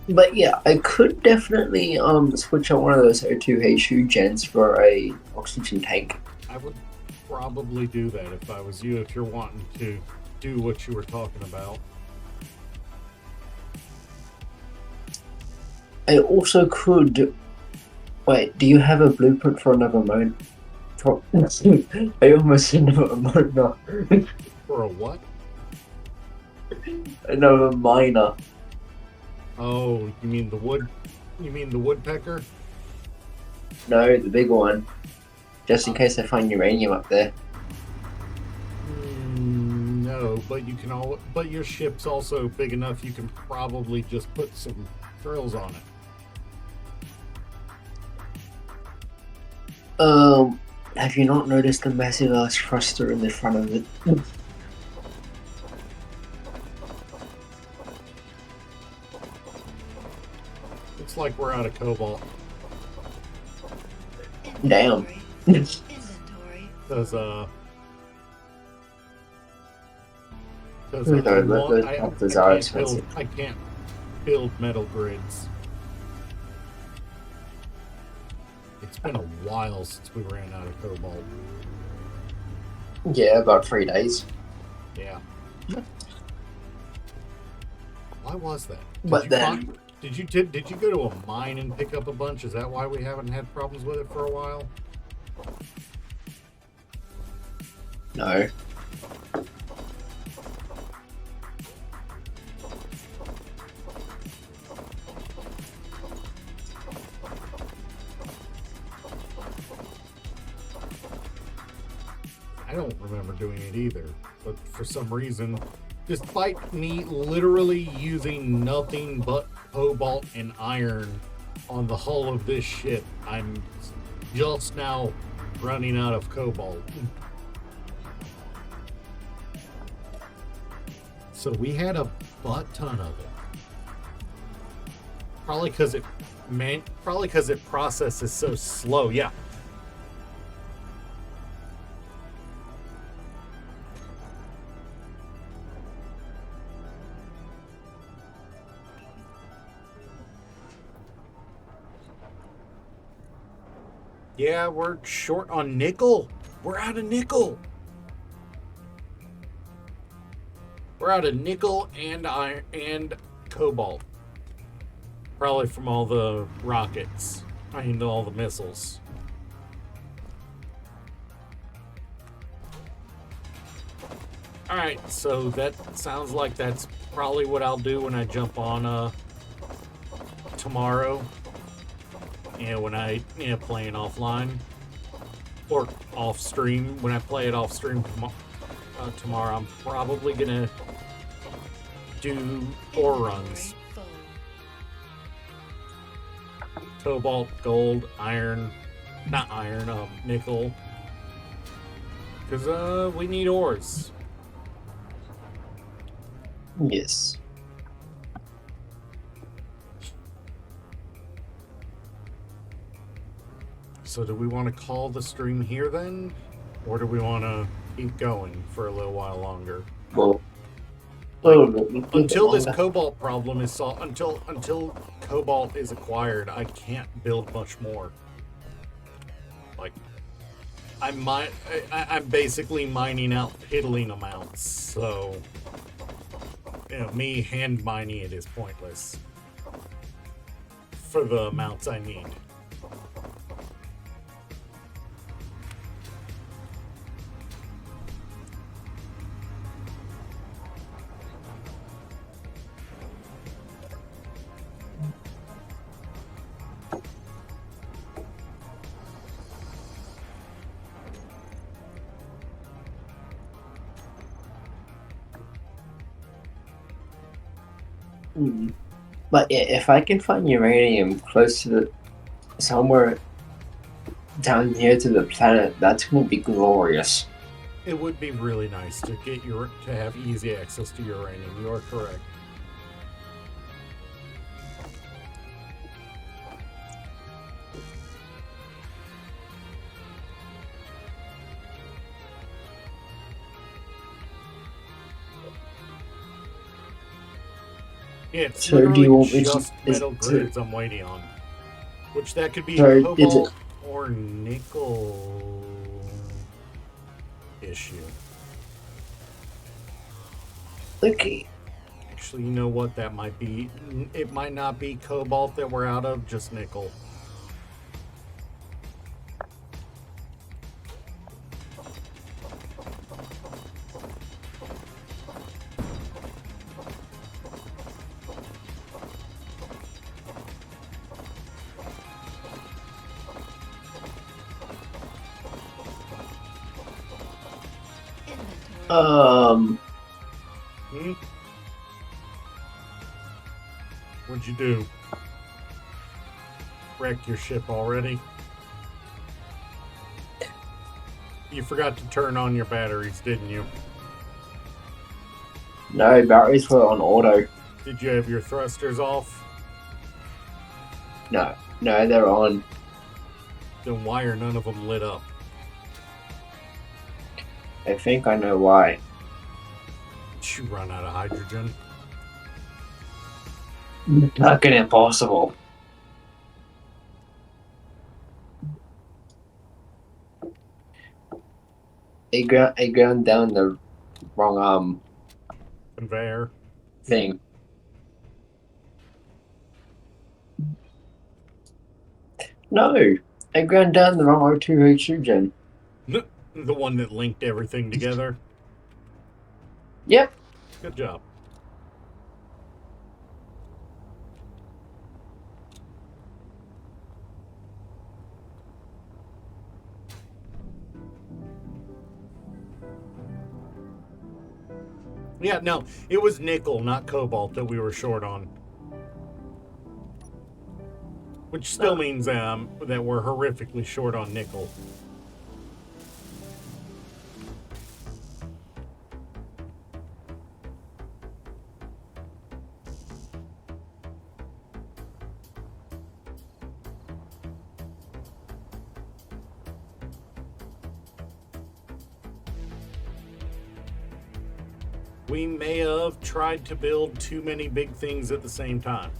But yeah, I could definitely switch out one of those O2H2 gens for a oxygen tank.
I would probably do that if I was you, if you're wanting to do what you were talking about.
I also could. Wait, do you have a blueprint for another mine? I almost said another miner.
For a what?
Another miner.
Oh, you mean the wood? You mean the woodpecker?
No, the big one. Just in case I find uranium up there.
No, but you can all. But your ship's also big enough. You can probably just put some drills on it.
Have you not noticed the massive ass thruster in the front of it?
Looks like we're out of cobalt.
Damn.
Inventory.
Because
Sorry, but those boxes are expensive.
I can't build metal grids. It's been a while since we ran out of cobalt.
Yeah, about 3 days.
Yeah. Why was that?
But then,
did you go to a mine and pick up a bunch? Is that why we haven't had problems with it for a while?
no.
I don't remember doing it either. But for some reason, despite me literally using nothing but cobalt and iron on the hull of this ship, I'm just now running out of cobalt. So we had a butt ton of it. Probably because it processes so slow. Yeah. Yeah, we're short on nickel. We're out of nickel. We're out of nickel and iron and cobalt. Probably from all the rockets. I mean, all the missiles. Alright, so that sounds like that's probably what I'll do when I jump on tomorrow. Yeah, when I playing offline or off stream. When I play it off stream tomorrow, I'm probably gonna do ore runs. Cobalt, gold, iron, not iron, nickel. Because we need ores.
Yes.
So do we want to call the stream here then? Or do we want to keep going for a little while longer?
Well,
Until this cobalt problem is solved, until cobalt is acquired, I can't build much more. Like, I'm basically mining out piddling amounts, so me hand mining it is pointless for the amounts I need.
But yeah, if I can find uranium close to the somewhere down here to the planet, that's gonna be glorious.
It would be really nice to have easy access to uranium. You are correct. Yeah, it's
So do you
literally
want me to-
just
is-
metal
so-
grids I'm waiting on. Which that could be
So is
cobalt or nickel issue.
Okay.
Actually, you know what? That might be. It might not be cobalt that we're out of, just nickel.
Inventory.
Hmm? What'd you do? Wreck your ship already? You forgot to turn on your batteries, didn't you?
No, batteries were on auto.
Did you have your thrusters off?
No, they're on.
Then why are none of them lit up?
I think I know why.
Did you run out of hydrogen?
Fucking impossible. It ground down the wrong
Conveyor.
thing. No, I ground down the wrong O2 hydrogen.
The one that linked everything together.
Yep.
Good job. Yeah, no, it was nickel, not cobalt, that we were short on. Which still means that we're horrifically short on nickel. We may have tried to build too many big things at the same time.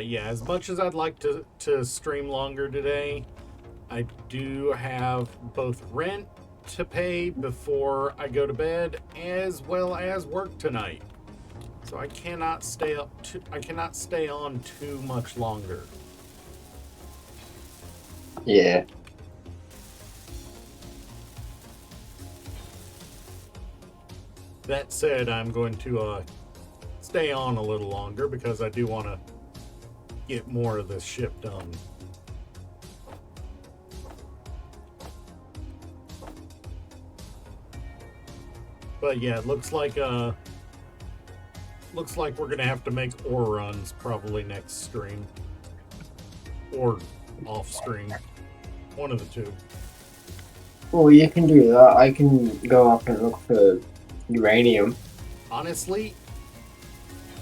Yeah, as much as I'd like to stream longer today, I do have both rent to pay before I go to bed, as well as work tonight. So I cannot stay on too much longer.
Yeah.
That said, I'm going to stay on a little longer because I do want to get more of this ship done. But yeah, it looks like we're gonna have to make ore runs probably next stream. Or off stream. One of the two.
Well, you can do that. I can go up and look for uranium.
Honestly,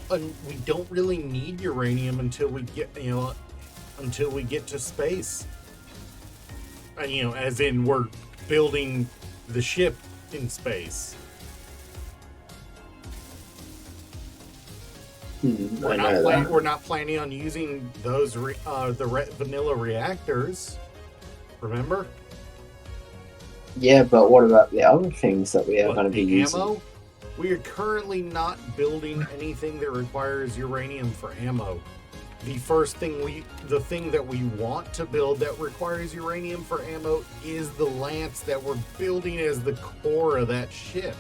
we don't really need uranium until we get, until we get to space. As in we're building the ship in space. We're not planning on using those vanilla reactors. Remember?
Yeah, but what about the other things that we are going to be
the
using?
ammo? We are currently not building anything that requires uranium for ammo. The thing that we want to build that requires uranium for ammo is the lance that we're building as the core of that ship.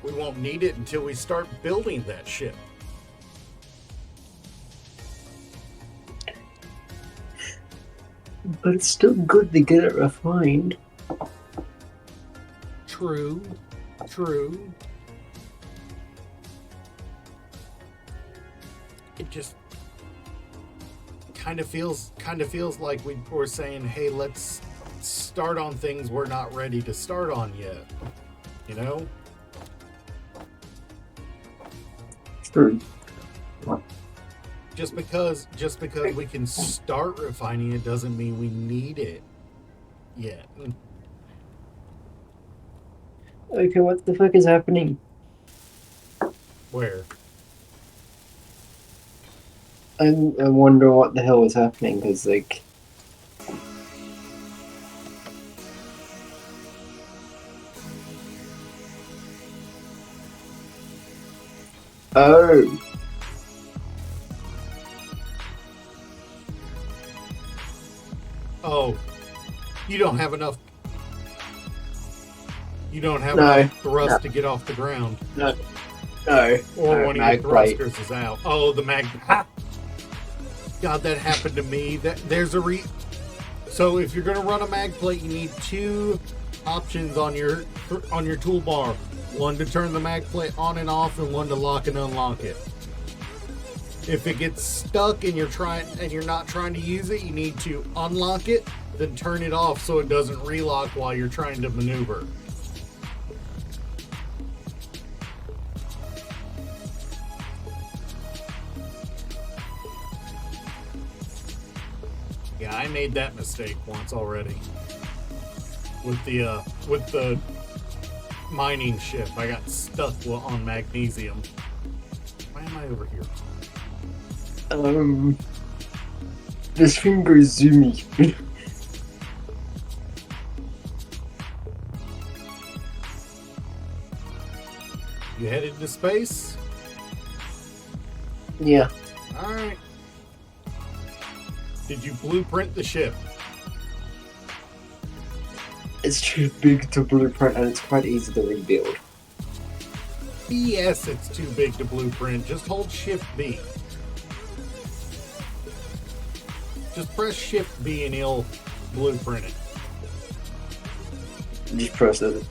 We won't need it until we start building that ship.
But it's still good to get it refined.
True. It just kind of feels like we're saying, hey, let's start on things we're not ready to start on yet. You know?
True.
Just because we can start refining it doesn't mean we need it yet.
Okay, what the fuck is happening?
Where?
I wonder what the hell is happening, because, like... Oh!
Oh, you don't have enough. You don't have
No.
enough thrust to get off the ground.
No.
Or
No,
one of
mag
your
plate.
thrusters is out. Oh, the mag. Ha! God, that happened to me. There's a So if you're gonna run a mag plate, you need two options on your toolbar. One to turn the mag plate on and off, and one to lock and unlock it. If it gets stuck and you're not trying to use it, you need to unlock it, then turn it off so it doesn't relock while you're trying to maneuver. Yeah, I made that mistake once already. With the mining ship, I got stuck on magnesium. Why am I over here?
This thing goes zoomy.
You headed to space?
Yeah.
Alright. Did you blueprint the ship?
It's too big to blueprint, and it's quite easy to rebuild.
BS, it's too big to blueprint. Just hold Shift B. Just press Shift B and it'll blueprint it.
Just press it.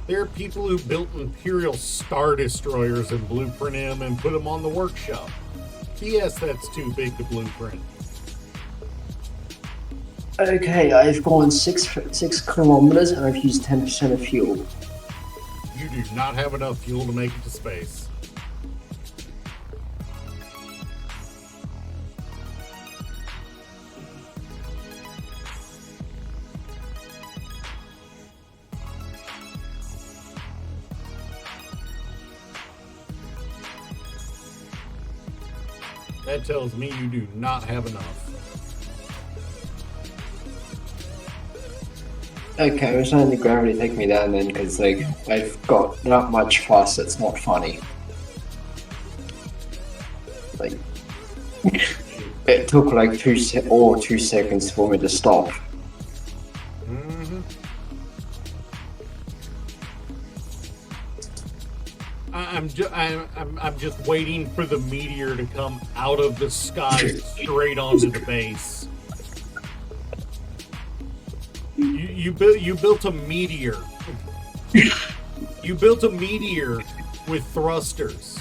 There are people who built Imperial Star Destroyers and blueprinted them and put them on the workshop. BS, that's too big to blueprint.
Okay, I've gone 6 kilometers and I've used 10% of fuel.
You do not have enough fuel to make it to space. That tells me you do not have enough.
Okay, I'm just letting the gravity take me down then, because, like, I've got that much fuss, it's not funny. Like, it took like 2 seconds for me to stop.
Mm-hmm. I'm just waiting for the meteor to come out of the sky straight onto the base. You built a meteor. You built a meteor with thrusters.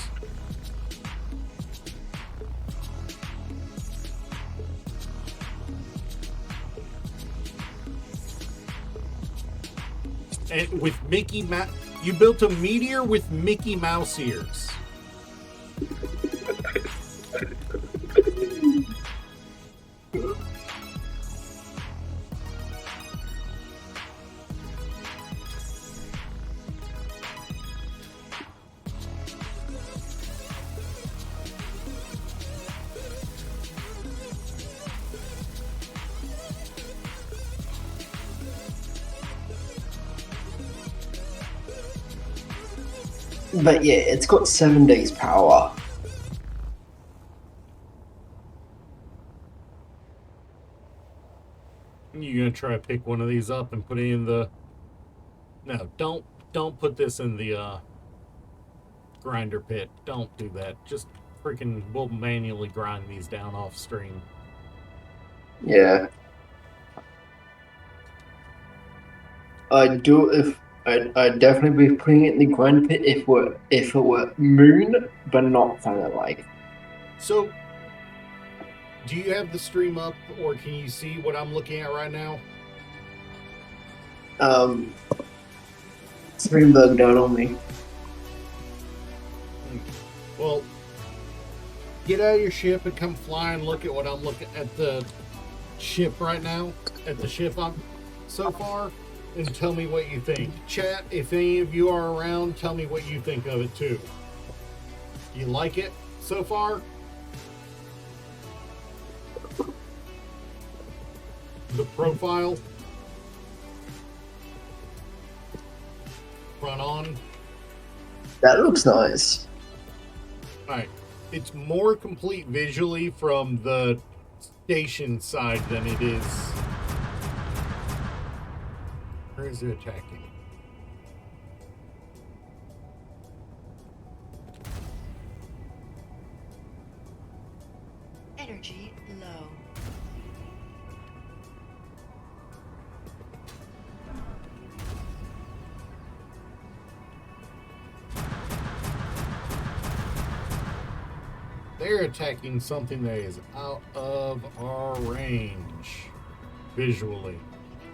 And with Mickey Mouse, you built a meteor with Mickey Mouse ears.
But yeah, it's got 7 days power.
You gonna try to pick one of these up and put it in the... No, don't don't put this in the grinder pit. Don't do that. Just freaking, we'll manually grind these down off stream.
Yeah. I'd definitely be putting it in the grind pit if it were Moon, but not Thunder Lake.
So, do you have the stream up, or can you see what I'm looking at right now?
Stream bugged out on me.
Well, get out of your ship and come fly and look at what I'm looking at the ship right now. At the ship I'm so far, and tell me what you think. Chat, if any of you are around, tell me what you think of it too. You like it so far? The profile? Front on?
That looks nice.
Alright. It's more complete visually from the station side than it is. Where is it attacking?
Energy low.
They're attacking something that is out of our range visually.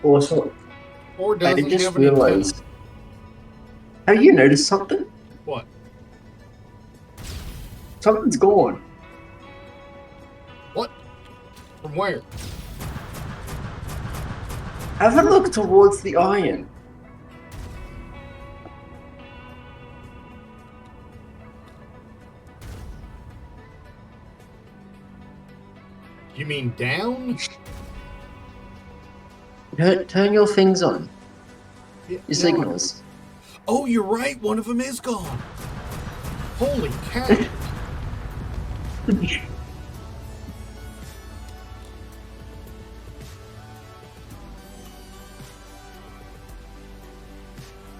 Also,
Or
I
doesn't
just
have any
realized. Have you noticed something?
What?
Something's gone.
What? From where?
Have a look towards the iron.
You mean down?
Turn your things on.
Yeah,
Your signals.
Oh, you're right. One of them is gone. Holy cow.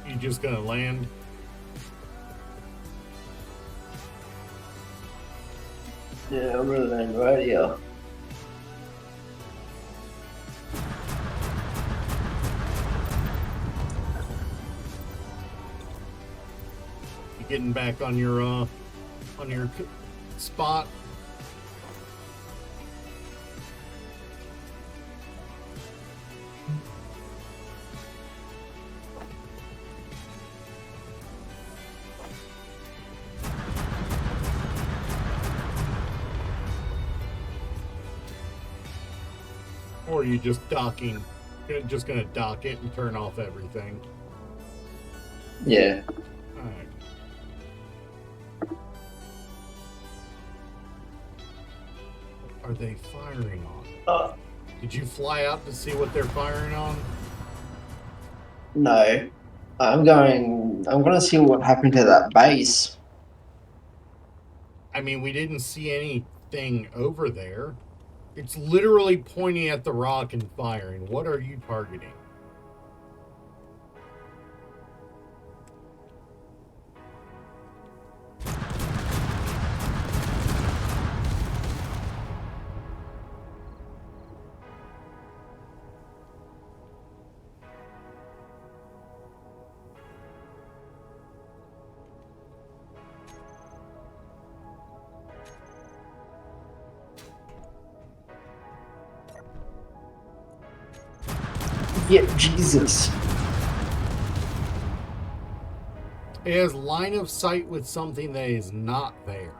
You just gonna land?
Yeah, I'm gonna land right here.
You getting back on your spot? Or are you just docking? You're just gonna dock it and turn off everything?
Yeah.
Alright. Are they firing on? Did you fly out to see what they're firing on?
No. I'm gonna see what happened to that base.
I mean, we didn't see anything over there. It's literally pointing at the rock and firing. What are you targeting?
Yeah, Jesus.
It has line of sight with something that is not there.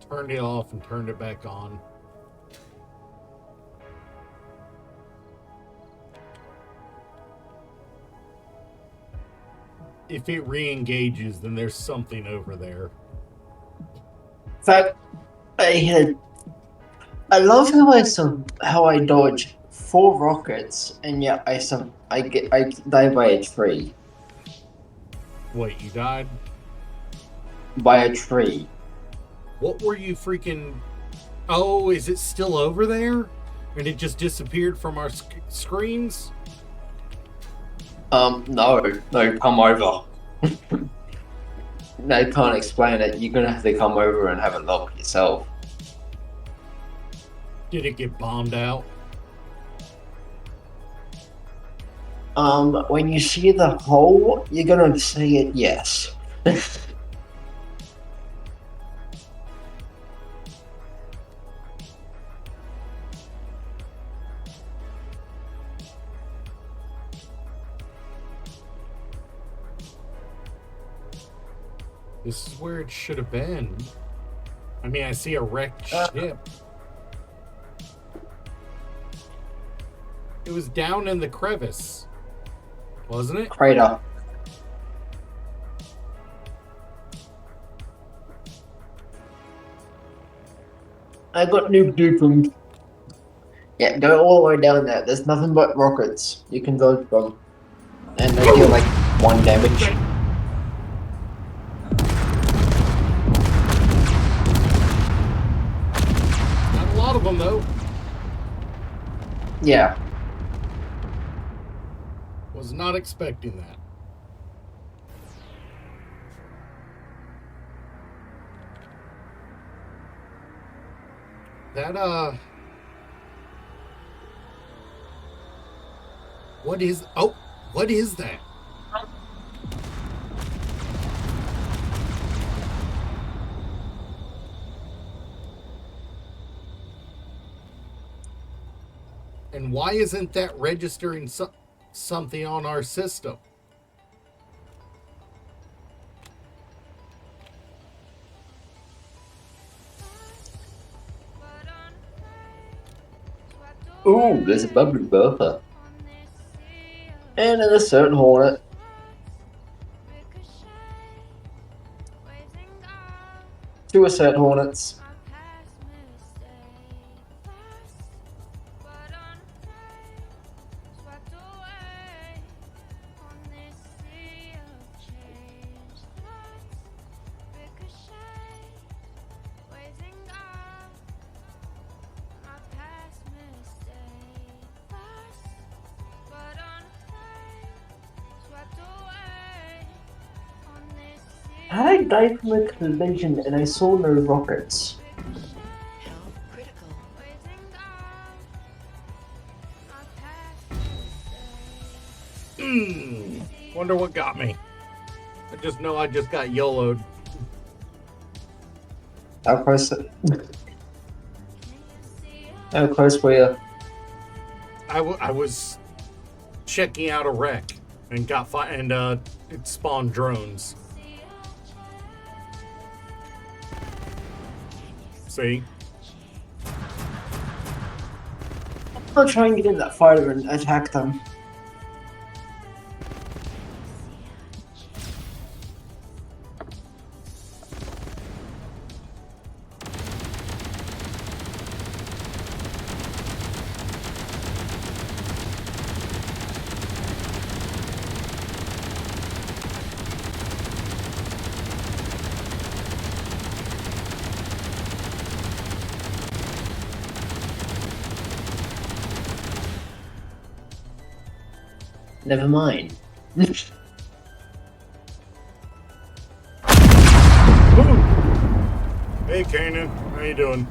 Turned it off and turned it back on. If it re-engages, then there's something over there.
In fact, I love how I dodge 4 rockets and yet I die by a tree.
Wait, you died?
By a tree.
What were you freaking... Oh, is it still over there? And it just disappeared from our screens?
No, come over. They can't explain it. You're gonna have to come over and have a look yourself.
Did it get bombed out?
When you see the hole, you're gonna see it, yes.
This is where it should have been. I mean, I see a wrecked ship. It was down in the crevice, wasn't it?
Crater. I got nuked doomed. Yeah, go all the way down there. There's nothing but rockets you can dodge from. And they deal like 1 damage.
Not a lot of them, though.
Yeah.
Was not expecting that. That, what is... Oh, what is that? And why isn't that registering something on our system?
Ooh, there's a bubbly bertha. And an Assault Hornet. Two Assault Hornets. I died from a collision and I saw no rockets.
Health critical.
Wonder what got me. I just know I just got YOLO'd.
How close? How close were you?
I was checking out a wreck and got it spawned drones. See?
I'll try and get in that fighter and attack them. Never mind.
Hey, Kanan. How you doing?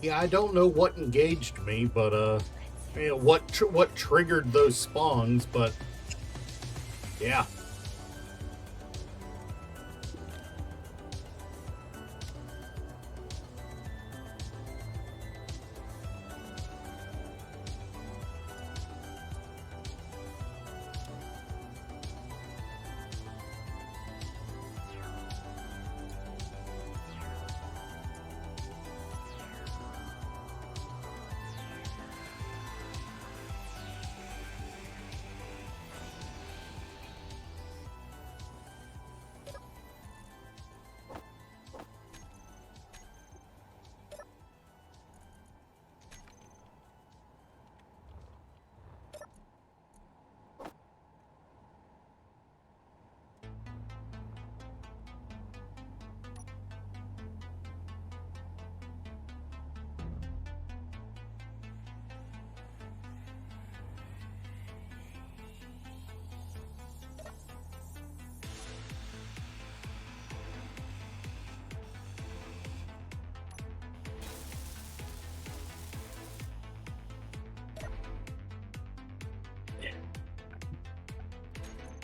Yeah, I don't know what engaged me, but you know what triggered those spawns, but yeah.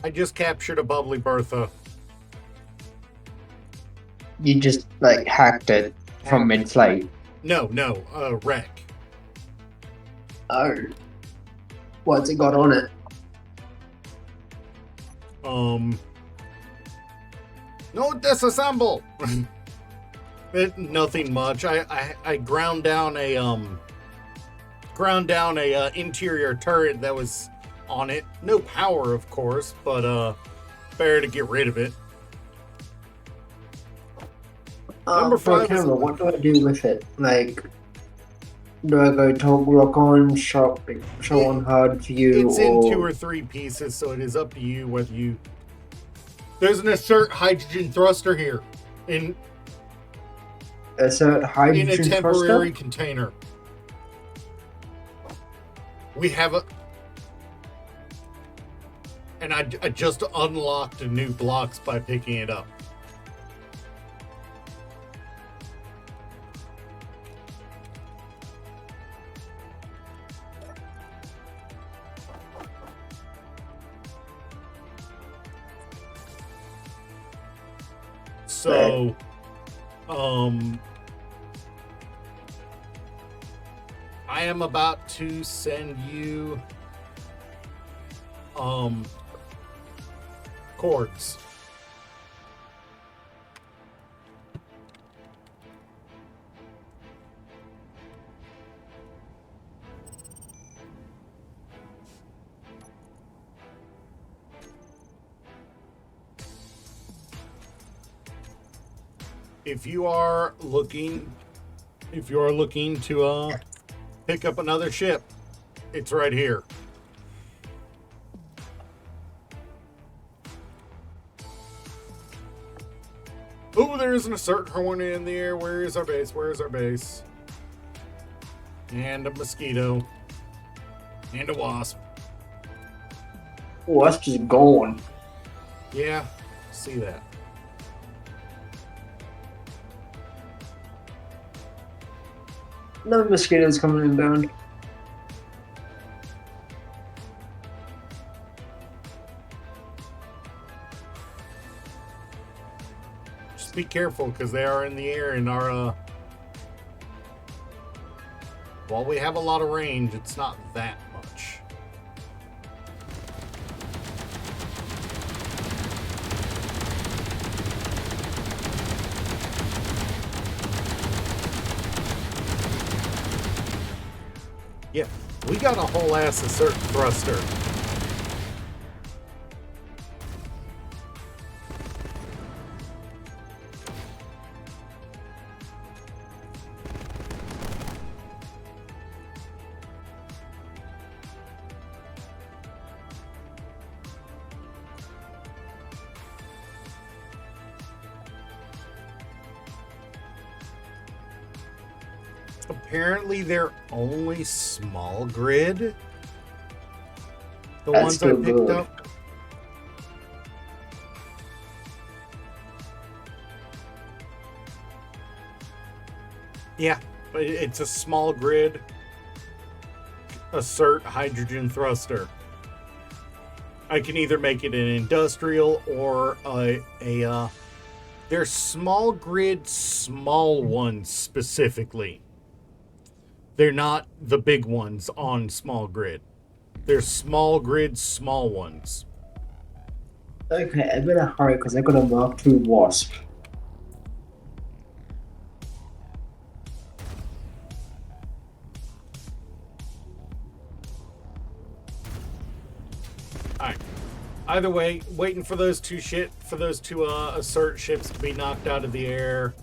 I just captured a bubbly Bertha.
You just like hacked it from mid-flight.
No, wreck.
Oh. What's it got on it?
No, disassemble. Nothing much. I ground down a interior turret that was on it. No power, of course, but better to get rid of it. Number
For
5 is
camera, what do I do with it? Like, do I go toggle lock on, show on hard view,
It's in 2 or 3 pieces, so it is up to you whether you. There's an assert hydrogen thruster here in
assert hydrogen
a temporary
thruster?
container. We have a. And I just unlocked a new blocks by picking it up. So, I am about to send you, cords. If you are looking to pick up another ship, it's right here. Oh, there's an assert hornet in the air. Where is our base? Where is our base? And a mosquito. And a wasp.
Oh, that's just gone.
Yeah, see that.
No mosquitoes coming inbound.
Just be careful because they are in the air and are while we have a lot of range, it's not that much. Yeah, we got a whole ass assert thruster. Apparently, they're only small grid. The
That's
ones I
still
picked
good.
up. Yeah, but it's a small grid. Assert hydrogen thruster. I can either make it an industrial or they're small grid, small ones specifically. They're not the big ones on small grid. They're small grid, small ones.
Okay, I better hurry because I got a Mark II Wasp.
Alright. Either way, waiting for those two assert ships to be knocked out of the air.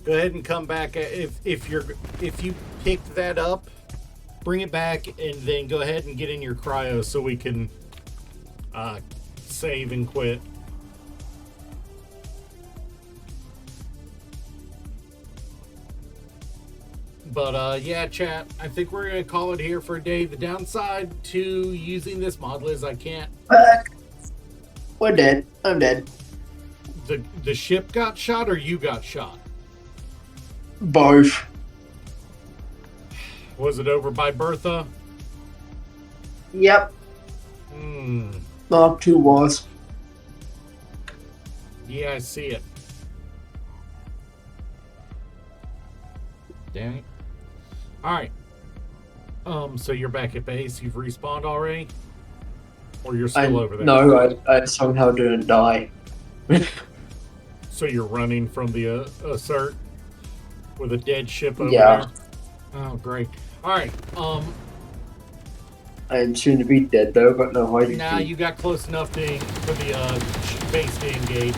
Go ahead and come back if you picked that up, bring it back and then go ahead and get in your cryo so we can save and quit. But yeah, chat, I think we're gonna call it here for a day. The downside to using this model is I can't.
We're dead. I'm dead.
The ship got shot or you got shot?
Both.
Was it over by Bertha?
Yep. Mark II was.
Yeah, I see it. Dang it. Alright. So you're back at base. You've respawned already? Or you're still over there?
No, I somehow didn't die.
So you're running from the assert with a dead ship over
Yeah.
there? Oh, great. Alright,
I am soon to be dead though, but no hiding.
now you got close enough for the base to engage.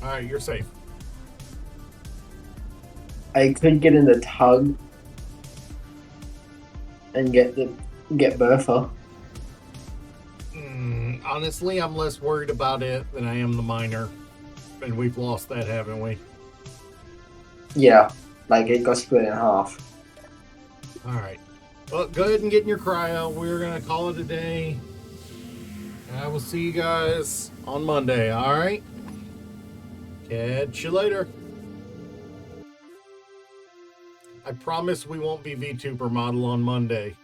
Alright, you're safe.
I could get in the tug and get Bertha.
Honestly, I'm less worried about it than I am the miner. And we've lost that, haven't we?
Yeah, like it got split in half.
Alright. Well, go ahead and get in your cryo. We're going to call it a day. And I will see you guys on Monday, alright? Catch you later. I promise we won't be VTuber model on Monday.